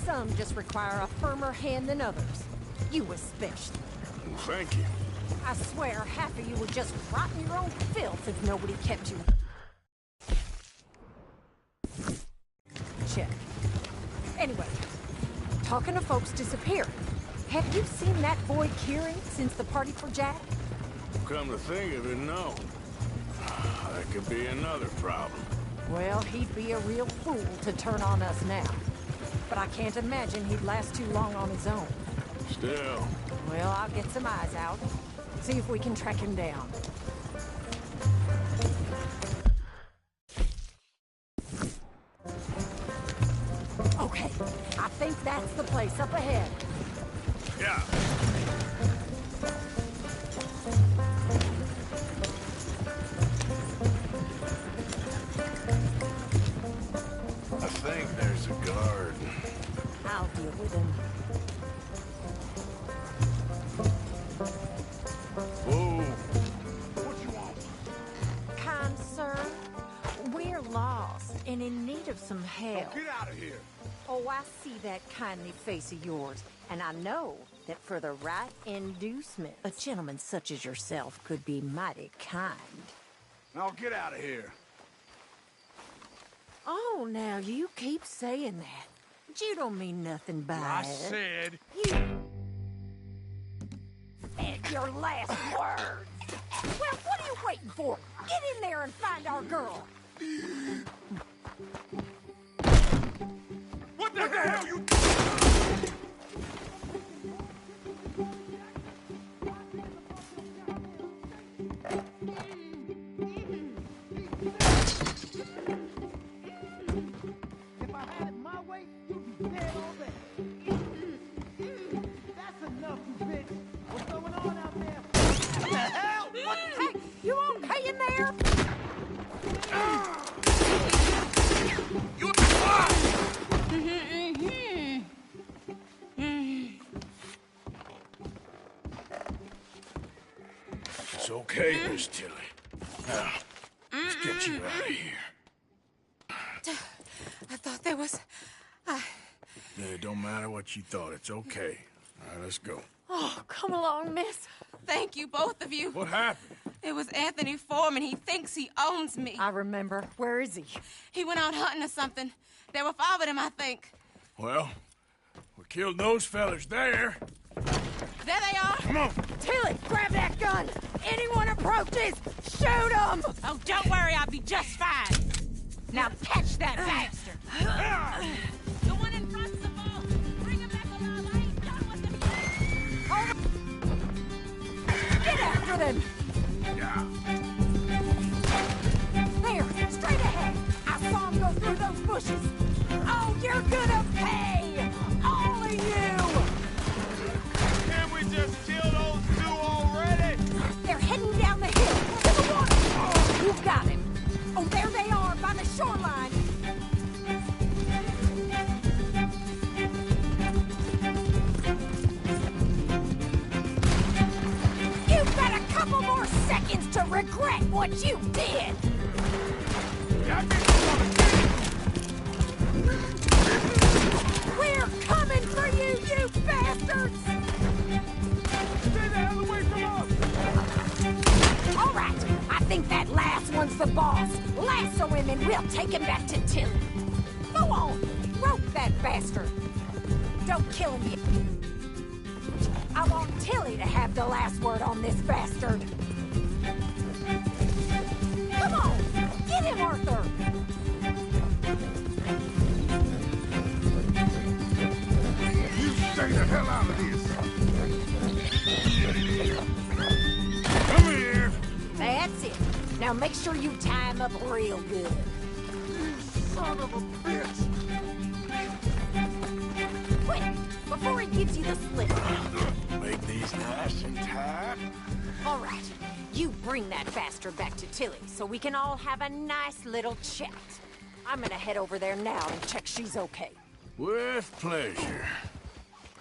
Some just require a firmer hand than others. You especially. Well, thank you. I swear half of you would just rot in your own filth if nobody kept you. Check. Anyway, talking to folks disappearing. Have you seen that boy Kieran since the party for Jack? Come to think of it, no. That could be another problem. Well, he'd be a real fool to turn on us now. But I can't imagine he'd last too long on his own. Still. Well, I'll get some eyes out. See if we can track him down. Okay, I think that's the place up ahead. Yeah. I think there's a guard. I'll deal with him. Whoa. What you want? Kind sir, we're lost and in need of some help. Get out of here. Oh, I see that kindly face of yours, and I know that for the right inducement, a gentleman such as yourself could be mighty kind. Now get out of here. Oh, now you keep saying that. But you don't mean nothing by I it. said... You... And your last words. Well, what are you waiting for? Get in there and find our girl. What the hell you... If I had it my way, you'd be dead all day. That's enough, you bitch. What's going on out there? What the hell? What? Hey, you okay in there? It's okay, Miss Tilly. Now, let's get you out of here. I thought there was... Yeah, it don't matter what you thought. It's okay. All right, let's go. Oh, come along, miss. Thank you, both of you. What happened? It was Anthony Foreman. He thinks he owns me. I remember. Where is he? He went out hunting or something. There were 5 of them, I think. Well, we killed those fellas there. There they are. Come on. Tilly, grab that gun. Anyone approaches, shoot them. Oh, don't worry. I'll be just fine. Now catch that bastard. The one in front's the ball. Bring him back alive. I ain't done with him yet. Get after them. Yeah. There, straight ahead. I saw him go through those bushes. Oh, you're gonna pay. All of you. Can't we just kill those 2 already? They're heading down the hill to the water. Oh, you got him. Oh, there they are by the shoreline. You've got a couple more seconds to regret what you did. We're coming for you, you bastards! Stay the hell away from us! All right, I think that last one's the boss. Lasso him and we'll take him back to Tilly. Go on, rope that bastard. Don't kill him yet. I want Tilly to have the last word on this bastard. Come on, get him, Arthur. You stay the hell out of this. Come here. That's it. Now make sure you tie him up real good. Son of a bitch! Quick, before he gives you the slip. Make these nice and tight. All right, you bring that bastard back to Tilly so we can all have a nice little chat. I'm gonna head over there now and check she's okay. With pleasure.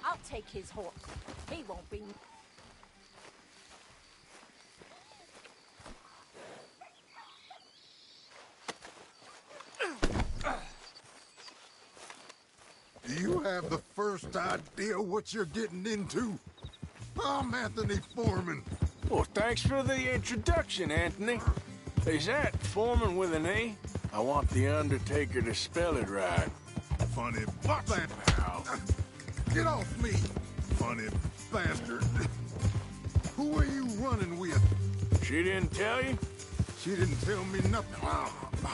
I'll take his horse. He won't be... Do you have the first idea what you're getting into? I'm Anthony Foreman. Well, thanks for the introduction, Anthony. Is that Foreman with an A? I want the Undertaker to spell it right. Funny bastard. Get off me, funny bastard. Who are you running with? She didn't tell you? She didn't tell me nothing.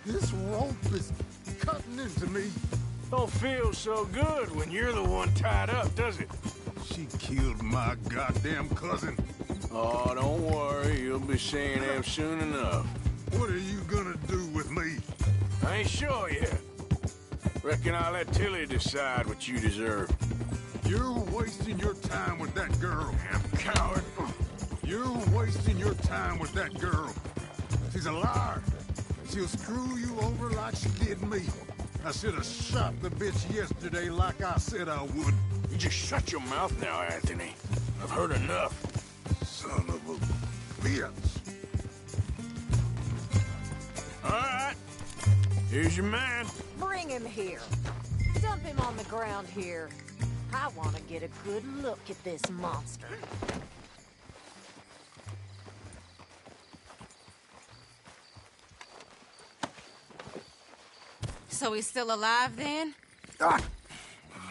This rope is cutting into me. Don't feel so good when you're the one tied up, does it? She killed my goddamn cousin. Oh, don't worry. You'll be seeing him soon enough. What are you gonna do with me? I ain't sure yet. Reckon I'll let Tilly decide what you deserve. You're wasting your time with that girl. Damn coward. You're wasting your time with that girl. She's a liar. She'll screw you over like she did me. I should have shot the bitch yesterday like I said I would. You just shut your mouth now, Anthony. I've heard enough. Son of a bitch. All right. Here's your man. Bring him here. Dump him on the ground here. I want to get a good look at this monster. So he's still alive then? I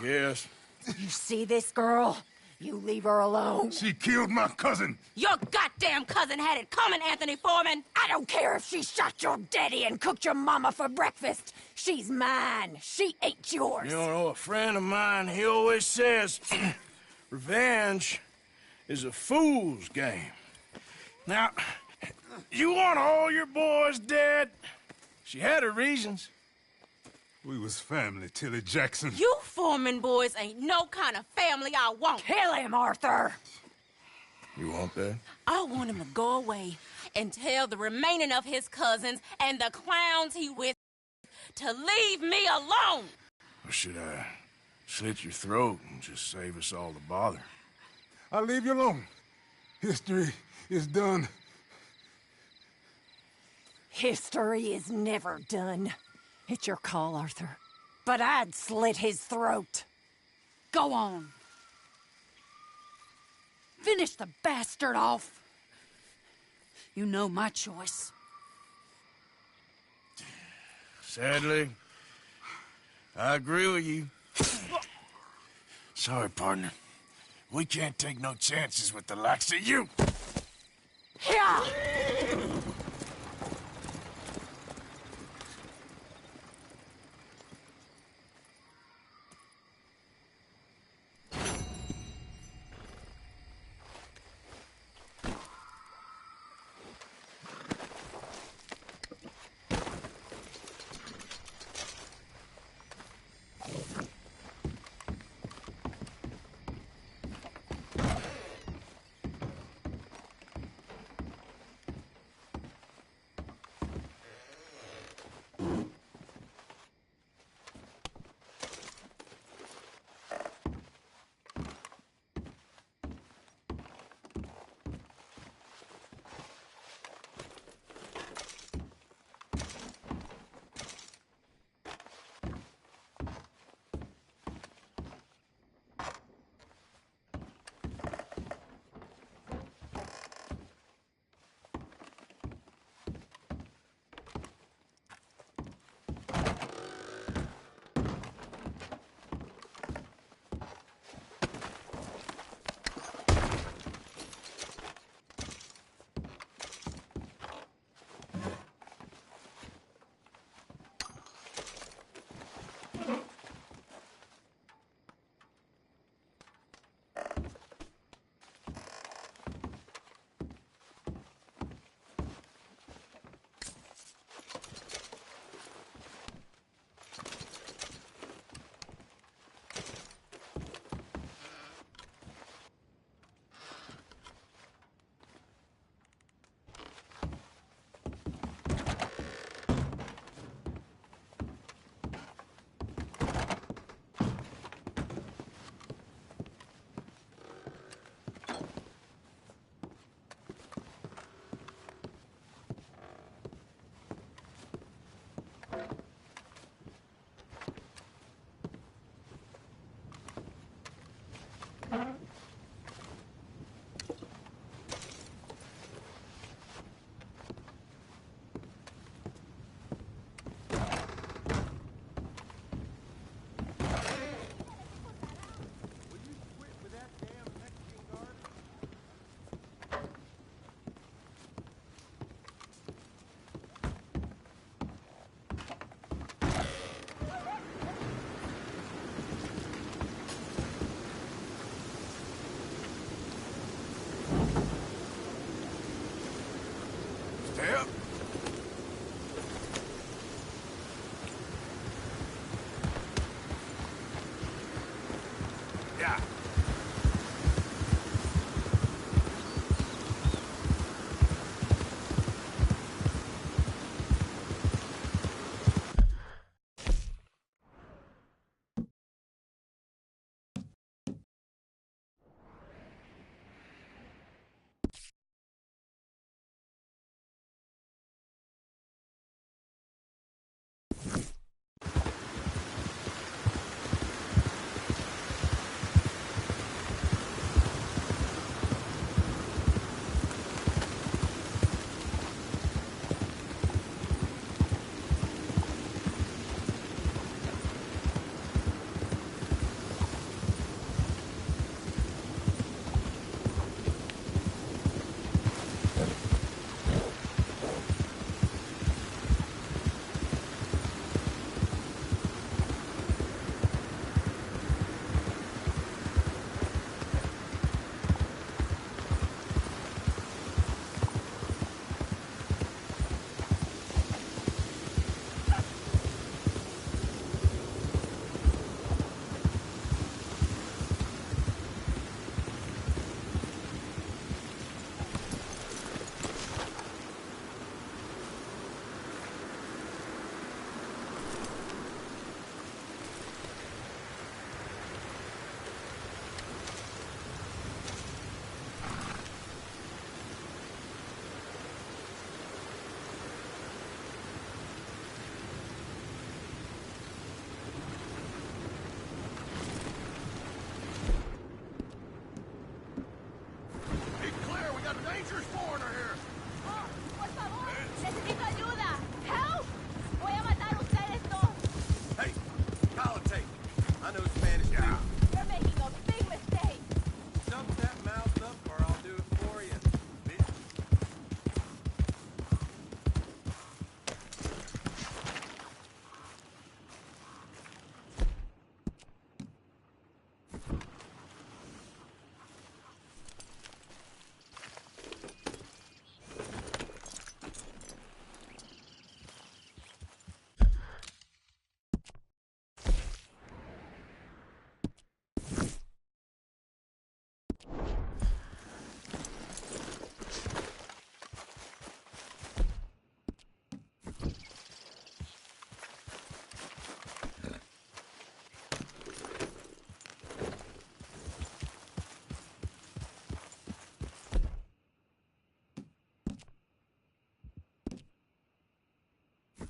guess. You see this girl? You leave her alone. She killed my cousin. Your goddamn cousin had it coming, Anthony Foreman! I don't care if she shot your daddy and cooked your mama for breakfast. She's mine. She ain't yours. You know, a friend of mine, he always says, revenge is a fool's game. Now, you want all your boys dead? She had her reasons. We was family, Tilly Jackson. You Foreman boys ain't no kind of family I want. Kill him, Arthur! You want that? I want him to go away and tell the remaining of his cousins and the clowns he with to leave me alone. Or should I slit your throat and just save us all the bother? I'll leave you alone. History is done. History is never done. It's your call, Arthur. But I'd slit his throat. Go on. Finish the bastard off. You know my choice. Sadly, I agree with you. Sorry, partner. We can't take no chances with the likes of you. Yeah!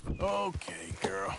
Okay, girl.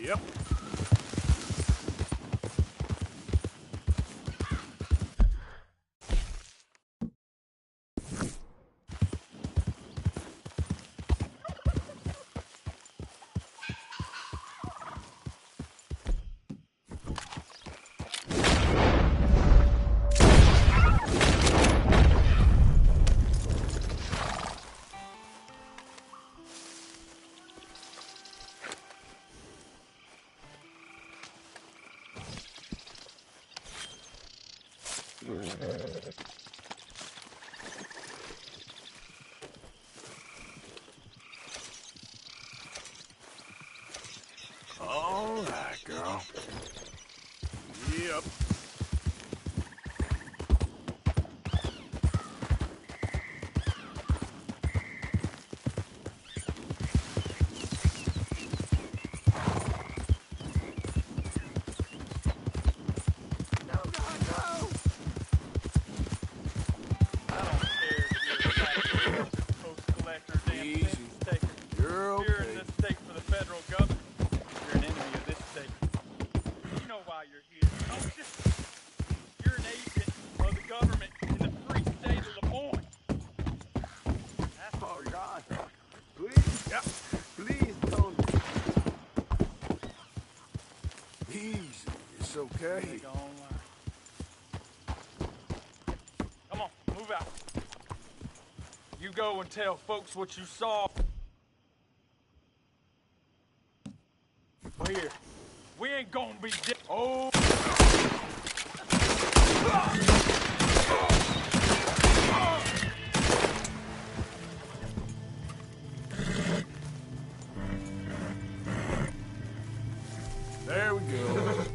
Yep. All right, girl. Yep. Easy. It's okay. Come on, move out. You go and tell folks what you saw. Here, we ain't gonna be dead. Oh. There we go.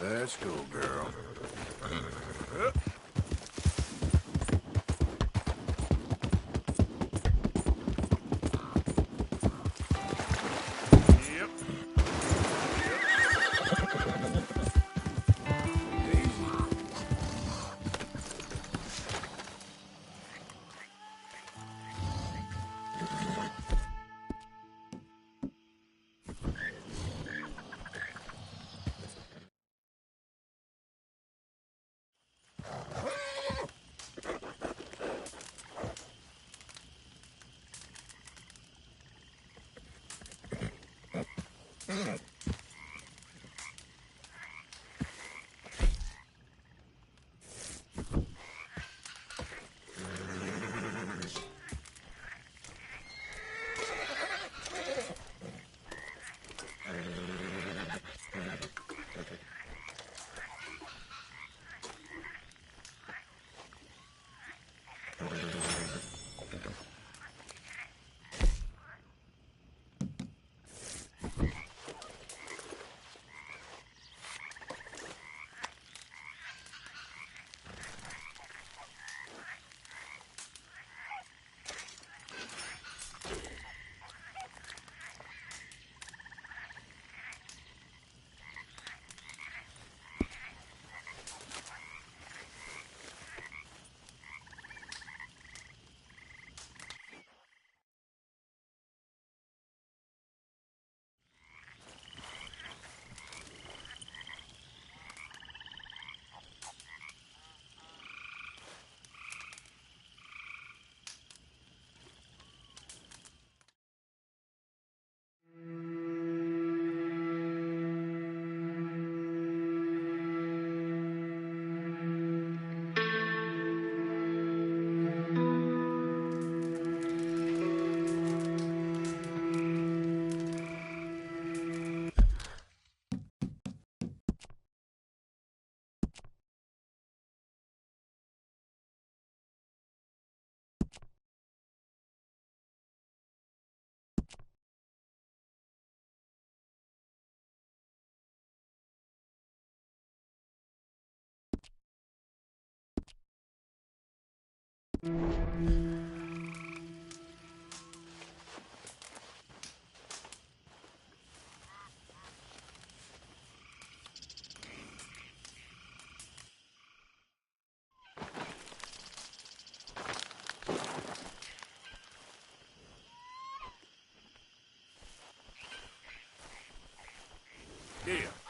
Let's go, girl. Here.